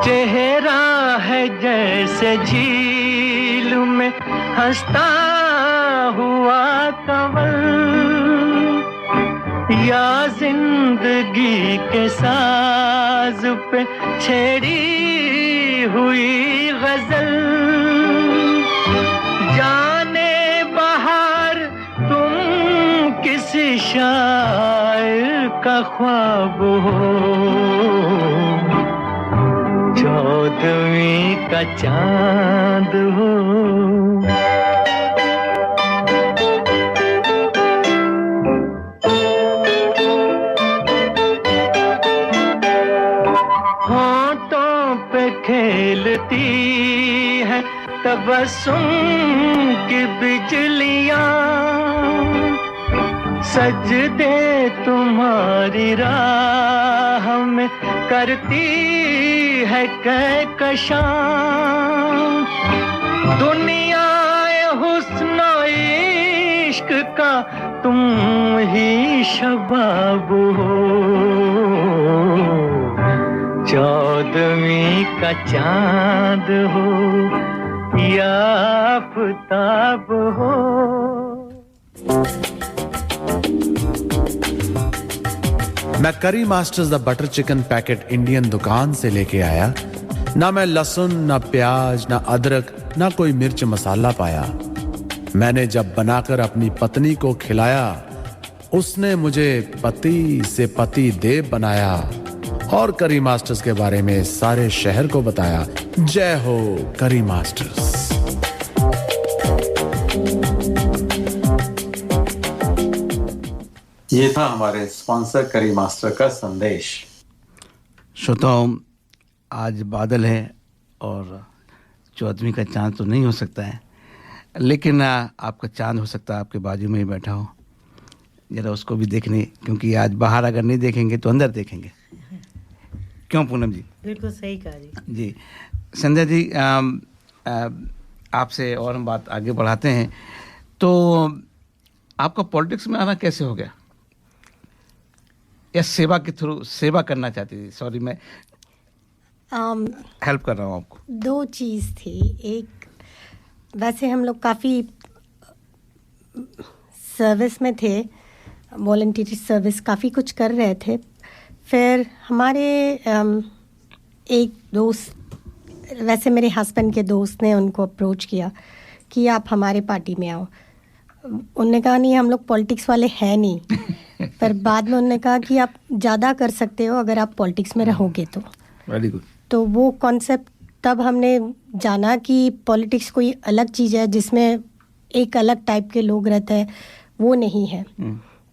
[SPEAKER 7] चेहरा है जैसे झील में हंसता हुआ कंवल, या जिंदगी के साज पे छेड़ी हुई गजल। जाने बहार तुम किसी शायर का ख्वाब हो। चौदहवीं का चांद हो। होंठों पे खेलती है तबस्सुम की बिजलियां, सजदे तुम्हारी राह में करती है कहकशां। दुनिया हुस्न इश्क का तुम ही शबाब हो। चौदहवीं का चांद हो या आफताब हो।
[SPEAKER 13] मैं करी masters the butter chicken packet Indian दुकान से लेके आया। ना मैं लहसुन, ना प्याज, ना अदरक, ना कोई मिर्च मसाला पाया। मैंने जब बनाकर अपनी पत्नी को खिलाया, उसने मुझे पति से पति देव बनाया और करी मास्टर्स के बारे में सारे शहर को बताया। जय हो करी मास्टर्स।
[SPEAKER 14] ये था हमारे स्पॉन्सर करी मास्टर का संदेश।
[SPEAKER 6] श्रोताओं, आज बादल है और चौदहवीं का चांद तो नहीं हो सकता है, लेकिन आपका चांद हो सकता है आपके बाजू में ही बैठा हो। जरा उसको भी देखने, क्योंकि आज बाहर अगर नहीं देखेंगे तो अंदर देखेंगे। क्यों पूनम जी?
[SPEAKER 4] बिल्कुल सही कहा जी।
[SPEAKER 6] जी संध्या जी, आपसे और हम बात आगे बढ़ाते हैं। तो आपका पॉलिटिक्स में आना कैसे हो गया, या सेवा के थ्रू सेवा करना चाहती थी? सॉरी, मैं हेल्प कर रहा हूँ आपको।
[SPEAKER 12] दो चीज़ थी। एक, वैसे हम लोग काफ़ी सर्विस में थे, वॉलंटियर सर्विस काफ़ी कुछ कर रहे थे। फिर हमारे एक दोस्त, वैसे मेरे हस्बैंड के दोस्त ने उनको अप्रोच किया कि आप हमारे पार्टी में आओ। उन्होंने कहा नहीं, हम लोग पॉलिटिक्स वाले हैं नहीं। पर बाद में उन्होंने कहा कि आप ज़्यादा कर सकते हो अगर आप पॉलिटिक्स में रहोगे तो।
[SPEAKER 6] Very good.
[SPEAKER 12] तो वो कॉन्सेप्ट तब हमने जाना कि पॉलिटिक्स कोई अलग चीज़ है जिसमें एक अलग टाइप के लोग रहते हैं, वो नहीं है।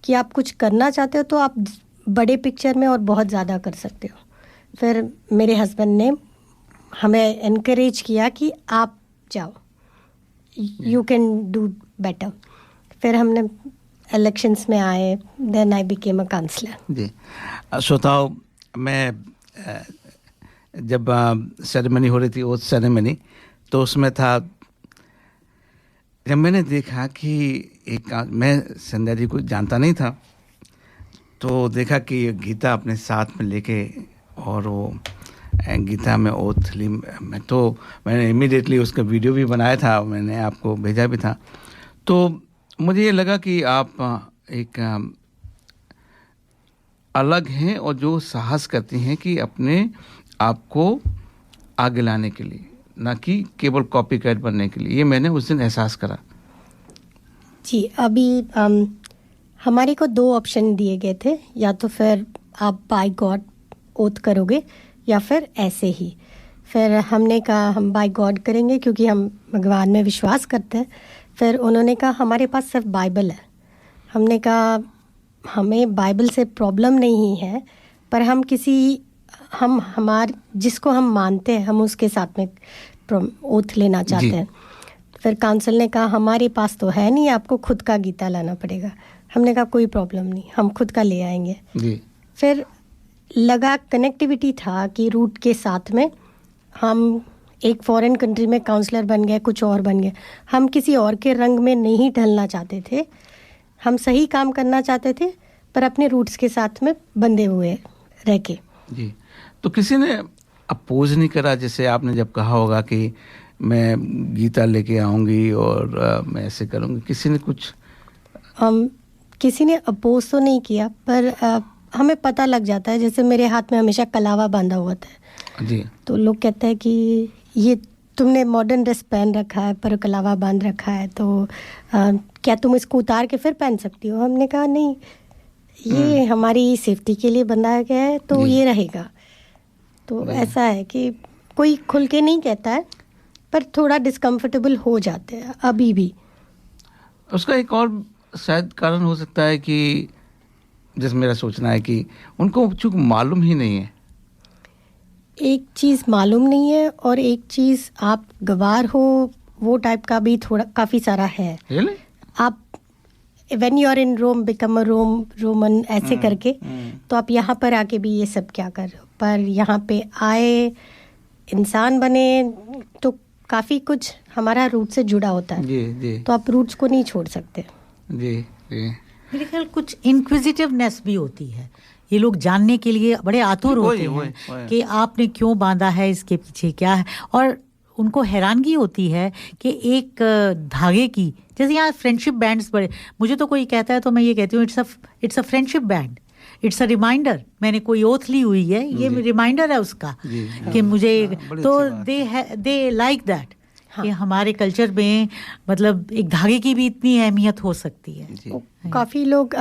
[SPEAKER 12] कि आप कुछ करना चाहते हो तो आप बड़े पिक्चर में और बहुत ज़्यादा कर सकते हो। फिर मेरे हस्बैंड ने हमें इनकरेज किया कि आप जाओ, यू कैन डू बेटर। फिर हमने इलेक्शंस में आए, then I became a councillor.
[SPEAKER 6] जी श्रोताओं, मैं जब सेरेमनी हो रही थी, ओथ सेरेमनी, तो उसमें था, जब मैंने देखा कि एक, मैं संध्या जी को जानता नहीं था, तो देखा कि गीता अपने साथ में लेके और वो गीता में ओथ ली। मैंने इमीडिएटली उसका वीडियो भी बनाया था, मैंने आपको भेजा भी था। तो मुझे ये लगा कि आप एक अलग हैं और जो साहस करती हैं कि अपने आप को आगे लाने के लिए, ना कि केवल कॉपी कैट बनने के लिए। ये मैंने उस दिन एहसास करा।
[SPEAKER 12] जी, अभी हमारे को 2 ऑप्शन दिए गए थे, या तो फिर आप बाय गॉड ओथ करोगे या फिर ऐसे ही। फिर हमने कहा हम बाय गॉड करेंगे क्योंकि हम भगवान में विश्वास करते हैं। फिर उन्होंने कहा हमारे पास सिर्फ बाइबल है। हमने कहा हमें बाइबल से प्रॉब्लम नहीं है, पर हम जिसको हम मानते हैं हम उसके साथ में ओथ लेना चाहते हैं। फिर काउंसिल ने कहा हमारे पास तो है नहीं, आपको खुद का गीता लाना पड़ेगा। हमने कहा कोई प्रॉब्लम नहीं, हम खुद का ले आएंगे। फिर लगा कनेक्टिविटी था कि रूट के साथ में हम एक फॉरेन कंट्री में काउंसलर बन गए, कुछ और बन गए। हम किसी और के रंग में नहीं ढलना चाहते थे, हम सही काम करना चाहते थे, पर अपने रूट्स के साथ में बंधे हुए रह के।
[SPEAKER 6] जी, तो किसी ने अपोज नहीं करा? जैसे आपने जब कहा होगा कि मैं गीता लेके आऊँगी और मैं ऐसे करूँगी, किसी ने कुछ
[SPEAKER 12] किसी ने अपोज तो नहीं किया, पर हमें पता लग जाता है। जैसे मेरे हाथ में हमेशा कलावा बांधा हुआ था
[SPEAKER 6] जी,
[SPEAKER 12] तो लोग कहते हैं कि ये तुमने मॉडर्न ड्रेस पहन रखा है पर कलावा बांध रखा है, तो क्या तुम इसको उतार के फिर पहन सकती हो? हमने कहा नहीं, ये हमारी सेफ्टी के लिए बनाया गया है, तो ये रहेगा। तो ऐसा है कि कोई खुल के नहीं कहता है, पर थोड़ा डिस्कम्फर्टेबल हो जाते हैं अभी भी।
[SPEAKER 6] उसका एक और शायद कारण हो सकता है कि जैसे मेरा सोचना है कि उनको चूँकि मालूम ही नहीं है।
[SPEAKER 12] एक चीज़ मालूम नहीं है और एक चीज़ आप गवार हो, वो टाइप का भी थोड़ा काफ़ी सारा है।
[SPEAKER 6] Really?
[SPEAKER 12] आप when you are in Rome become a Roman ऐसे करके, तो आप यहाँ पर आके भी ये सब क्या कर रहे हो, पर यहाँ पे आए इंसान बने तो काफ़ी कुछ हमारा रूट से जुड़ा होता है।
[SPEAKER 6] जी जी,
[SPEAKER 12] तो आप रूट्स को नहीं छोड़ सकते।
[SPEAKER 6] जी जी,
[SPEAKER 4] मेरे ख्याल कुछ इंक्विजिटिवनेस भी होती है। ये लोग जानने के लिए बड़े आतुर होते हैं कि आपने क्यों बांधा है, इसके पीछे क्या है। और उनको हैरानगी होती है कि एक धागे की, जैसे यहाँ फ्रेंडशिप बैंड्स बड़े, मुझे तो कोई कहता है तो मैं ये कहती हूँ it's a friendship band, it's a reminder. मैंने कोई ओथ ली हुई है, ये रिमाइंडर है उसका कि मुझे, तो दे लाइक दैट कि हमारे कल्चर में मतलब एक धागे की भी इतनी अहमियत हो सकती है।
[SPEAKER 12] काफ़ी लोग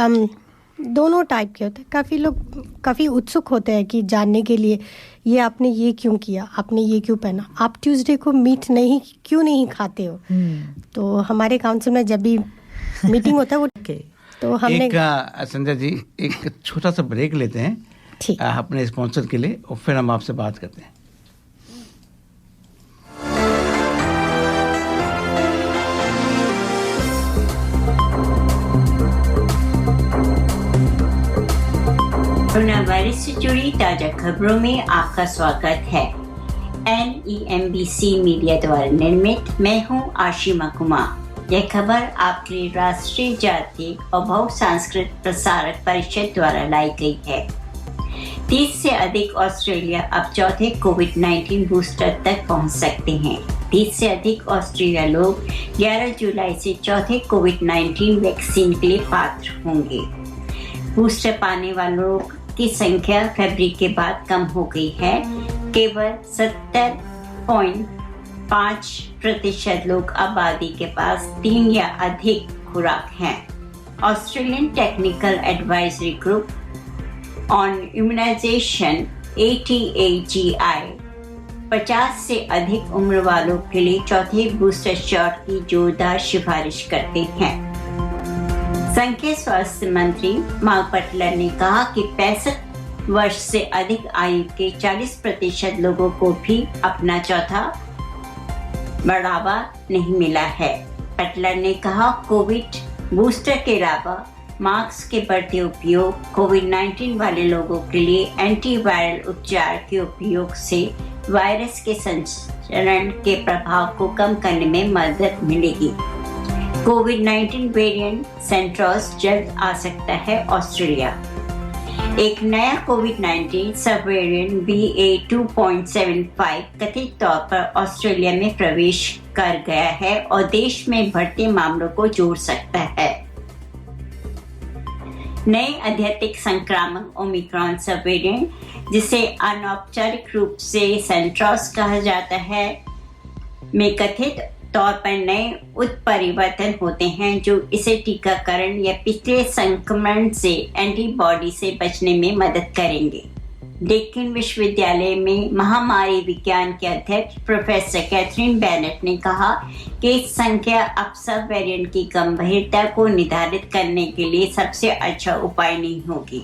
[SPEAKER 12] दोनों टाइप के होते हैं। काफ़ी लोग काफ़ी उत्सुक होते हैं कि जानने के लिए, ये आपने ये क्यों किया, आपने ये क्यों पहना, आप ट्यूसडे को मीट क्यों नहीं खाते हो। तो हमारे काउंसिल में जब भी मीटिंग होता है वो तो हमने
[SPEAKER 6] संजय जी एक छोटा सा ब्रेक लेते हैं अपने स्पॉन्सर के लिए और फिर हम आपसे बात करते हैं।
[SPEAKER 3] कोरोना वायरस से जुड़ी ताजा खबरों में आपका स्वागत है। NEMBC मीडिया द्वारा निर्मित मैं हूं आशिमा कुमार। यह खबर आपके लिए राष्ट्रीय जातीय और बहु सांस्कृतिक प्रसारक परिषद द्वारा लाई गई है। 30 से अधिक ऑस्ट्रेलिया अब चौथे कोविड-19 बूस्टर तक पहुंच सकते हैं। 30 से अधिक ऑस्ट्रेलिया लोग 11 जुलाई से चौथे कोविड-19 वैक्सीन के लिए पात्र होंगे। बूस्टर पाने वालों की संख्या फरवरी के बाद कम हो गई है। केवल 70.5% लोग आबादी के पास 3 या अधिक खुराक हैं। Australian technical advisory group on immunisation ATAGI 50 से अधिक उम्र वालों के लिए चौथे बूस्टर शॉट की जोरदार सिफारिश करते हैं। संघ के स्वास्थ्य मंत्री मार्क बटलर ने कहा कि 65 वर्ष से अधिक आयु के 40% लोगों को भी अपना चौथा बढ़ावा नहीं मिला है। बटलर ने कहा कोविड बूस्टर के अलावा मास्क के बढ़ते उपयोग कोविड-19 वाले लोगों के लिए एंटीवायरल उपचार के उपयोग से वायरस के संचरण के प्रभाव को कम करने में मदद मिलेगी। कोविड-19 वेरिएंट सेंट्रोस जल्द आ सकता है ऑस्ट्रेलिया। एक नया कोविड-19 सब वेरिएंट BA.2.75 कथित तौर पर ऑस्ट्रेलिया में प्रवेश कर गया है और देश में बढ़ते मामलों को जोड़ सकता है। नए अत्यधिक संक्रामक ओमिक्रॉन सब वेरिएंट, जिसे अनौपचारिक रूप से सेंट्रोस कहा जाता है, में कथित तौर पर नए उत्परिवर्तन होते हैं जो इसे टीकाकरण या पिछले संक्रमण से एंटीबॉडी से बचने में मदद करेंगे। डेक्कन विश्वविद्यालय में महामारी विज्ञान के अध्यक्ष प्रोफेसर कैथरीन बेनेट ने कहा कि इस संख्या अब सब वेरिएंट की गंभीरता को निर्धारित करने के लिए सबसे अच्छा उपाय नहीं होगी,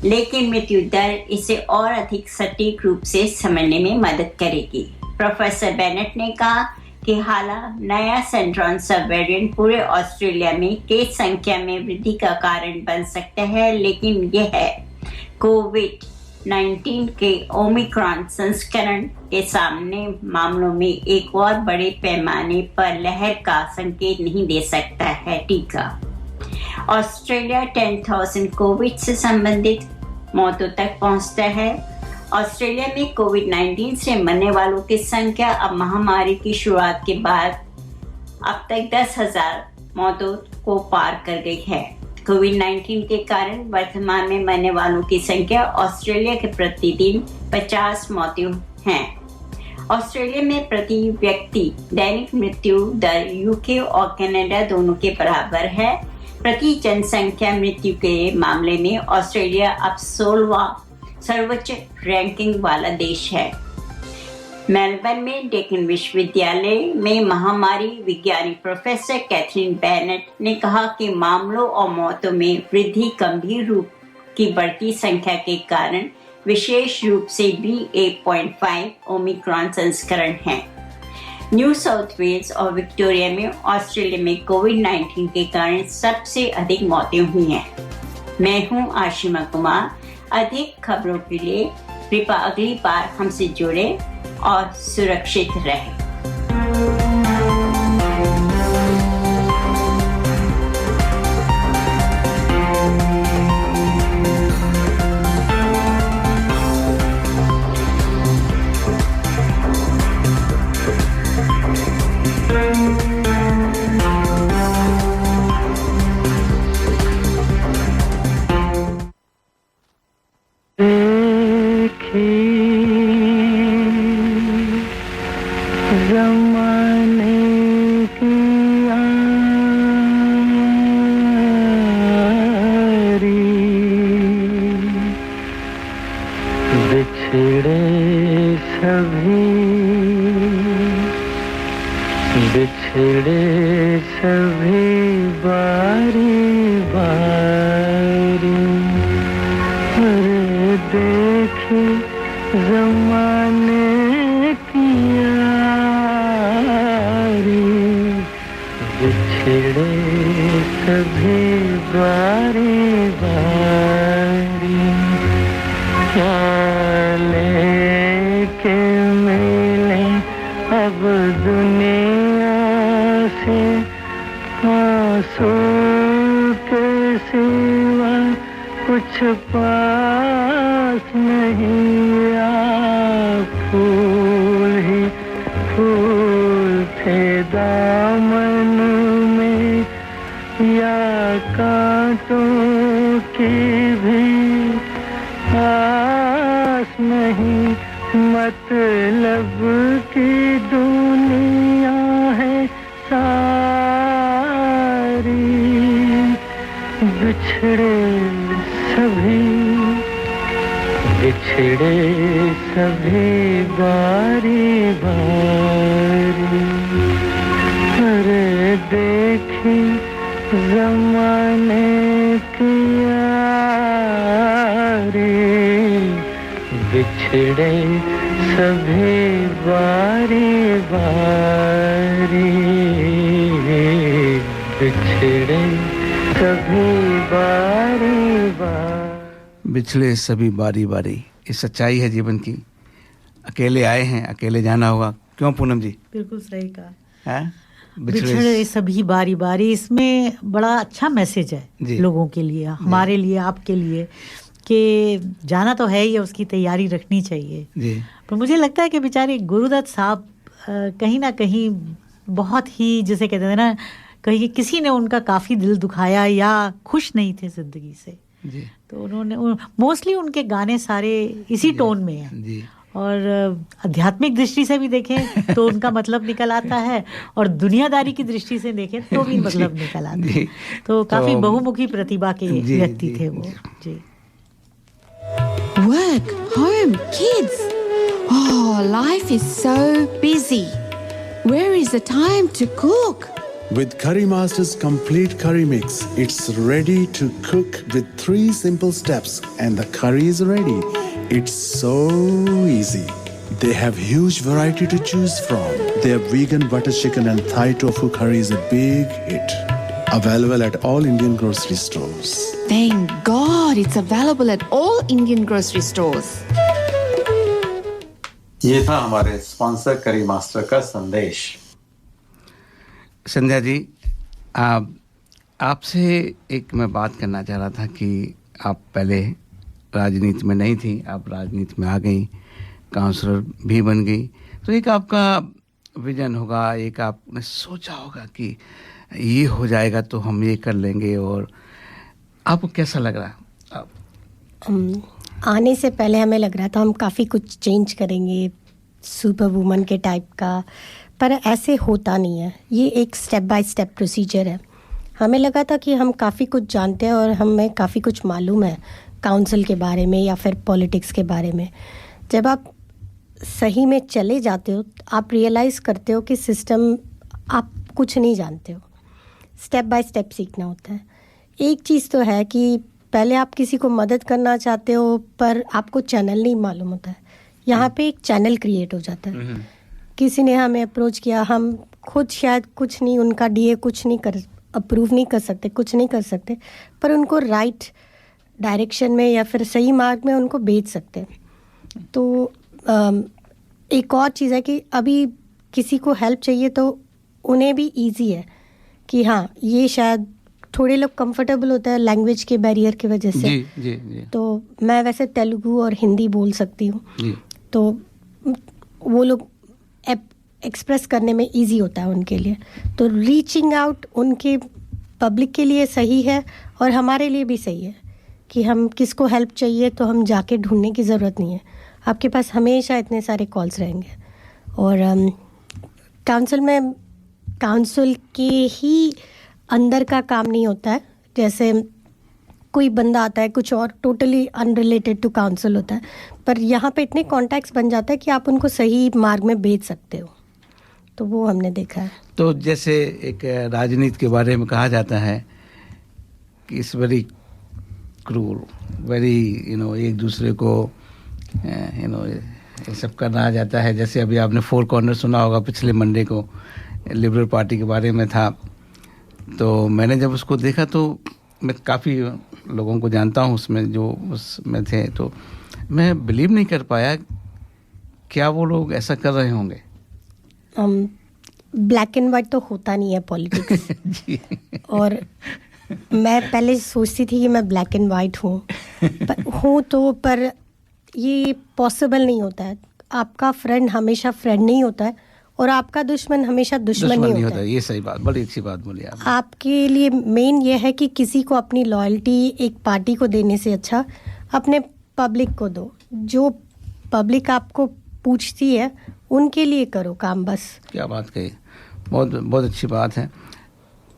[SPEAKER 3] लेकिन मृत्यु दर इसे और अधिक सटीक रूप से समझने में मदद करेगी। प्रोफेसर बेनेट ने कहा कि हालांकि नया सेंट्रॉन सब वेरिएंट पूरे ऑस्ट्रेलिया में केस संख्या में वृद्धि का कारण बन सकता है, लेकिन यह कोविड-19 के ओमिक्रॉन संस्करण के सामने मामलों में एक और बड़े पैमाने पर लहर का संकेत नहीं दे सकता है। टीका ऑस्ट्रेलिया 10,000 कोविड से संबंधित मौतों तक पहुंचता है। ऑस्ट्रेलिया में कोविड-19 से मरने वालों की संख्या अब महामारी की शुरुआत के बाद अब तक 10,000 मौतों को पार कर गई है। कोविड-19 के कारण वर्तमान में मरने वालों की संख्या ऑस्ट्रेलिया के प्रतिदिन 50 मौतें हैं। ऑस्ट्रेलिया में प्रति व्यक्ति दैनिक मृत्यु दर यूके और कनाडा दोनों के बराबर है। प्रति जनसंख्या मृत्यु के मामले में ऑस्ट्रेलिया अब 16वां सर्वोच्च रैंकिंग वाला देश है। मेलबर्न में डेक्कन विश्वविद्यालय में महामारी विज्ञानी प्रोफेसर कैथरीन बेनेट ने कहा कि मामलों और मौतों में वृद्धि गंभीर रूप की बढ़ती संख्या के कारण विशेष रूप से BA.5 ओमिक्रॉन संस्करण है। न्यू साउथ वेल्स और विक्टोरिया में ऑस्ट्रेलिया में कोविड-19 के कारण सबसे अधिक मौतें हुई हैं। मैं हूं आशिमा कुमार। अधिक खबरों के लिए कृपया अगली बार हमसे जुड़े और सुरक्षित रहें।
[SPEAKER 6] बिछड़े सभी बारी बारी, ये सच्चाई है जीवन की। अकेले आए हैं, अकेले जाना होगा। क्यों पूनम जी?
[SPEAKER 4] बिल्कुल सही कहा
[SPEAKER 6] है।
[SPEAKER 4] बिछड़े सभी बारी बारी, इसमें बड़ा अच्छा मैसेज है लोगों के लिए, हमारे लिए, आपके लिए, कि जाना तो है ही, उसकी तैयारी रखनी चाहिए।
[SPEAKER 6] जी।
[SPEAKER 4] पर मुझे लगता है कि बेचारे गुरुदत्त साहब कहीं ना कहीं बहुत ही, जिसे कहते हैं ना, कहीं किसी ने उनका काफ़ी दिल दुखाया या खुश नहीं थे ज़िंदगी से।
[SPEAKER 6] जी।
[SPEAKER 4] तो उन्होंने मोस्टली उनके गाने सारे इसी टोन में हैं।
[SPEAKER 6] जी।
[SPEAKER 4] और आध्यात्मिक दृष्टि से भी देखें तो उनका मतलब निकल आता है, और दुनियादारी की दृष्टि से देखें तो भी मतलब निकल आता है। तो काफ़ी बहुमुखी प्रतिभा के व्यक्ति थे वो। जी।
[SPEAKER 15] Work, home, kids. Oh, life is so busy. Where is the time to cook?
[SPEAKER 13] With Curry Master's complete curry mix, it's ready to cook with 3 simple steps and the curry is ready. It's so easy. They have huge variety to choose from. Their vegan butter chicken and Thai tofu curry is a big hit. Available at all Indian grocery stores.
[SPEAKER 15] Thank God it's available at all Indian grocery stores.
[SPEAKER 14] ये था हमारे sponsor करी master का संदेश।
[SPEAKER 6] संध्या जी, आपसे एक मैं बात करना चाह रहा था कि आप पहले राजनीति में नहीं थी, आप राजनीति में आ गई, काउंसलर भी बन गई, तो एक आपका विजन होगा, एक आपने सोचा होगा कि ये हो जाएगा तो हम ये कर लेंगे, और आपको कैसा लग रहा?
[SPEAKER 12] आने से पहले हमें लग रहा था हम काफ़ी कुछ चेंज करेंगे, सुपर वुमन के टाइप का, पर ऐसे होता नहीं है। ये एक स्टेप बाय स्टेप प्रोसीजर है। हमें लगा था कि हम काफ़ी कुछ जानते हैं और हमें काफ़ी कुछ मालूम है काउंसिल के बारे में या फिर पॉलिटिक्स के बारे में। जब आप सही में चले जाते हो, आप रियलाइज़ करते हो कि सिस्टम, आप कुछ नहीं जानते हो। स्टेप बाय स्टेप सीखना होता है। एक चीज़ तो है कि पहले आप किसी को मदद करना चाहते हो, पर आपको चैनल नहीं मालूम होता है। यहाँ पे एक चैनल क्रिएट हो जाता है। किसी ने हमें अप्रोच किया, हम खुद शायद कुछ नहीं, उनका डीए कुछ नहीं कर, अप्रूव नहीं कर सकते, कुछ नहीं कर सकते, पर उनको राइट डायरेक्शन में या फिर सही मार्ग में उनको भेज सकते हैं। तो एक और चीज़ है कि अभी किसी को हेल्प चाहिए तो उन्हें भी इजी है कि हाँ, ये शायद थोड़े लोग कंफर्टेबल होता है लैंग्वेज के बैरियर की वजह से।
[SPEAKER 6] जी, जी, जी।
[SPEAKER 12] तो मैं वैसे तेलुगु और हिंदी बोल सकती हूँ, तो वो लोग एक्सप्रेस करने में इजी होता है उनके लिए। तो रीचिंग आउट उनके पब्लिक के लिए सही है और हमारे लिए भी सही है कि हम किसको हेल्प चाहिए तो हम जाके ढूंढने की ज़रूरत नहीं है। आपके पास हमेशा इतने सारे कॉल्स रहेंगे। और काउंसिल में, काउंसिल के ही अंदर का काम नहीं होता है। जैसे कोई बंदा आता है, कुछ और टोटली अनरिलेटेड टू काउंसिल होता है, पर यहाँ पे इतने कॉन्टैक्ट्स बन जाता है कि आप उनको सही मार्ग में भेज सकते हो। तो वो हमने देखा है।
[SPEAKER 6] तो जैसे एक राजनीति के बारे में कहा जाता है कि इस वेरी क्रूर, वेरी एक दूसरे को ये सब करना आ जाता है। जैसे अभी आपने 4 कॉर्नर सुना होगा, पिछले मंडे को लिबरल पार्टी के बारे में था। तो मैंने जब उसको देखा तो मैं काफ़ी लोगों को जानता हूँ उसमें, जो उसमें थे, तो मैं बिलीव नहीं कर पाया क्या वो लोग ऐसा कर रहे होंगे।
[SPEAKER 12] ब्लैक एंड वाइट तो होता नहीं है पॉलिटिक्स। और मैं पहले सोचती थी कि मैं ब्लैक एंड वाइट हूँ तो पर ये पॉसिबल नहीं होता है। आपका फ्रेंड हमेशा फ्रेंड नहीं होता है और आपका दुश्मन हमेशा दुश्मन नहीं होता है।
[SPEAKER 6] ये सही बात, बड़ी अच्छी बात बोली आप।
[SPEAKER 12] आपके लिए मेन ये है कि किसी को अपनी लॉयल्टी एक पार्टी को देने से अच्छा अपने पब्लिक को दो। जो पब्लिक आपको पूछती है उनके लिए करो काम, बस।
[SPEAKER 6] क्या बात कही, बहुत बहुत अच्छी बात है।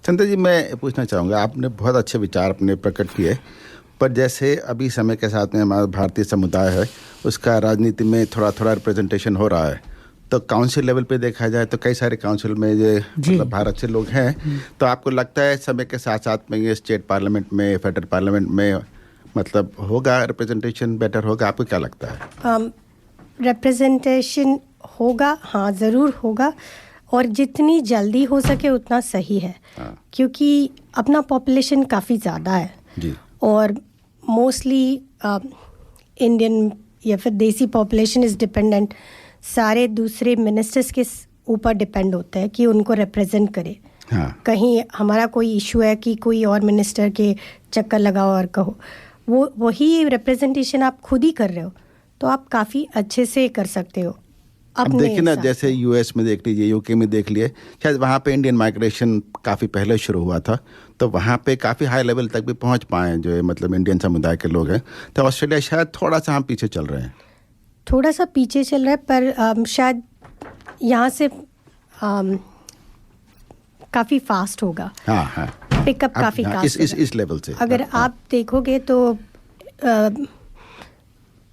[SPEAKER 10] संध्या जी, मैं पूछना चाहूँगा, आपने बहुत अच्छे विचार अपने प्रकट किए, पर जैसे अभी समय के साथ में हमारा भारतीय समुदाय है, उसका राजनीति में थोड़ा थोड़ा रिप्रेजेंटेशन हो रहा है। तो काउंसिल लेवल पे देखा जाए तो कई सारे काउंसिल में ये मतलब भारत से लोग हैं। तो आपको लगता है समय के साथ साथ में ये स्टेट पार्लियामेंट में, फेडरल पार्लियामेंट में मतलब होगा रिप्रेजेंटेशन बेटर होगा? आपको क्या लगता है?
[SPEAKER 12] रिप्रेजेंटेशन होगा, हाँ ज़रूर होगा, और जितनी जल्दी हो सके उतना सही है। क्योंकि अपना पॉपुलेशन काफ़ी ज़्यादा है
[SPEAKER 10] जी।
[SPEAKER 12] और मोस्टली इंडियन या फिर देसी पॉपुलेशन इज़ डिपेंडेंट, सारे दूसरे मिनिस्टर्स के ऊपर डिपेंड होता है कि उनको रिप्रेजेंट करे। कहीं हमारा कोई इशू है कि कोई और मिनिस्टर के चक्कर लगाओ और कहो, वो वही रिप्रेजेंटेशन आप खुद ही कर रहे हो तो आप काफ़ी अच्छे से कर सकते हो।
[SPEAKER 10] अब देखिए ना,
[SPEAKER 12] हिसाब
[SPEAKER 10] जैसे यूएस में देख लीजिए, यूके में देख लिए, शायद वहाँ पे इंडियन माइग्रेशन काफ़ी पहले शुरू हुआ था, तो वहाँ पे काफ़ी हाई लेवल तक भी पहुँच पाए जो है, मतलब इंडियन समुदाय के लोग हैं। तो ऑस्ट्रेलिया शायद थोड़ा सा हम पीछे चल रहे हैं,
[SPEAKER 12] थोड़ा सा पीछे चल रहा है, पर शायद यहाँ से काफ़ी फास्ट होगा।
[SPEAKER 10] हाँ हाँ,
[SPEAKER 12] पिकअप काफ़ी
[SPEAKER 10] हाँ,
[SPEAKER 12] फास्ट
[SPEAKER 10] इस लेवल से।
[SPEAKER 12] अगर आप देखोगे तो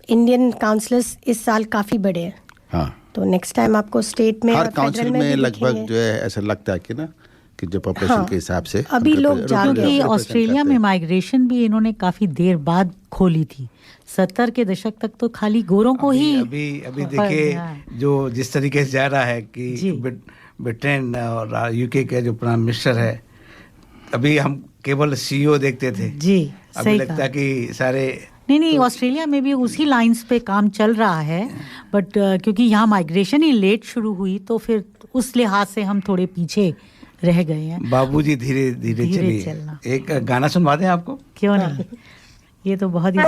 [SPEAKER 12] इंडियन काउंसलर्स इस साल काफ़ी बड़े हैं।
[SPEAKER 10] हाँ,
[SPEAKER 12] तो नेक्स्ट टाइम आपको स्टेट में
[SPEAKER 10] हर
[SPEAKER 12] और फेडरल
[SPEAKER 10] काउंसिल
[SPEAKER 12] में
[SPEAKER 10] में
[SPEAKER 12] भी
[SPEAKER 10] लगभग
[SPEAKER 12] दिखेंगे।
[SPEAKER 10] जो है ऐसा लगता है कि ना, कि जो पॉपुलेशन
[SPEAKER 12] हाँ,
[SPEAKER 10] के हिसाब से
[SPEAKER 12] अभी
[SPEAKER 10] हम
[SPEAKER 12] लोग जाग गए।
[SPEAKER 4] क्योंकि ऑस्ट्रेलिया में माइग्रेशन भी इन्होंने काफी देर बाद खोली थी। 70 के दशक तक तो खाली गोरों को ही
[SPEAKER 6] अभी देखिए जो जिस तरीके से जा रहा है कि ब्रिटेन और यूके के जो प्राइम मिनिस्टर है, अभी हम केवल सीईओ देखते थे
[SPEAKER 4] जी,
[SPEAKER 6] अभी
[SPEAKER 4] सही
[SPEAKER 6] लगता
[SPEAKER 4] कहा।
[SPEAKER 6] है कि सारे
[SPEAKER 4] नहीं, ऑस्ट्रेलिया में भी उसी लाइंस पे काम चल रहा है, बट क्योंकि यहाँ माइग्रेशन ही लेट शुरू हुई तो फिर उस लिहाज से हम थोड़े पीछे रह गए हैं।
[SPEAKER 6] बाबूजी धीरे धीरे चलिए।
[SPEAKER 4] चलना।
[SPEAKER 6] एक गाना सुनवा दें आपको?
[SPEAKER 4] क्यों नहीं, ये तो बहुत ही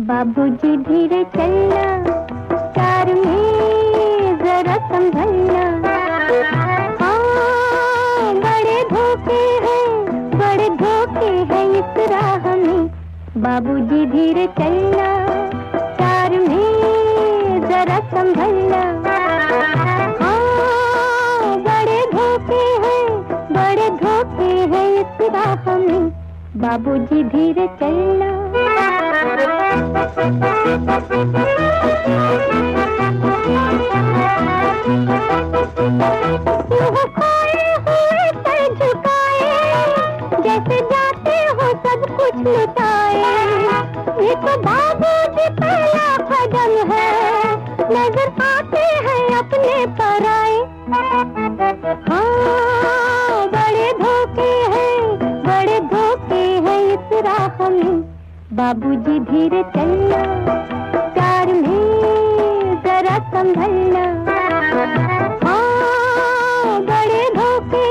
[SPEAKER 16] बाबूजी धीरे चलना, कार में जरा संभलना, हाँ बड़े धोखे हैं इस राह में। बाबूजी धीरे चलना, कार में जरा संभलना, हाँ बड़े धोखे हैं इस राह में। बाबूजी धीरे चलना। जैसे जाते हो सब कुछ लुटाए, ये तो बाबूजी पहला कदम है, नजर आते हैं अपने पराए। हाँ बड़े धोखे हैं इस राह में। बाबूजी धीरे चलना, कार में जरा संभलना, हाँ बड़े धोखे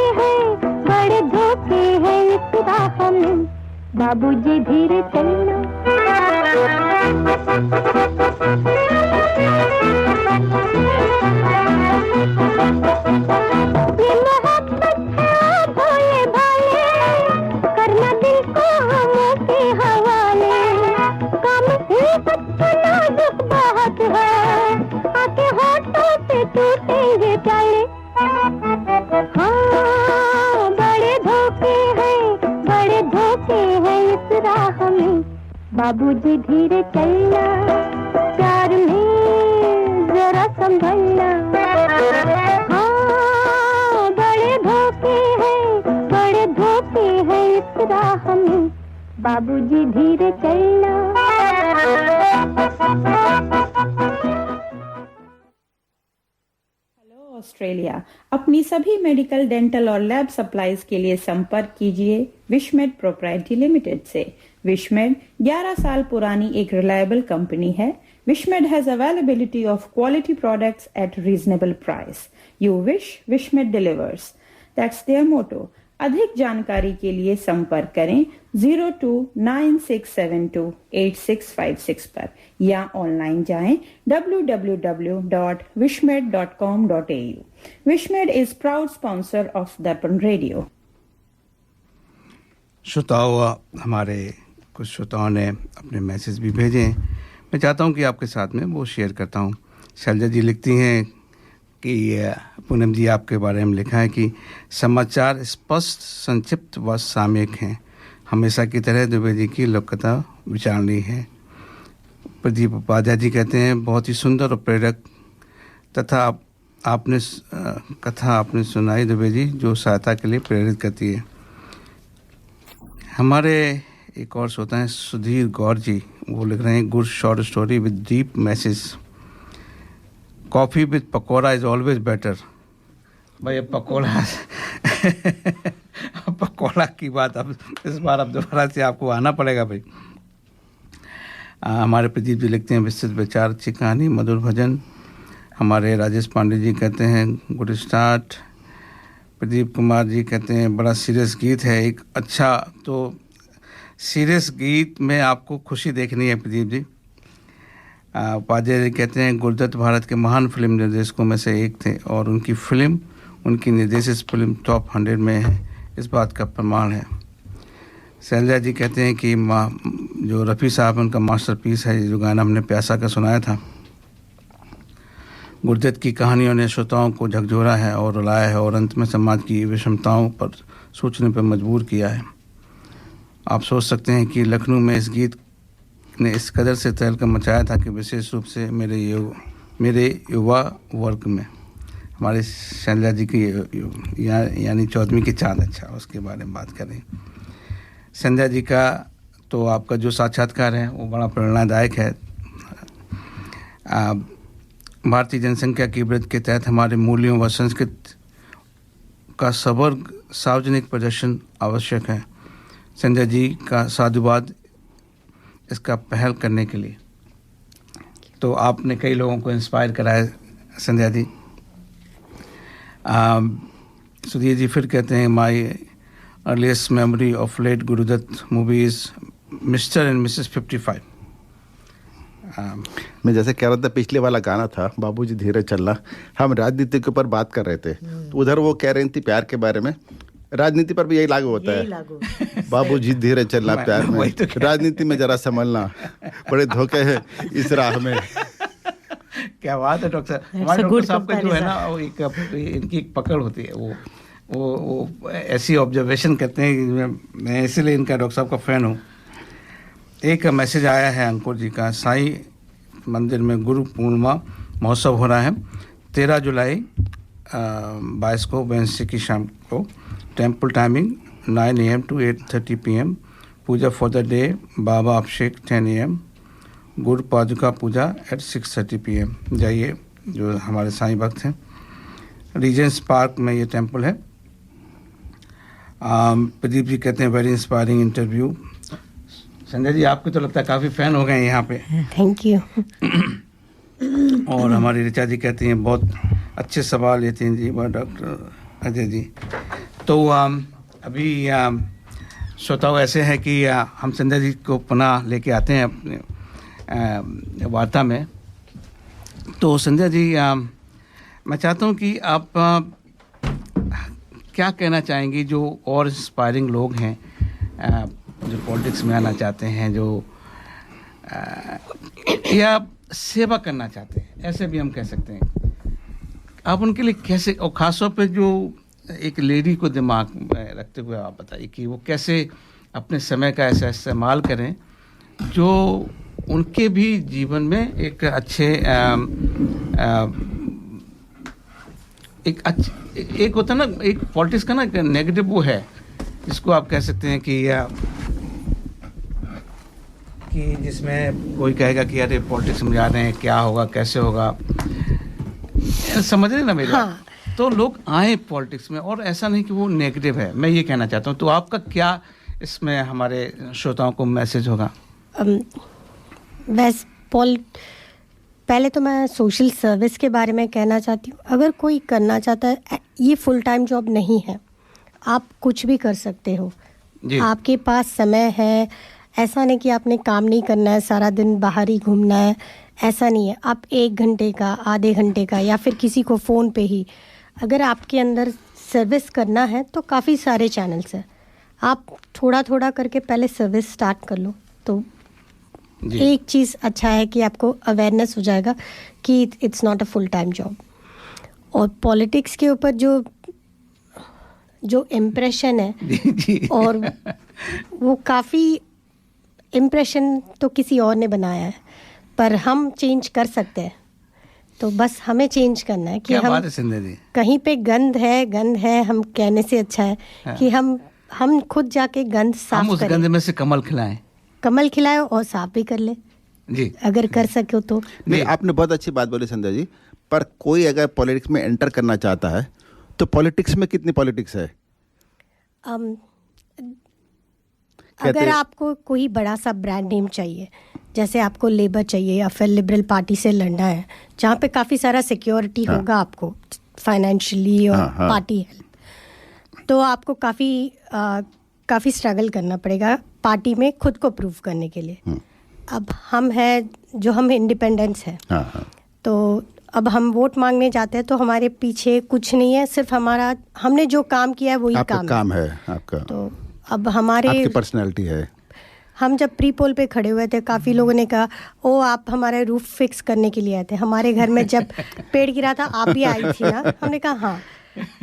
[SPEAKER 16] हैं इस राह में। बाबूजी धीरे चलना। ये मोहब्बत है भोले भाले, करना दिल को हम के हवाले। काम नाजुक बात है, आके होठों से टूटेंगे प्याले। हाँ बड़े धोखे हैं इस राह में। बाबूजी धीरे चलना, प्यार में जरा संभलना, हाँ बड़े धोखे हैं इस राह में। बाबूजी धीरे चलना।
[SPEAKER 17] ऑस्ट्रेलिया अपनी सभी मेडिकल, डेंटल और लैब सप्लाईज के लिए संपर्क कीजिए विशमेड प्रोप्राइटरी लिमिटेड से। विशमेड 11 साल पुरानी एक रिलायबल कंपनी है। Wishmed has availability of quality products at reasonable price. You wish, Wishmed delivers, that's their motto. अधिक जानकारी के लिए संपर्क करें 0296728656 पर या ऑनलाइन जाएं www.wishmed.com.au। Wishmed is proud sponsor of Darpan radio.
[SPEAKER 6] श्रोताओं, हमारे कुछ श्रोताओं ने अपने मैसेज भी भेजे हैं, मैं चाहता हूं कि आपके साथ में वो शेयर करता हूं। शैलजा जी लिखती हैं कि पूनम जी आपके बारे में लिखा है कि समाचार स्पष्ट, संक्षिप्त व सामयिक हैं। हमेशा की तरह दुबे जी की लोककथा विचारणीय है। प्रदीप उपाध्याय जी कहते हैं बहुत ही सुंदर और प्रेरक तथा कथा आपने सुनाई दुबे जी, जो सहायता के लिए प्रेरित करती है। हमारे एक और श्रोता हैं सुधीर गौर जी, वो लिख रहे हैं good short story with deep message, coffee with pakora is always better. भाई अब पकौड़ा की बात अब इस बार अब दोबारा से आपको आना पड़ेगा भाई। हमारे प्रदीप जी लिखते हैं विस्तृत विचार, अच्छी कहानी, मधुर भजन। हमारे राजेश पांडे जी कहते हैं गुड स्टार्ट। प्रदीप कुमार जी कहते हैं बड़ा सीरियस गीत है एक। अच्छा, तो सीरियस गीत में आपको खुशी देखनी है प्रदीप जी। उपाध्याय जी कहते हैं गुरदत्त भारत के महान फिल्म निर्देशकों में से एक थे और उनकी निर्देशित फिल्म टॉप 100 में है, इस बात का प्रमाण है। शैलजा जी कहते हैं कि जो रफ़ी साहब उनका मास्टरपीस है, जो गाना हमने प्यासा का सुनाया था, गुरदत्त की कहानियों ने श्रोताओं को झकझोरा है और रुलाया है और अंत में समाज की विषमताओं पर सोचने पर मजबूर किया है। आप सोच सकते हैं कि लखनऊ में इस गीत ने इस कदर से तहलका मचाया था कि विशेष रूप से मेरे युवा वर्ग में। हमारे शैलजा जी की यानी 14वीं की चाँद, अच्छा उसके बारे में बात करें। संध्या जी का तो आपका जो साक्षात्कार है वो बड़ा प्रेरणादायक है। भारतीय जनसंख्या की वृद्धि के तहत हमारे मूल्यों व संस्कृति का सवर्ग सार्वजनिक प्रदर्शन आवश्यक है। संध्या जी का साधुवाद इसका पहल करने के लिए। तो आपने कई लोगों को इंस्पायर कराया संध्या जी। सुधीर जी फिर कहते हैं my earliest memory of late Guru Dutt movie is mister and Mrs 55।
[SPEAKER 10] मैं जैसे कह रहा था पिछले वाला गाना था बाबूजी धीरे चलना, हम राजनीति के ऊपर बात कर रहे थे, तो उधर वो कह रही थी प्यार के बारे में। राजनीति पर भी यही लागू होता है, बाबूजी धीरे चलना प्यार में, राजनीति में जरा संभलना, बड़े धोखे हैं इस राह में।
[SPEAKER 6] क्या बात है डॉक्टर साहब। हमारे डॉक्टर साहब का जो है ना वो इनकी एक पकड़ होती है, वो ऐसी ऑब्जर्वेशन करते हैं कि मैं इसलिए इनका डॉक्टर साहब का फ़ैन हूँ। एक मैसेज आया है अंकुर जी का, साईं मंदिर में गुरु पूर्णिमा महोत्सव हो रहा है 13 जुलाई 22 को वेडनेसडे की शाम को। Temple timing 9 AM to 8:30 PM। Puja for the day Baba abhishek 10 AM। गुरु पादुका पूजा एट 6:30 PM। जाइए, जो हमारे साईं भक्त हैं। रीजेंस पार्क में ये टेम्पल है। प्रदीप जी कहते हैं very inspiring interview. Sanjay ji आपके तो लगता है काफ़ी फ़ैन हो गए यहाँ पे।
[SPEAKER 12] Thank you.
[SPEAKER 6] और हमारी ऋचा जी कहती हैं बहुत अच्छे सवाल यतीन जी व डॉक्टर अजय जी। तो अभी श्रोताओं ऐसे हैं कि हम संजय जी को पुनः लेके आते हैं अपने वार्ता में। तो संजय जी मैं चाहता हूँ कि आप क्या कहना चाहेंगी जो और इंस्पायरिंग लोग हैं जो पॉलिटिक्स में आना चाहते हैं, जो या सेवा करना चाहते हैं, ऐसे भी हम कह सकते हैं, आप उनके लिए कैसे, और ख़ासतौर पे जो एक लेडी को दिमाग में रखते हुए आप बताइए कि वो कैसे अपने समय का ऐसा इस्तेमाल करें जो उनके भी जीवन में एक अच्छे एक होता है ना, एक पॉलिटिक्स का ना नेगेटिव वो है जिसको आप कह सकते हैं कि जिसमें कोई कहेगा कि अरे पॉलिटिक्स में जा रहे हैं, क्या होगा, कैसे होगा, समझ रहे ना मेरे। हाँ। तो लोग आए पॉलिटिक्स में, और ऐसा नहीं कि वो नेगेटिव है, मैं ये कहना चाहता हूँ। तो आपका क्या इसमें हमारे श्रोताओं को मैसेज होगा?
[SPEAKER 12] पहले तो मैं सोशल सर्विस के बारे में कहना चाहती हूँ। अगर कोई करना चाहता है, ये फुल टाइम जॉब नहीं है, आप कुछ भी कर सकते हो। आपके पास समय है, ऐसा नहीं कि आपने काम नहीं करना है, सारा दिन बाहर ही घूमना है, ऐसा नहीं है। आप 1 घंटे का, आधे घंटे का, या फिर किसी को फ़ोन पे ही अगर आपके अंदर सर्विस करना है तो काफ़ी सारे चैनल्स हैं। आप थोड़ा थोड़ा करके पहले सर्विस स्टार्ट कर लो, तो एक चीज़ अच्छा है कि आपको अवेयरनेस हो जाएगा कि it's not a full time job. और पॉलिटिक्स के ऊपर जो इम्प्रेशन है और वो काफ़ी इम्प्रेशन तो किसी और ने बनाया है, पर हम चेंज कर सकते हैं। तो बस हमें चेंज करना है कि हम कहीं पे गंद है हम कहने से अच्छा है कि हम हम खुद जाके गंद
[SPEAKER 6] हम
[SPEAKER 12] साफ
[SPEAKER 6] उस
[SPEAKER 12] करें,
[SPEAKER 6] गंद में से कमल खिलाएं।
[SPEAKER 12] कमल खिलाए और साफ भी कर ले
[SPEAKER 6] जी,
[SPEAKER 12] अगर कर सके तो।
[SPEAKER 10] नहीं, आपने बहुत अच्छी बात बोली संध्या जी, पर कोई अगर पॉलिटिक्स में एंटर करना चाहता है तो पॉलिटिक्स में कितनी पॉलिटिक्स है?
[SPEAKER 12] अगर आपको कोई बड़ा सा ब्रांड नेम चाहिए, जैसे आपको लेबर चाहिए या फिर लिबरल पार्टी से लड़ना है, जहाँ पे काफ़ी सारा सिक्योरिटी होगा आपको फाइनेंशियली और पार्टी हेल्प, तो आपको काफ़ी स्ट्रगल करना पड़ेगा पार्टी में खुद को प्रूव करने के लिए। अब हम हैं जो हम इंडिपेंडेंस है, तो अब हम वोट मांगने जाते हैं तो हमारे पीछे कुछ नहीं है, सिर्फ हमने जो काम किया है वही काम
[SPEAKER 10] है आपका।
[SPEAKER 12] तो अब आपकी
[SPEAKER 10] पर्सनैलिटी है।
[SPEAKER 12] हम जब प्री पोल पे खड़े हुए थे, काफ़ी लोगों ने कहा ओ आप हमारे रूफ फिक्स करने के लिए आए थे। हमारे घर में जब पेड़ गिरा था आप भी आई थी ना? हमने कहा हाँ,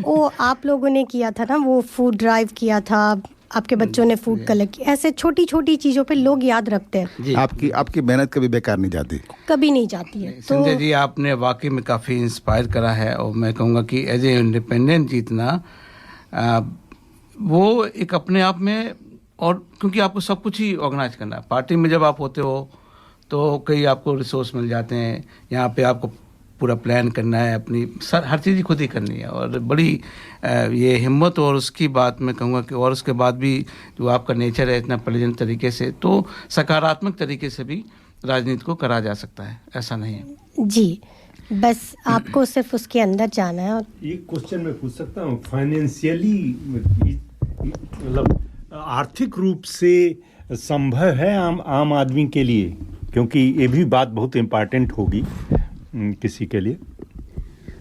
[SPEAKER 12] ओ आप लोगों ने किया था ना, वो फूड ड्राइव किया था, आपके बच्चों ने फूड कलेक्ट किया। ऐसे छोटी छोटी चीज़ों पे लोग याद रखते हैं।
[SPEAKER 10] आपकी मेहनत कभी बेकार नहीं जाती,
[SPEAKER 12] कभी नहीं जाती है।
[SPEAKER 6] संजय जी, आपने वाकई में काफ़ी इंस्पायर करा है, और मैं कहूँगा कि एज ए इंडिपेंडेंट जीतना वो एक अपने आप में, और क्योंकि आपको सब कुछ ही ऑर्गेनाइज करना है। पार्टी में जब आप होते हो तो कई आपको रिसोर्स मिल जाते हैं, यहाँ पे आपको पूरा प्लान करना है, अपनी हर चीज़ खुद ही करनी है, और बड़ी ये हिम्मत, और उसकी बात मैं कहूँगा कि और उसके बाद भी जो आपका नेचर है इतना प्लेजेंट तरीके से, तो सकारात्मक तरीके से भी राजनीति को करा जा सकता है, ऐसा नहीं है।
[SPEAKER 12] जी, बस आपको सिर्फ उसके अंदर जाना है। और
[SPEAKER 5] एक क्वेश्चन मैं पूछ सकता हूँ, फाइनेंशियली मतलब आर्थिक रूप से संभव है आम आदमी के लिए, क्योंकि ये भी बात बहुत इम्पोर्टेंट होगी किसी के लिए।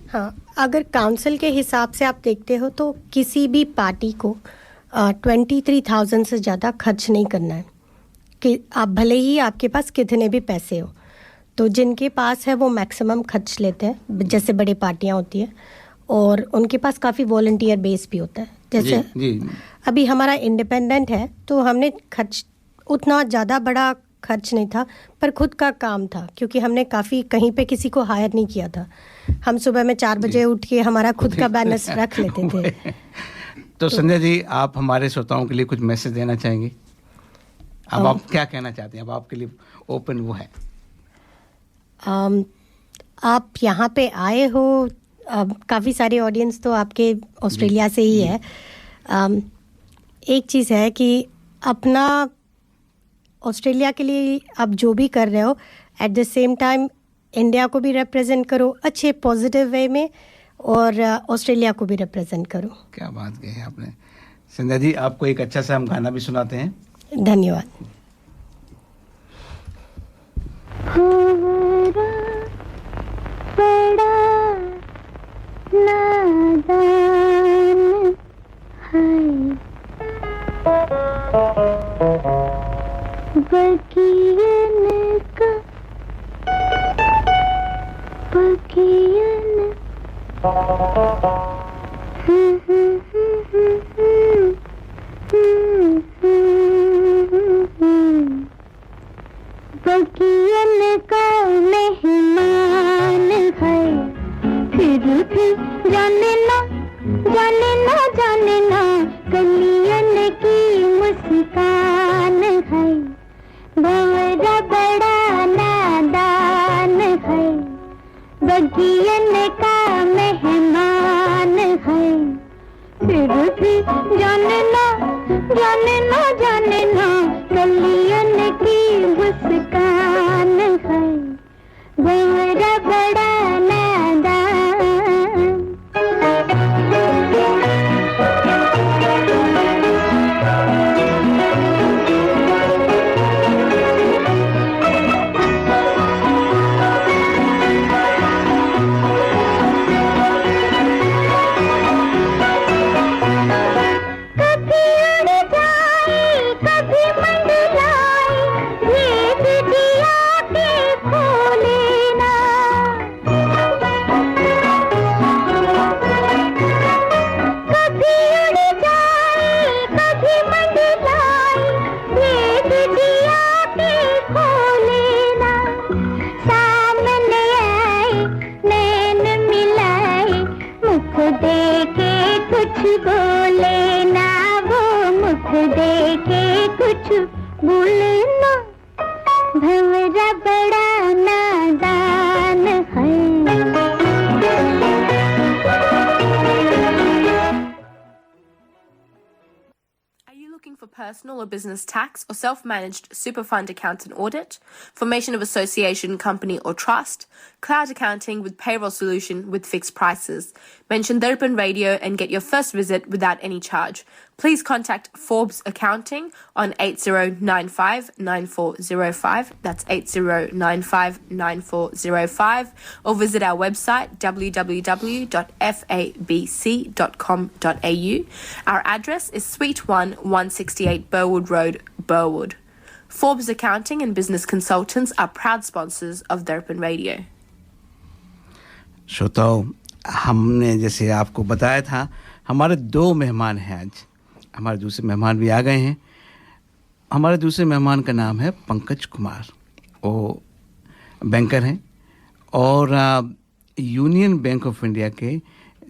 [SPEAKER 12] हाँ, अगर काउंसिल के हिसाब से आप देखते हो तो किसी भी पार्टी को 23,000 से ज़्यादा खर्च नहीं करना है, कि आप भले ही आपके पास कितने भी पैसे हो। तो जिनके पास है वो मैक्सिमम खर्च लेते हैं, जैसे बड़ी पार्टियां होती हैं, और उनके पास काफ़ी वॉलंटियर बेस भी होता है। जैसे
[SPEAKER 6] जी।
[SPEAKER 12] अभी हमारा इंडिपेंडेंट है तो हमने खर्च उतना ज़्यादा बड़ा खर्च नहीं था, पर खुद का काम था, क्योंकि हमने काफ़ी कहीं पे किसी को हायर नहीं किया था। हम सुबह में 4 बजे उठ के हमारा खुद का बैनर्स रख लेते थे।
[SPEAKER 6] तो संजय जी, आप हमारे श्रोताओं के लिए कुछ मैसेज देना चाहेंगे? अब आप क्या कहना चाहते हैं? अब आपके लिए ओपन वो है।
[SPEAKER 12] आप यहाँ पे आए हो, काफ़ी सारे ऑडियंस तो आपके ऑस्ट्रेलिया से ही है। एक चीज़ है कि अपना ऑस्ट्रेलिया के लिए आप जो भी कर रहे हो, at the same time India को भी रिप्रेजेंट करो अच्छे पॉजिटिव वे में, और ऑस्ट्रेलिया को भी रिप्रेजेंट करो।
[SPEAKER 6] क्या बात कही आपने। संध्या जी, आपको एक अच्छा सा हम गाना भी सुनाते हैं।
[SPEAKER 12] धन्यवाद।
[SPEAKER 16] बगियन का मेहमान है, फिर भी जाने ना कलियन की मुस्कान है। भंवरा बड़ा नादान है, बगियन का मेहमान है, फिर भी जाने ना कलियन की मुस्कान है। भंवरा बड़ा देखे कुछ बोले ना, वो दे के कुछ बोलना, भंवरा बड़ा नादान है।
[SPEAKER 18] Looking for personal or business tax or self-managed super fund account and audit, formation of association, company or trust, cloud accounting with payroll solution with fixed prices. Mention Darpan Radio and get your first visit without any charge. Please contact Forbes Accounting on 8095-9405. That's 8095-9405. Or visit our website www.fabc.com.au. Our address is Suite 1, 168 Burwood Road, Burwood. Forbes Accounting and Business Consultants are proud sponsors of Darpan Radio.
[SPEAKER 6] श्रोताओं, हमने जैसे आपको बताया था, हमारे 2 मेहमान हैं आज। हमारे दूसरे मेहमान भी आ गए हैं। हमारे दूसरे मेहमान का नाम है पंकज कुमार। वो बैंकर हैं और यूनियन बैंक ऑफ इंडिया के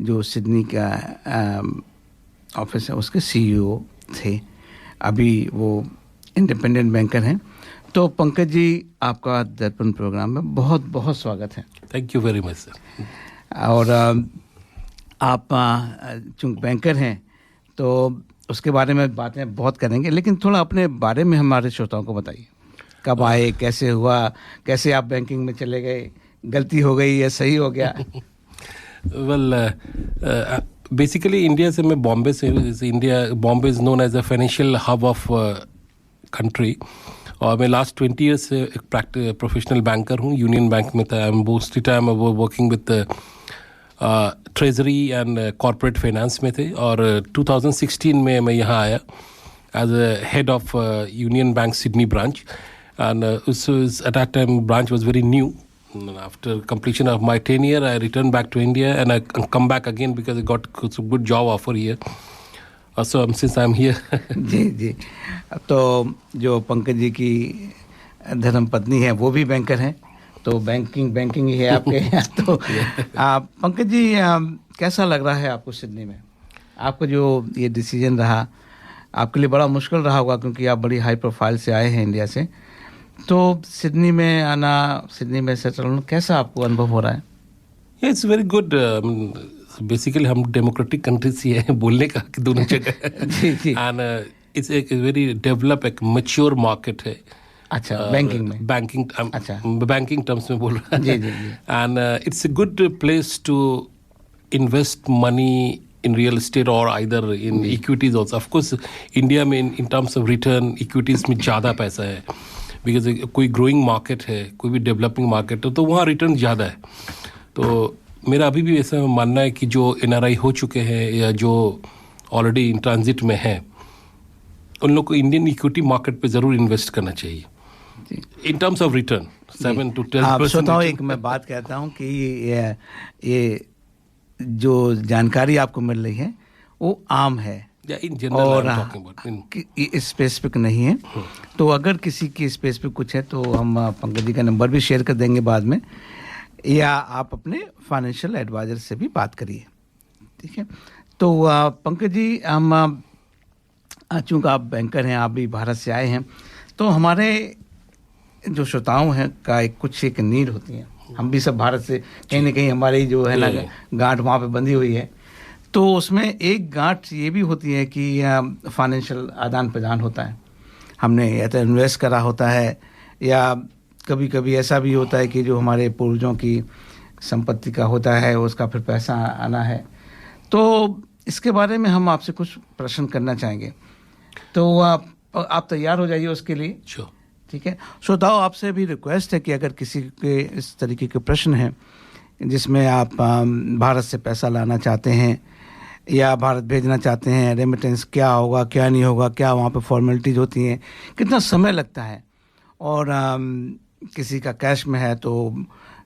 [SPEAKER 6] जो सिडनी का ऑफिस है उसके सीईओ थे। अभी वो इंडिपेंडेंट बैंकर हैं। तो पंकज जी, आपका दर्पण प्रोग्राम में बहुत बहुत स्वागत है।
[SPEAKER 19] Thank you very much sir.
[SPEAKER 6] और आप चूँकि बैंकर हैं तो उसके बारे में बातें बहुत करेंगे, लेकिन थोड़ा अपने बारे में हमारे श्रोताओं को बताइए। कब आए, कैसे हुआ, कैसे आप बैंकिंग में चले गए, गलती हो गई या सही हो गया?
[SPEAKER 19] वेल बेसिकली इंडिया से मैं बॉम्बे से, Bombay is known as a financial hub of country. और मैं लास्ट 20 ईयर्स से एक प्रोफेशनल बैंकर हूँ। यूनियन बैंक में था। मोस्टली टाइम वो working with treasury and corporate finance में थे। और 2016 में मैं यहाँ आया as a head of Union Bank Sydney branch. And at that time branch was very new. After completion of my tenure, I returned back to India and I come back again because I got a good job offer here. So since I'm here.
[SPEAKER 6] जी जी। तो जो पंकज जी की धर्म पत्नी है वो भी banker हैं, तो बैंकिंग ही है आपके यहाँ। तो पंकज जी, कैसा लग रहा है आपको सिडनी में? आपको जो ये डिसीजन रहा, आपके लिए बड़ा मुश्किल रहा होगा क्योंकि आप बड़ी हाई प्रोफाइल से आए हैं इंडिया से। तो सिडनी में आना, सिडनी में सेटल होना, कैसा आपको अनुभव हो रहा है?
[SPEAKER 19] It's very good. बेसिकली हम डेमोक्रेटिक कंट्री से हैं, बोलने का कि दोनों जगह। एंड इट्स एक वेरी डेवलप, एक मैच्योर मार्केट है।
[SPEAKER 6] अच्छा, बैंकिंग में?
[SPEAKER 19] बैंकिंग टर्म्स में बोल रहा है। And it's a good place to invest money in real estate or either in equities also. Of course, India में in terms of return, equities में ज़्यादा पैसा है, because कोई growing market है, कोई भी developing market है, तो वहाँ return ज़्यादा है। तो मेरा अभी भी ऐसा मानना है कि जो NRI हो चुके हैं या जो already in transit में हैं, उन लोग को Indian equity market पे ज़रूर invest करना चाहिए। In terms of return, 7 to 10%।
[SPEAKER 6] आप सोचो, एक मैं बात कहता हूँ कि ये जो जानकारी आपको मिल रही है वो आम है और स्पेसिफिक नहीं है। तो अगर किसी की स्पेसिफिक कुछ है तो हम पंकज जी का नंबर भी शेयर कर देंगे बाद में, या आप अपने फाइनेंशियल एडवाइजर से भी बात करिए, ठीक है? तो पंकज जी, हम चूँकि आप बैंकर हैं, आप भी भारत से आए हैं, तो हमारे जो श्रोताओं हैं का एक नीड होती है। हम भी सब भारत से कहीं ना कहीं हमारी जो है ना गांठ वहाँ पे बंधी हुई है। तो उसमें एक गांठ ये भी होती है कि फाइनेंशियल आदान प्रदान होता है। हमने या तो इन्वेस्ट करा होता है या कभी कभी ऐसा भी होता है कि जो हमारे पूर्वजों की संपत्ति का होता है उसका फिर पैसा आना है। तो इसके बारे में हम आपसे कुछ प्रश्न करना चाहेंगे, तो आप तैयार हो जाइए उसके लिए। ठीक है श्रोताओ, आपसे भी रिक्वेस्ट है कि अगर किसी के इस तरीके के प्रश्न हैं जिसमें आप भारत से पैसा लाना चाहते हैं या भारत भेजना चाहते हैं, रेमिटेंस क्या होगा, क्या नहीं होगा, क्या वहाँ पे फॉर्मेलिटीज़ होती हैं, कितना समय लगता है, और किसी का कैश में है तो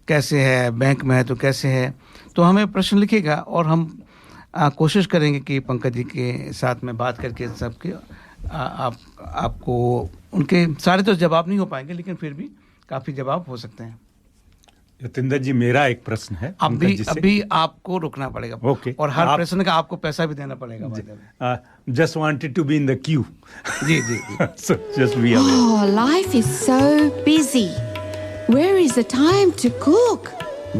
[SPEAKER 6] कैसे है, बैंक में है तो कैसे है, तो हमें प्रश्न लिखिएगा और हम कोशिश करेंगे कि पंकज जी के साथ में बात करके सबके आपको उनके सारे तो जवाब नहीं हो पाएंगे लेकिन फिर भी काफ़ी जवाब हो सकते हैं।
[SPEAKER 5] यतिंदर जी, मेरा एक प्रश्न है
[SPEAKER 6] अभी आपको रुकना पड़ेगा।
[SPEAKER 5] ओके।
[SPEAKER 6] और हर प्रश्न का आपको पैसा भी देना पड़ेगा।
[SPEAKER 5] Just wanted to be in the queue.
[SPEAKER 6] जी जी।
[SPEAKER 5] So just be aware.
[SPEAKER 15] Oh, life is so busy. Where is the time to cook?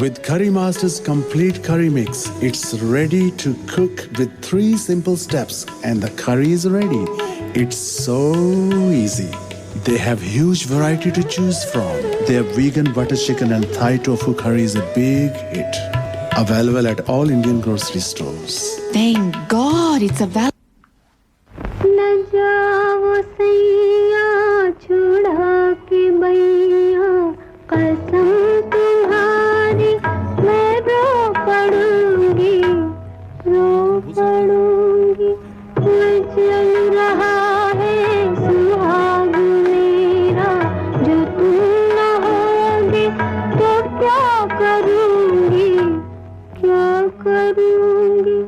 [SPEAKER 13] With Curry Master's complete curry mix, it's ready to cook with 3 simple steps and the curry is ready. It's so easy. They have huge variety to choose from. Their vegan butter chicken and Thai tofu curry is a big hit. Available at all Indian grocery stores.
[SPEAKER 15] Thank God it's available.
[SPEAKER 16] न जाओ सैया छुड़ा के बैया, कसम तुम्हारी मैं रो पड़ूंगी, रो पड़ूंगी। न चल रहा है सुहाग मेरा, जो तुम न होगे तो क्या करूंगी, क्या करूंगी।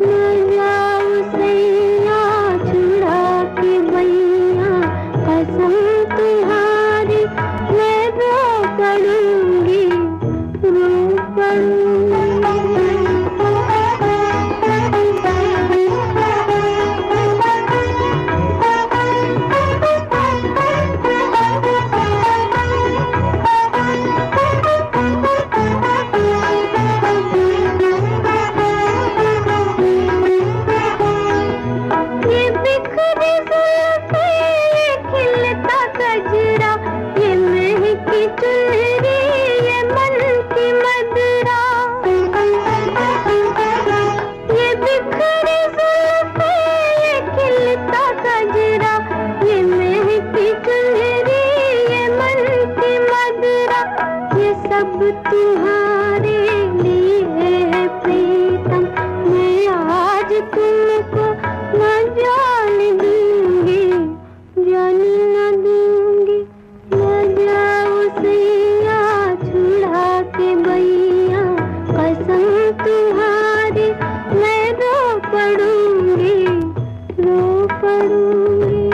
[SPEAKER 16] न जाओ सैया छुड़ा के बैया, कसम तुम्हारी मैं रो पड़ूंगी, रो ये बिखरी जुल्फे, ये खिलता गजरा, ये महकी चुनरी, ये मन की मदरा। ये बिखरी जुल्फे, ये खिलता गजरा, ये महकी चुनरी, ये मन की मदरा। ये सब तुम्हारे लिए है प्रीतम, मैं आज तुमको न जान दूंगी, जान न दूंगी। न जाओ सैया छुड़ा के बैया, कसम तुम्हारी मैं रो पड़ूंगी, रो पड़ूंगी।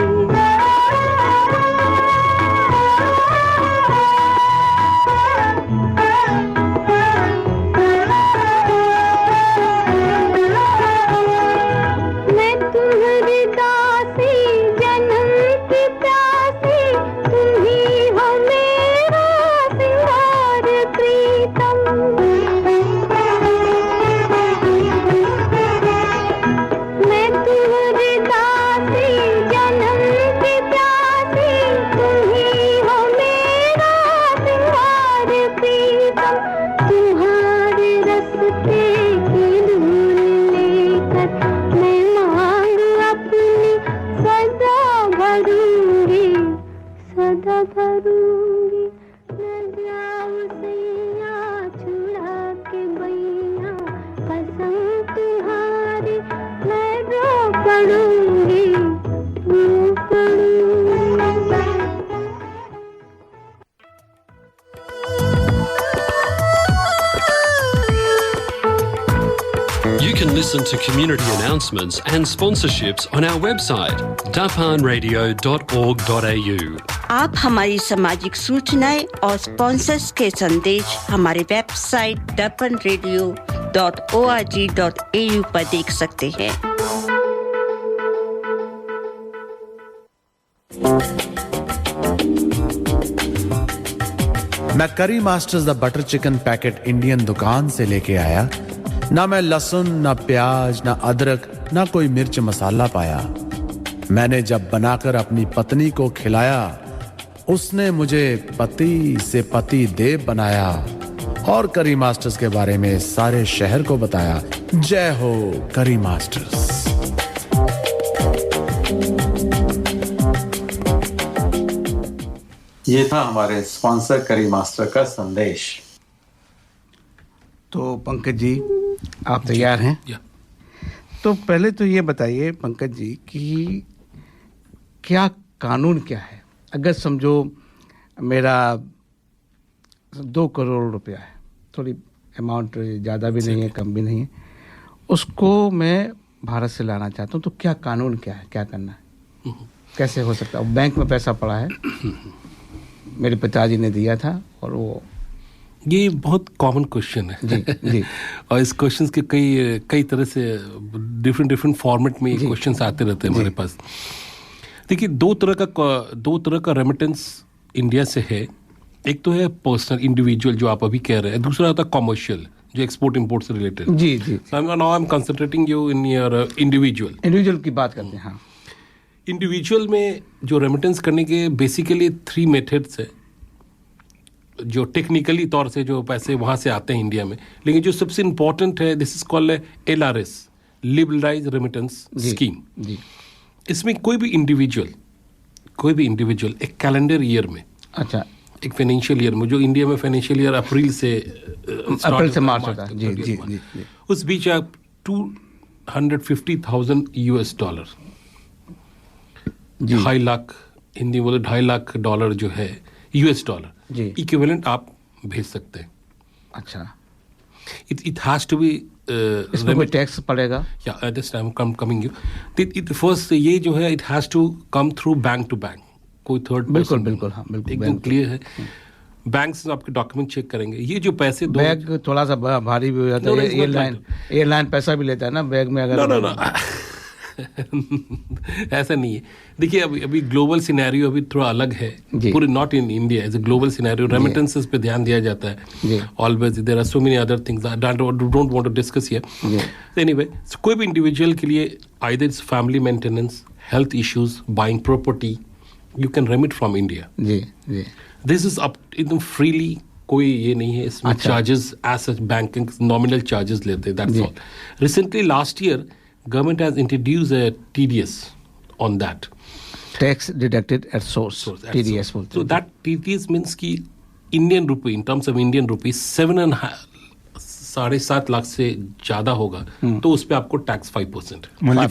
[SPEAKER 16] मैं तुम्हारी दासी, जन्म की प्यासी, तुम ही हो मेरा सिंगार प्रीतम। मैं तुम्हारी दासी, जन्म की प्यासी, तुम ही हो मेरा सिंगार प्रीतम। तुम्हारे रस्ते की धूल लेकर मैं मांग अपनी सदा भरूंगी, सदा भरूंगी। न जाओ सैया छुड़ा के बैया, कसम तुम्हारी मैं रो पड़ूंगी, रो पड़ूंगी।
[SPEAKER 2] You can listen to community announcements and sponsorships on our website, dapanradio.org.au.
[SPEAKER 20] आप हमारी सामाजिक सूचनाएं और स्पॉन्सर्स के संदेश हमारे वेबसाइट dapanradio.org.au पर देख सकते हैं।
[SPEAKER 13] मैं करी masters the butter chicken packet Indian दुकान से लेके आया। ना मैं लहसुन, ना प्याज, ना अदरक, ना कोई मिर्च मसाला पाया। मैंने जब बनाकर अपनी पत्नी को खिलाया, उसने मुझे पति से पति देव बनाया और करी मास्टर्स के बारे में सारे शहर को बताया। जय हो करी मास्टर्स।
[SPEAKER 14] ये था हमारे स्पॉन्सर करी मास्टर का संदेश।
[SPEAKER 6] तो पंकज जी, आप तैयार हैं? तो पहले तो ये बताइए पंकज जी कि क्या कानून क्या है? अगर समझो मेरा 2 करोड़ रुपया है, थोड़ी अमाउंट ज़्यादा भी नहीं है, कम भी नहीं है, उसको मैं भारत से लाना चाहता हूँ, तो क्या कानून क्या है, क्या करना है, कैसे हो सकता है? बैंक में पैसा पड़ा है, मेरे पिताजी ने दिया था और वो
[SPEAKER 19] ये बहुत कॉमन क्वेश्चन है
[SPEAKER 6] जी।
[SPEAKER 19] और इस क्वेश्चन के कई तरह से डिफरेंट फॉर्मेट में क्वेश्चंस आते रहते हैं हमारे पास। देखिए, दो तरह का रेमिटेंस इंडिया से है। एक तो है पर्सनल इंडिविजुअल जो आप अभी कह रहे हैं, दूसरा होता है कॉमर्शियल जो एक्सपोर्ट इंपोर्ट से रिलेटेड।
[SPEAKER 6] जी।
[SPEAKER 19] Now I am concentrating you in your individual
[SPEAKER 6] की बात करते हैं। हाँ,
[SPEAKER 19] इंडिविजुअल में जो रेमिटेंस करने के बेसिकली 3 मेथड्स है जो टेक्निकली तौर से जो पैसे वहाँ से आते हैं इंडिया में, लेकिन जो सबसे इम्पोर्टेंट है this is called LRS, liberalise remittance scheme. इसमें कोई भी इंडिविजुअल एक कैलेंडर ईयर में,
[SPEAKER 6] अच्छा,
[SPEAKER 19] एक फाइनेंशियल ईयर में, जो इंडिया में फाइनेंशियल ईयर अप्रैल से
[SPEAKER 6] मार्च होता है, जी,
[SPEAKER 19] उस बीच आप $250,000 $2.5 लाख, हिंदी बोले $2.5 लाख जो है $, इक्विवेलेंट आप भेज सकते हैं।
[SPEAKER 6] अच्छा,
[SPEAKER 19] इट हैज टू बी
[SPEAKER 6] इसमें कोई टैक्स पड़ेगा?
[SPEAKER 19] या this time coming you first, ये जो है it has to come through bank to bank, कोई थर्ड।
[SPEAKER 6] बिल्कुल हाँ, बिल्कुल
[SPEAKER 19] एकदम क्लियर है। बैंक से आपके डॉक्यूमेंट चेक करेंगे। ये जो पैसे
[SPEAKER 6] बैग थोड़ा सा भारी भी हो जाता है, एयरलाइन पैसा भी लेता है ना बैग में, अगर
[SPEAKER 19] no. ऐसा नहीं है। देखिए, अभी ग्लोबल सिनेरियो अभी थोड़ा अलग है, पूरे not in India, as a global scenario remittances पे ध्यान दिया जाता है always. There are so many other things I don't want to discuss here. Anyway, कोई भी इंडिविजुअल के लिए either it's family maintenance, health issues, buying property, you can remit from India. This is up एकदम freely, कोई ये नहीं है इसमें charges as such, banking nominal charges लेते हैं, that's all. Recently last year government has introduced a TDS on that,
[SPEAKER 6] tax deducted at source, TDS बोलते हैं।
[SPEAKER 19] So that TDS means कि Indian rupee, in terms of Indian rupees, 7.5 lakh से ज्यादा होगा तो उस पे आपको टैक्स 5%,
[SPEAKER 5] only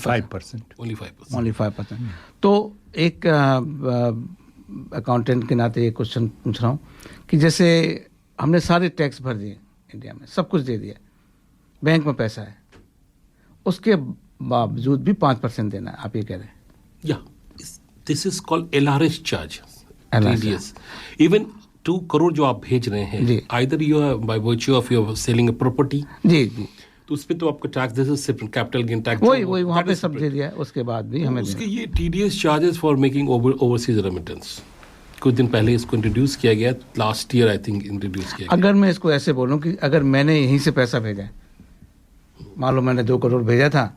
[SPEAKER 5] 5%।
[SPEAKER 6] तो एक अकाउंटेंट के नाते एक क्वेश्चन पूछ रहा हूँ कि जैसे हमने सारे टैक्स भर दिए इंडिया में, सब कुछ दे दिया, बैंक में पैसा है, उसके बावजूद भी 5% देना है, आप ये कह रहे हैं?
[SPEAKER 19] या this is called LRS charge, TDS। Even 2 crore जो आप भेज रहे हैं, either you are by virtue of your selling a property,
[SPEAKER 6] जी,
[SPEAKER 19] तो उस पे तो आपका tax, this is separate capital gain tax,
[SPEAKER 6] वही वहाँ पे सब दे दिया है, उसके बाद भी हमें
[SPEAKER 19] उसके ये TDS charges for making overseas remittance कुछ दिन पहले इसको इंट्रोड्यूस किया गया, last year I think introduce किया गया।
[SPEAKER 6] अगर मैं इसको ऐसे बोलूँ कि अगर मैंने यहीं से पैसा भेजा है, मान लो मैंने 2 करोड़ भेजा था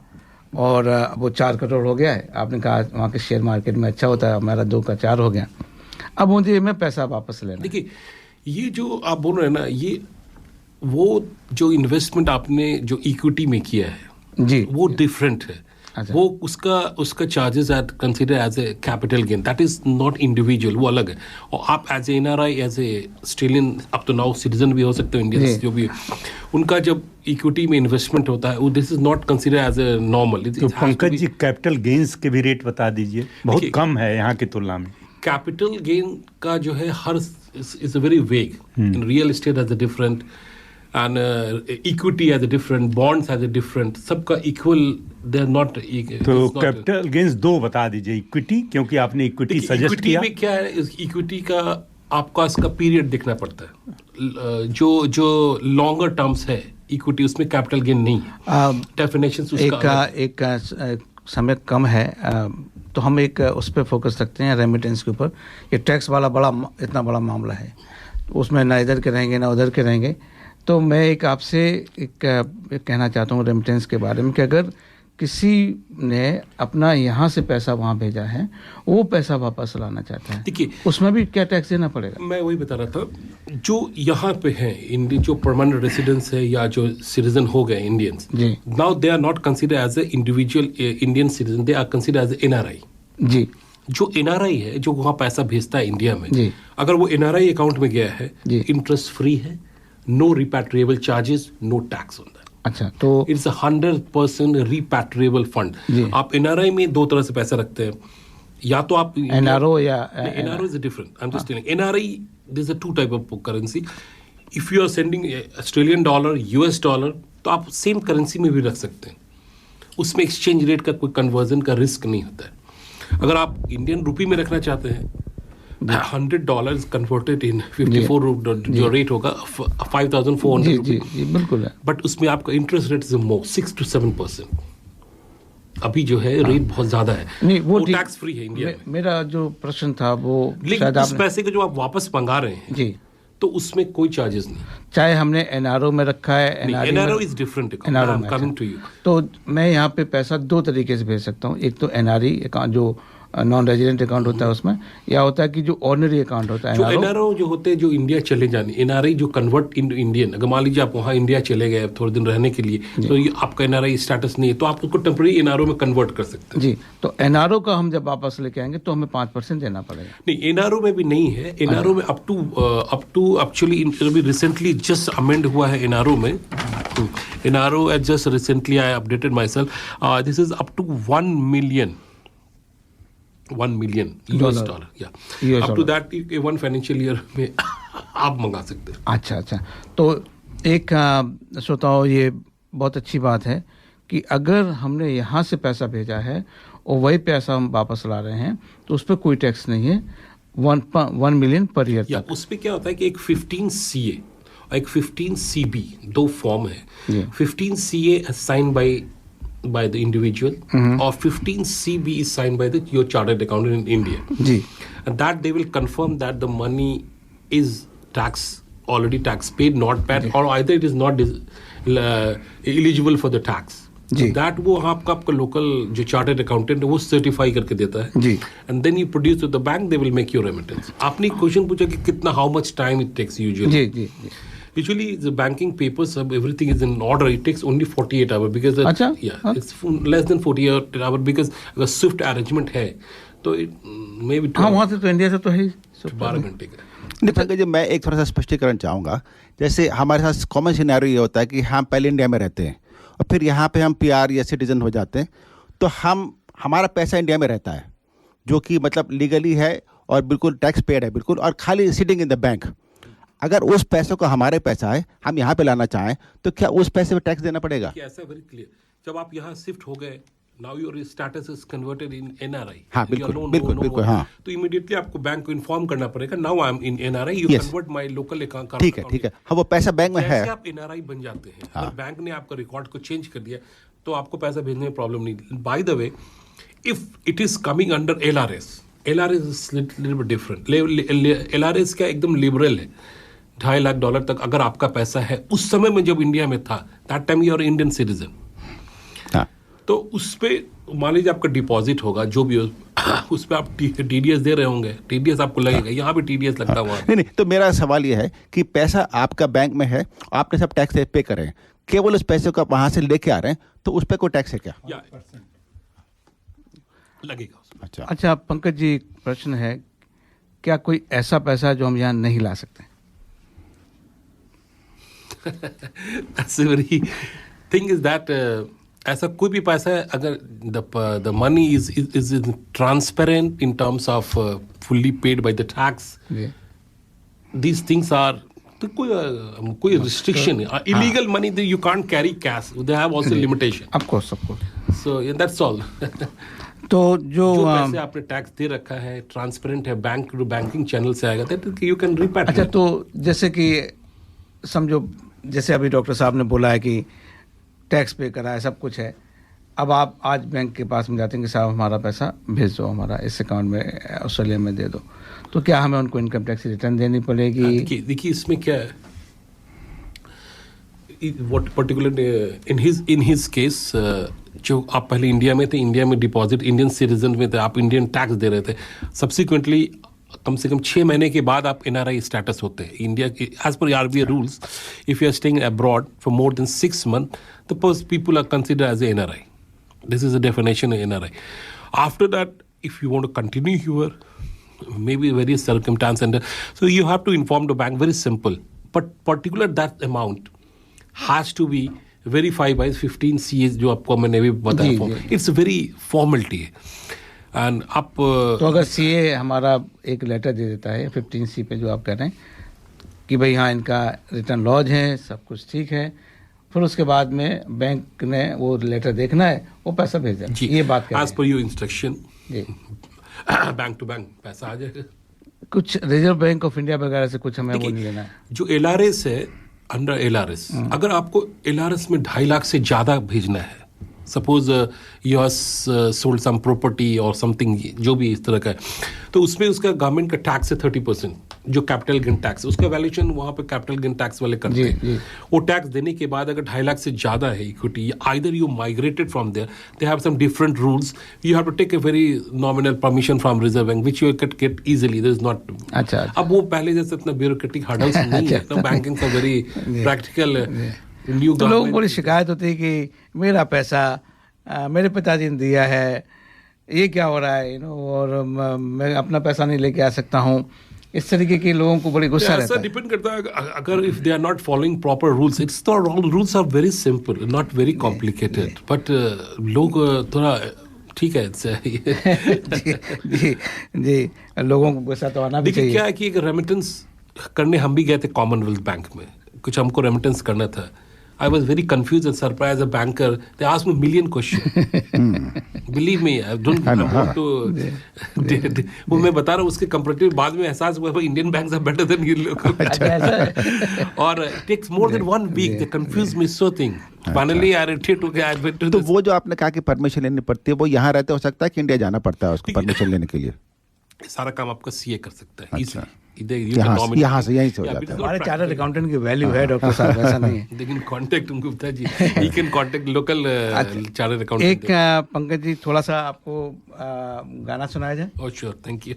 [SPEAKER 6] और वो 4 करोड़ हो गया है, आपने कहा वहाँ के शेयर मार्केट में अच्छा होता है, हमारा 2 का 4 हो गया, अब मुझे मैं पैसा वापस लेना।
[SPEAKER 19] देखिए, ये जो आप बोल रहे हैं ना, ये वो जो इन्वेस्टमेंट आपने जो इक्विटी में किया है
[SPEAKER 6] जी,
[SPEAKER 19] वो डिफरेंट है। वो उसका charges are consider as a capital gain, that is not individual, वो अलग है। और आप as a NRI, as a Australian, अब तो नाउ सिटीजन भी हो सकते हो इंडियन जो भी, उनका जब इक्विटी में इन्वेस्टमेंट होता है, वो this is not consider as a normal.
[SPEAKER 5] तो पंकज जी, कैपिटल गेन्स के भी रेट बता दीजिए, बहुत कम है यहाँ की तुलना में।
[SPEAKER 19] कैपिटल गेन का जो है हर is a very vague, in real estate has a different, and equity has a different, bonds has a different, सबका equal, they are not equal।
[SPEAKER 5] तो कैपिटल गेन्स 2 बता दीजिए, इक्विटी, क्योंकि आपने इक्विटी सजेस्ट किया।
[SPEAKER 19] में क्या है, इक्विटी का आपका इसका पीरियड देखना पड़ता है, जो लॉन्गर टर्म्स है इक्विटी, उसमें कैपिटल गेन नहीं है, डेफिनेशन उसका
[SPEAKER 6] एक समय कम है, तो हम एक उस पर फोकस रखते हैं, रेमिटेंस के ऊपर। ये टैक्स वाला इतना बड़ा मामला है, उसमें ना इधर के रहेंगे ना उधर के रहेंगे। तो मैं एक आपसे एक कहना चाहता हूँ रेमिटेंस के बारे में कि अगर किसी ने अपना यहाँ से पैसा वहाँ भेजा है, वो पैसा वापस लाना चाहता है,
[SPEAKER 19] देखिए
[SPEAKER 6] उसमें भी क्या टैक्स देना पड़ेगा?
[SPEAKER 19] मैं वही बता रहा था, जो यहाँ पे हैं इंडियन, जो परमानेंट रेसिडेंट्स है या जो सिटीजन हो गए Indians, now they are not consider as a individual Indian citizen, they are consider as a NRI।
[SPEAKER 6] जी,
[SPEAKER 19] जो NRI है, जो वहाँ पैसा भेजता है इंडिया में, अगर वो NRI अकाउंट में गया है, इंटरेस्ट फ्री है, no repatriable charges, no tax on that.
[SPEAKER 6] अच्छा, तो
[SPEAKER 19] इट्स 100% रिपैट्रिएबल फंड। आप NRI में 2 तरह से पैसा रखते हैं, या तो आप
[SPEAKER 6] NRO या
[SPEAKER 19] NRO is different, I am just telling. NRI, there is a 2 type of currency. If you are sending Australian dollar, US dollar, तो आप सेम करेंसी में भी रख सकते हैं, उसमें एक्सचेंज रेट का कोई कन्वर्जन का रिस्क नहीं होता है। अगर आप इंडियन रुपी में रखना चाहते हैं $100 कन्वर्टेड इन 54 जो रेट होगा 5,400
[SPEAKER 6] जी बिल्कुल है,
[SPEAKER 19] बट उसमें आपका interest rate is more 6 to 7%. अभी जो है रेट बहुत ज्यादा है,
[SPEAKER 6] नहीं वो
[SPEAKER 19] टैक्स फ्री है इंडिया में.
[SPEAKER 6] मेरा जो प्रश्न था वो
[SPEAKER 19] लेकिन उस पैसे को जो आप वापस मंगा रहे हैं
[SPEAKER 6] जी,
[SPEAKER 19] तो उसमें कोई चार्जेस नहीं,
[SPEAKER 6] चाहे हमने एनआरओ में रखा है,
[SPEAKER 19] NRO is different. Coming to you,
[SPEAKER 6] तो मैं यहाँ पे पैसा दो तरीके से भेज सकता हूँ. एक तो एनआरई अकाउंट जो नॉन रेजिडेंट अकाउंट होता है उसमें, या होता है कि जो ऑर्डिनरी अकाउंट होता है
[SPEAKER 19] जो एनआरओ जो होते हैं जो इंडिया चले जाने, एनआरआई जो कन्वर्ट इन इंडियन, अगर मान लीजिए आप वहाँ इंडिया चले गए थोड़े दिन रहने के लिए, तो ये आपका एनआरआई स्टेटस नहीं है, तो आप उसको टेम्पररी एनआरओ में कन्वर्ट कर सकते हैं.
[SPEAKER 6] जी, तो एनआरओ का हम जब वापस लेके आएंगे तो हमें 5% देना पड़ेगा.
[SPEAKER 19] नहीं, एनआरओ में भी नहीं है. एनआरओ में अप टू एक्चुअली अभी रिसेंटली जस्ट अमेंड हुआ है एनआरओ में. NRO at just recently I updated myself, this is up to $1 million US dollar. Yeah. Up to that, one financial year में आप मंगा सकते हैं.
[SPEAKER 6] अच्छा, तो एक श्रोताओं, ये बहुत अच्छी बात है कि अगर हमने यहाँ से पैसा भेजा है और वही पैसा हम वापस ला रहे हैं तो उस पर कोई टैक्स नहीं है. 1 million पर ईयर तक.
[SPEAKER 19] उस पर क्या होता है कि एक 15 CA और एक 15 CB दो फॉर्म है. 15 CA sign by the individual, or 15 CB is signed by your chartered accountant in India.
[SPEAKER 6] जी.
[SPEAKER 19] And that they will confirm that the money is already tax paid, not paid, or either it is not eligible for the tax.
[SPEAKER 6] जी.
[SPEAKER 19] So that वो आपका local जो chartered accountant है वो certify करके देता है.
[SPEAKER 6] जी.
[SPEAKER 19] And then you produce to the bank, they will make your remittance. आपने क्वेश्चन पूछा कि कितना, how much time it takes usually.
[SPEAKER 6] जी.
[SPEAKER 19] Usually the banking papers, everything is in order. It takes only 48 hours because it's less than 48 hours because अगर Swift arrangement है तो may be.
[SPEAKER 6] हाँ, वहाँ से तो इंडिया से तो है
[SPEAKER 19] 12 घंटे का.
[SPEAKER 10] नहीं, पंकज जी, मैं एक थोड़ा सा स्पष्टीकरण चाहूँगा. जैसे हमारे साथ कॉमन सिनेरियो ये होता है कि हम पहले इंडिया में रहते हैं और फिर यहाँ पे हम PR या सिटीजन हो जाते हैं, तो हमारा पैसा इंडिया में रहता है जो कि मतलब लीगली है और बिल्कुल टैक्स पेड है बिल्कुल, और खाली सिटिंग इन द बैंक. अगर उस पैसे को हमारे पैसा है हम यहाँ पे लाना चाहें तो क्या उस पैसे पे टैक्स देना पड़ेगा?
[SPEAKER 19] ऐसा वेरी क्लियर, जब आप यहाँ शिफ्ट हो गए, now your status is converted in NRI.
[SPEAKER 10] हाँ, बिल्कुल. हाँ,
[SPEAKER 19] तो इमीडिएटली आपको बैंक को इन्फॉर्म करना पड़ेगा, now I M in NRI, you convert my local account.
[SPEAKER 10] ठीक है. हाँ, वो पैसा बैंक में है.
[SPEAKER 19] आप एनआरआई बन जाते हैं. अगर बैंक ने आपका रिकॉर्ड को चेंज कर दिया तो आपको पैसा भेजने में प्रॉब्लम नहीं. By the way, if it is coming under LRS is little bit different. LRS क्या एकदम लिबरल है. $2.5 लाख तक अगर आपका पैसा है उस समय में जब इंडिया में था, that time you are Indian citizen, तो उस पे मान लीजिए आपका डिपॉजिट होगा जो भी हो, उस पे आप TDS दे रहे होंगे. TDS आपको लगेगा, यहाँ भी TDS लगता हुआ.
[SPEAKER 10] नहीं, तो मेरा सवाल ये है कि पैसा आपका बैंक में है, आपने सब टैक्स पे करें, केवल उस पैसे को आप वहां से लेके आ रहे हैं, तो उस पर कोई टैक्स है क्या?
[SPEAKER 19] लगेगा.
[SPEAKER 6] अच्छा पंकज जी, प्रश्न है, क्या कोई ऐसा पैसा जो हम यहाँ नहीं ला सकते?
[SPEAKER 19] That's a very thing is that ऐसा कोई भी पैसा है, अगर the money is transparent in terms of fully paid by the tax, these things are, तो कोई restriction है. Illegal money you can't carry cash, they have also limitation.
[SPEAKER 6] Of course.
[SPEAKER 19] So yeah, that's all.
[SPEAKER 6] तो जो
[SPEAKER 19] पैसे आपने tax दे रखा है, transparent है, बैंकिंग चैनल से आएगा, दैट यू कैन रिपेट.
[SPEAKER 6] अच्छा, तो जैसे कि समझो, जैसे अभी डॉक्टर साहब ने बोला है कि टैक्स पे करा है, सब कुछ है. अब आप आज बैंक के पास में जाते हैं कि साहब हमारा पैसा भेज दो, हमारा इस अकाउंट में ऑस्ट्रेलिया में दे दो, तो क्या हमें उनको इनकम टैक्स रिटर्न देनी पड़ेगी?
[SPEAKER 19] देखिए इसमें क्या है, what particular in his case, जो आप पहले इंडिया में थे, इंडिया में डिपॉजिट इंडियन सिटीजन में थे, आप इंडियन टैक्स दे रहे थे. सब्सिक्वेंटली कम से कम 6 महीने के बाद आप एनआरआई स्टेटस होते हैं इंडिया के. As per RBI rules, if you are staying abroad for more than 6 months, the people are consider as a NRI. This is the definition of NRI. After that, if you want to continue here, maybe various circumstances, and so you have to inform the bank. Very simple, but particular that amount has to be verified by 15 CAs जो आपको मैंने भी बताया. It's very formality है. And आप
[SPEAKER 6] तो अगर CA हमारा एक लेटर दे देता है 15C पे, जो आप कह रहे हैं कि भाई हाँ इनका रिटर्न लॉज है, सब कुछ ठीक है, फिर उसके बाद में बैंक ने वो लेटर देखना है, वो पैसा भेजा, ये बात
[SPEAKER 19] as per your instruction bank to bank पैसा आ जाएगा.
[SPEAKER 6] कुछ रिजर्व बैंक ऑफ इंडिया वगैरह से कुछ हमें वो नहीं लेना है।
[SPEAKER 19] जो LRS है, अंडर LRS, अगर आपको LRS में 2.5 लाख से ज़्यादा भेजना है, suppose you have sold sum property और समथिंग, जो भी इस तरह का है, तो उसमें उसका गवर्नमेंट का टैक्स है 30%, जो कैपिटल गेन टैक्स, उसका वैल्यूएशन वहाँ पे कैपिटल गेन टैक्स वाले करते हैं। वो टैक्स देने के बाद अगर 2.5 लाख से ज़्यादा है equity, either you migrated from there, they have some different rules, you have to take a very nominal permission from Reserve Bank which you can get easily, there is not. अच्छा, अब वो पहले जैसे इतना ब्यूरोक्रेटिक हर्डल्स नहीं है, तो banking का वेरी प्रैक्टिकल न्यू।
[SPEAKER 6] तो लोगों को बड़ी शिकायत होती है कि मेरा पैसा मेरे पिताजी ने दिया है, ये क्या हो रहा है, और मैं अपना पैसा नहीं लेके आ सकता हूँ। इस तरीके के लोगों को बड़ी गुस्सा रहता है।
[SPEAKER 19] डिपेंड करता है, अगर if they are not following proper rules, it's the rules are very simple, not very complicated, but लोग थोड़ा ठीक है
[SPEAKER 6] जी, लोगों को गुस्सा तो आना भी चाहिए।
[SPEAKER 19] क्या है कि एक रेमिटेंस करने हम भी गए थे कॉमनवेल्थ बैंक में, कुछ हमको रेमिटेंस करना था। I was very confused and surprised as a banker. They asked me a million questions. Believe me, I don't want to. वो मैं बता रहा हूँ, उसके कंपैरेटिव बाद में एहसास हुआ Indian banks are better than ये लोग। और it takes more than 1 week. They confuse me so thing. Finally, I retreat to I went to.
[SPEAKER 10] तो वो जो आपने कहा कि परमिशन लेनी पड़ती है, वो यहाँ रहते हो सकता है कि इंडिया जाना पड़ता है उसको परमिशन लेने के लिए?
[SPEAKER 19] सारा काम आपका CA कर सकता है।
[SPEAKER 10] अच्छा। यहाँ से यहीं से हो जाता है।
[SPEAKER 6] हमारे चार्टर्ड अकाउंटेंट की वैल्यू है डॉक्टर साहब, ऐसा नहीं है।
[SPEAKER 19] लेकिन contact Gupta ji, he can contact local chartered accountant.
[SPEAKER 6] एक पंकज जी, थोड़ा सा आपको गाना सुनाया जाए?
[SPEAKER 19] Oh sure, thank you.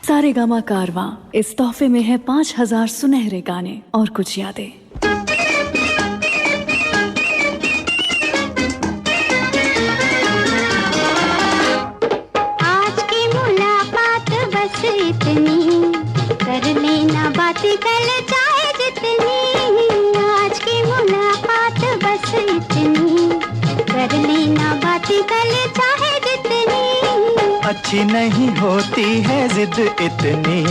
[SPEAKER 21] Saregama Carvaan, इस तोहफे में है 5000 सुनहरे गाने और कुछ यादें।
[SPEAKER 16] आज की मुलाकात बस इतनी, कर लेना बातें कल चाहे जितनी। आज की मुलाकात बस इतनी, कर लेना बातें कल चाहे जितनी।
[SPEAKER 7] अच्छी नहीं होती है जिद इतनी,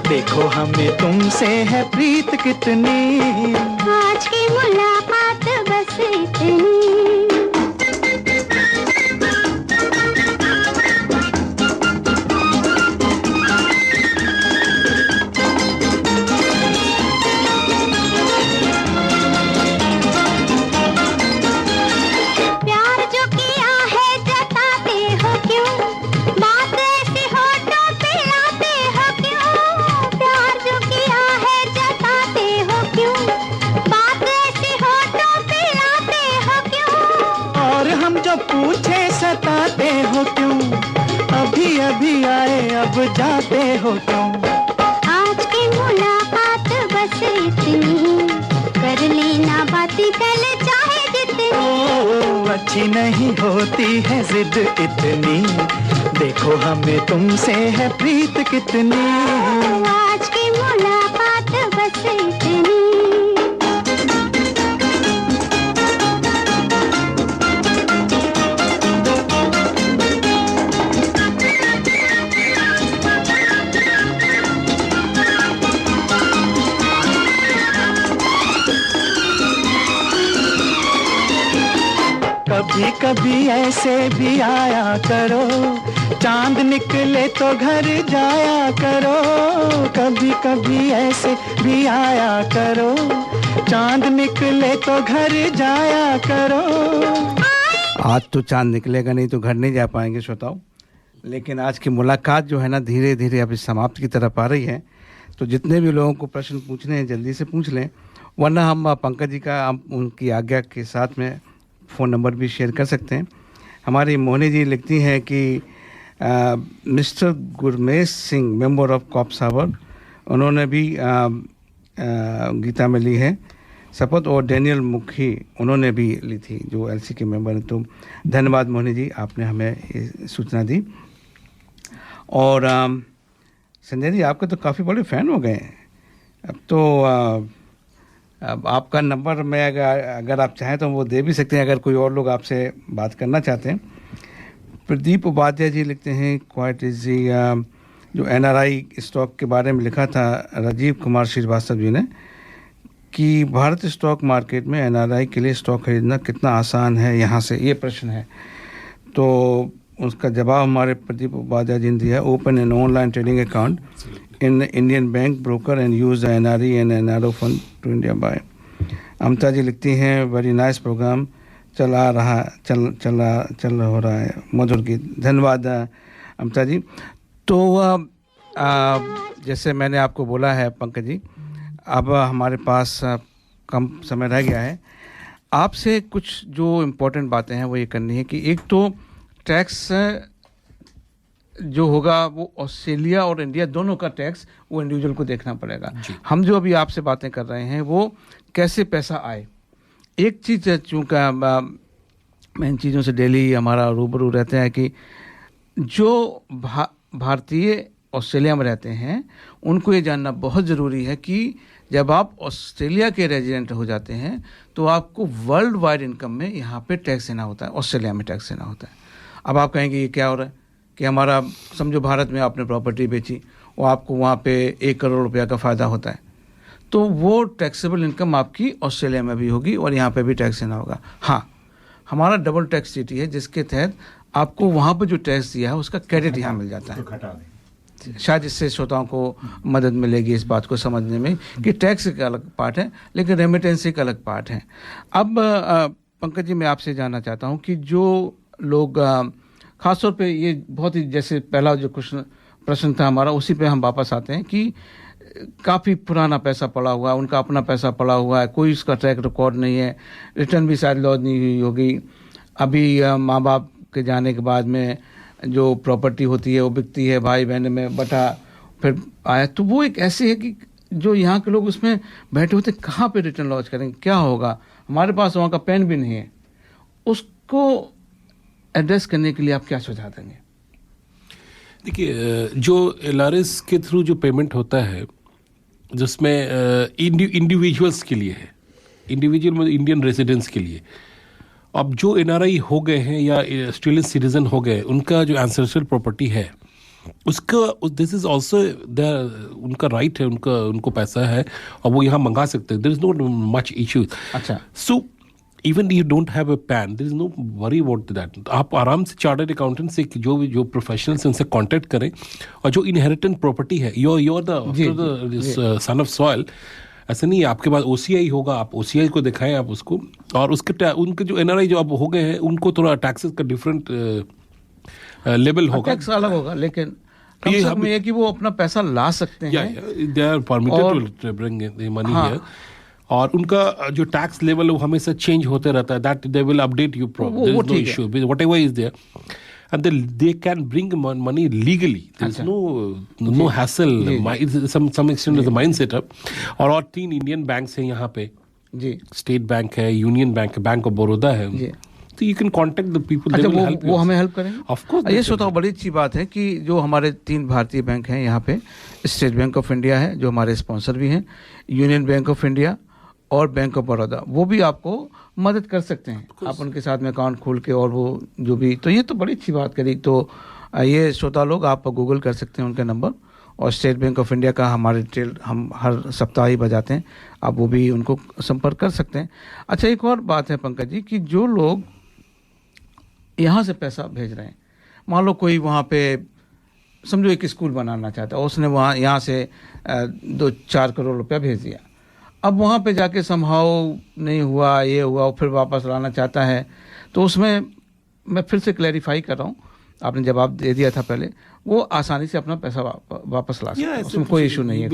[SPEAKER 7] देखो हमें तुमसे है प्रीत कितनी।
[SPEAKER 16] आज की मुलाकात बस इतनी।
[SPEAKER 7] पूछे सताते हो क्यों, अभी अभी आए अब जाते हो क्यों।
[SPEAKER 16] आज की मुलाकात बस इतनी, कर लेना बातें कल चाहे जितनी।
[SPEAKER 7] अच्छी नहीं होती है जिद इतनी, देखो हमें तुमसे है प्रीत कितनी।
[SPEAKER 16] आज की मुलाकात बस इतनी।
[SPEAKER 7] कभी कभी ऐसे भी आया करो, चांद निकले तो घर जाया करो। कभी कभी ऐसे भी आया करो, चांद निकले तो घर जाया करो।
[SPEAKER 6] आज तो चांद निकलेगा नहीं तो घर नहीं जा पाएंगे श्रोताओं, लेकिन आज की मुलाकात जो है ना धीरे धीरे अभी समाप्त की तरफ आ रही है। तो जितने भी लोगों को प्रश्न पूछने हैं जल्दी से पूछ लें, वरना हम पंकज जी का उनकी आज्ञा के साथ में फ़ोन नंबर भी शेयर कर सकते हैं। हमारी मोहनी जी लिखती हैं कि mister Gurmesh Singh, member of कॉप सावर, उन्होंने भी गीता में ली है शपथ, और डैनियल मुखी उन्होंने भी ली थी जो LC के मेंबर हैं। तो धन्यवाद मोहनी जी, आपने हमें ये सूचना दी। और संजय जी, आपके तो काफ़ी बड़े फ़ैन हो गए हैं अब तो। अब आपका नंबर मैं अगर आप चाहें तो वो दे भी सकते हैं, अगर कोई और लोग आपसे बात करना चाहते हैं। प्रदीप उपाध्याय जी लिखते हैं क्वाइट इजी, जो NRI स्टॉक के बारे में लिखा था राजीव कुमार श्रीवास्तव जी ने, कि भारत स्टॉक मार्केट में NRI के लिए स्टॉक खरीदना कितना आसान है यहाँ से, ये प्रश्न है। तो उसका जवाब हमारे प्रदीप उपाध्याय जी ने दिया है। Open an online trading account in Indian bank broker and use NRE and NRO fund to India by. Amta ji लिखती हैं वेरी नाइस प्रोग्राम चल हो रहा है, मधुर गीत। धन्यवाद अमता जी। तो जैसे मैंने आपको बोला है पंकज जी, अब हमारे पास कम समय रह गया है। आपसे कुछ जो इम्पोर्टेंट बातें हैं वो ये करनी है कि एक तो टैक्स जो होगा वो ऑस्ट्रेलिया और इंडिया दोनों का टैक्स वो इंडिविजुअल को देखना पड़ेगा। हम जो अभी आपसे बातें कर रहे हैं वो कैसे पैसा आए। एक चीज़ चूँकि मैं इन चीज़ों से डेली हमारा रूबरू रहते हैं कि जो भारतीय ऑस्ट्रेलिया में रहते हैं उनको ये जानना बहुत ज़रूरी है कि जब आप ऑस्ट्रेलिया के रेजिडेंट हो जाते हैं तो आपको वर्ल्ड वाइड इनकम में यहाँ पे टैक्स देना होता है, ऑस्ट्रेलिया में टैक्स देना होता है। अब आप कहेंगे ये क्या हो रहा है कि हमारा समझो भारत में आपने प्रॉपर्टी बेची और आपको वहाँ पे 1 करोड़ रुपया का फ़ायदा होता है, तो वो टैक्सेबल इनकम आपकी ऑस्ट्रेलिया में भी होगी और यहाँ पे भी टैक्स देना होगा। हाँ, हमारा डबल टैक्स सिटी है जिसके तहत आपको वहाँ पर जो टैक्स दिया है उसका क्रेडिट यहाँ मिल जाता है। शायद इससे श्रोताओं को मदद मिलेगी इस बात को समझने में कि टैक्स एक अलग पार्ट है लेकिन रेमिटेंस एक अलग पार्ट है। अब पंकज जी मैं आपसे जानना चाहता हूँ कि जो लोग ख़ासतौर पे ये बहुत ही जैसे पहला जो प्रश्न था हमारा उसी पे हम वापस आते हैं कि काफ़ी पुराना पैसा पड़ा हुआ है, उनका अपना पैसा पड़ा हुआ है, कोई उसका ट्रैक रिकॉर्ड नहीं है, रिटर्न भी शायद लॉन्च नहीं हुई होगी, अभी माँ बाप के जाने के बाद में जो प्रॉपर्टी होती है वो बिकती है, भाई बहन में बटा फिर आया, तो वो एक ऐसी है कि जो यहाँ के लोग उसमें बैठे होते कहाँ पे रिटर्न लॉन्च करेंगे, क्या होगा, हमारे पास वहाँ का पेन भी नहीं है, उसको एड्रेस करने के लिए आप क्या सुझाव देंगे?
[SPEAKER 19] देखिए जो LRS के थ्रू जो पेमेंट होता है जिसमें इंडिविजुअल्स के लिए है, इंडिविजुअल में इंडियन रेजिडेंट्स के लिए, अब जो NRI हो गए हैं या ऑस्ट्रेलियन सिटीजन हो गए उनका जो एंसेस्ट्रल प्रॉपर्टी है उसका दिस इज ऑल्सो उनका राइट है, उनको पैसा है और वो यहाँ मंगा सकते हैं, there is no much issues.
[SPEAKER 6] अच्छा,
[SPEAKER 19] so even you don't have a PAN there is no worry about that. आप आराम से चार्टर्ड अकाउंटेंट से जो प्रोफेशनल्स उनसे कांटेक्ट करें और जो इनहेरिटेंट प्रॉपर्टी है you are the son of soil, ऐसा नहीं है आपके पास OCI होगा, आप OCI को दिखाएं आप उसको, और उसके उनके जो NRI जो अब हो गए हैं उनको थोड़ा टैक्सेस का डिफरेंट लेवल होगा,
[SPEAKER 6] टैक्स अलग होगा, लेकिन कम से कम ये कि वो अपना पैसा ला सकते हैं,
[SPEAKER 19] they are permitted to bring the money here, और उनका जो टैक्स लेवल वो हमेशा चेंज होते रहता है, that they will update you, there is no issue whatever is there, and they can bring money legally. There's no hassle. Some extent of the mindset up. और 3 Indian banks हैं यहाँ पे, state bank है, union bank है, bank of Baroda है, तो you can contact the people.
[SPEAKER 6] अच्छा, वो हमें हेल्प करेंगे
[SPEAKER 19] ऑफ कोर्स।
[SPEAKER 6] ये सोता बड़ी अच्छी बात है कि जो हमारे 3 भारतीय बैंक हैं यहाँ पे, स्टेट बैंक ऑफ इंडिया है जो हमारे स्पॉन्सर भी हैं, यूनियन बैंक ऑफ इंडिया और बैंक ऑफ बड़ौदा, वो भी आपको मदद कर सकते हैं, आप उनके साथ में अकाउंट खोल के, और वो जो भी, तो ये तो बड़ी अच्छी बात करी। तो ये श्रोता लोग आप गूगल कर सकते हैं उनका नंबर, और स्टेट बैंक ऑफ इंडिया का हमारे डिटेल हम हर सप्ताह ही बजाते हैं, आप वो भी उनको संपर्क कर सकते हैं। अच्छा, एक और बात है पंकज जी कि जो लोग यहाँ से पैसा भेज रहे हैं, मान लो कोई वहाँ पे समझो एक स्कूल बनाना चाहता है, उसने वहाँ यहाँ से 2-4 करोड़ रुपया भेज दिया, अब वहाँ पे जाके संभाव नहीं हुआ, ये हुआ, और फिर वापस लाना चाहता है, तो उसमें मैं फिर से क्लैरिफाई कर रहा हूँ, आपने जवाब दे दिया था पहले, वो आसानी से अपना पैसा वापस ला सकता है, उसमें कोई इशू नहीं है,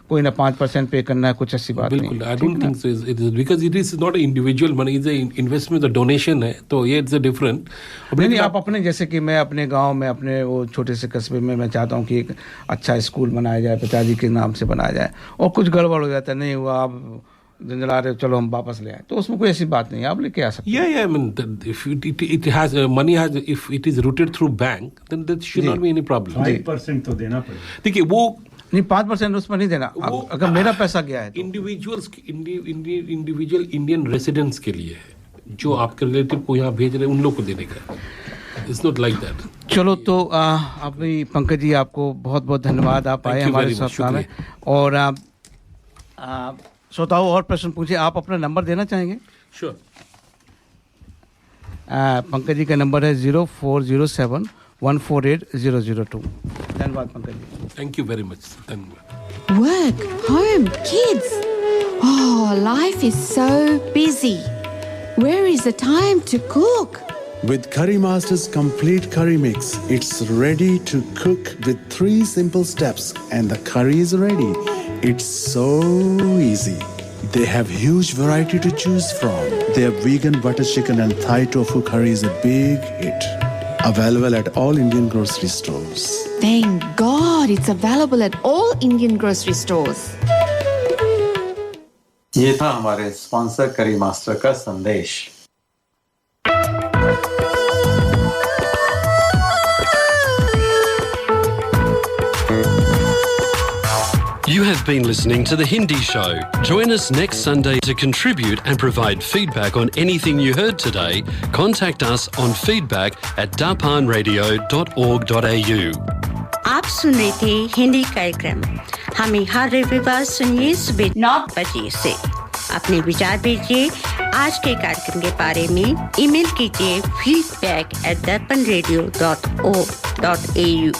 [SPEAKER 6] कोई ना 5% पे करना है, कुछ ऐसी बात नहीं।
[SPEAKER 19] I don't think so, it is because it is not individual money, is investment, donation है, तो ये इट्स अ डिफरेंट।
[SPEAKER 6] नहीं, आप अपने, जैसे कि मैं अपने गांव में, अपने वो छोटे से कस्बे में मैं चाहता हूँ कि एक अच्छा स्कूल बनाया जाए, पिताजी के नाम से बनाया जाए, और कुछ गड़बड़ हो जाता है, नहीं हुआ, आप जंजला रहे, चलो हम वापस ले आए, तो उसमें कोई ऐसी बात नहीं है, आप लेके आ सकते हैं।
[SPEAKER 19] I mean, if it has money has, if it is routed through bank, then there should not be any problem.
[SPEAKER 5] 5% तो देना पड़ेगा।
[SPEAKER 19] देखिए वो
[SPEAKER 6] नहीं, 5% उसमें नहीं देना, अगर मेरा पैसा गया है।
[SPEAKER 19] इंडिविजुअल्स, इंडिविजुअल इंडियन रेसिडेंट्स के लिए है, जो आपके रिलेटिव को यहाँ भेज रहे हैं उन लोग को देने का, इट्स नॉट लाइक दैट।
[SPEAKER 6] चलो, तो अभी पंकज जी आपको बहुत बहुत धन्यवाद, आप आए हमारे साथ में, और श्रोताओं और प्रश्न पूछे, आप अपना नंबर देना चाहेंगे?
[SPEAKER 19] श्योर।
[SPEAKER 6] पंकज जी का नंबर है 0407148002। धन्यवाद Pankaj ji.
[SPEAKER 19] Thank you very much. धन्यवाद।
[SPEAKER 15] Work, home, kids. Oh, life is so busy. Where is the time to cook?
[SPEAKER 13] With Curry Master's complete curry mix, it's ready to cook with 3 simple steps and the curry is ready. It's so easy. They have huge variety to choose from. Their vegan butter chicken and Thai tofu curry is a big hit. Available at all Indian grocery stores.
[SPEAKER 15] Thank God it's available at all Indian grocery stores.
[SPEAKER 14] ये था हमारे sponsor करी master का संदेश।
[SPEAKER 2] You have been listening to The Hindi Show. Join us next Sunday to contribute and provide feedback on anything you heard today. Contact us on feedback@darpanradio.org.au.
[SPEAKER 20] आप सुन रहे थे हिंदी कार्यक्रम। हमें हर रविवार सुनिए सुबह 9 बजे से। अपने विचार भेजिए आज के कार्यक्रम के बारे में। ईमेल कीजिए feedback@darpanradio.org.au।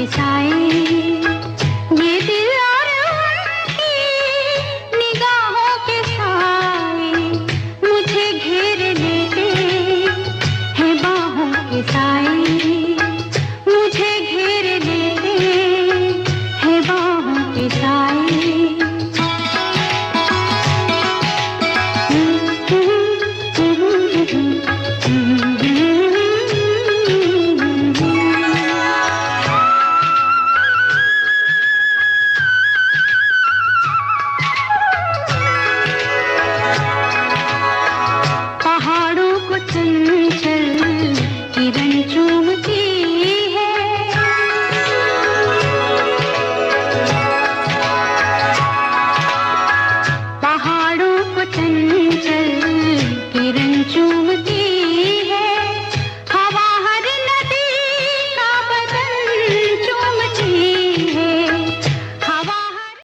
[SPEAKER 16] साए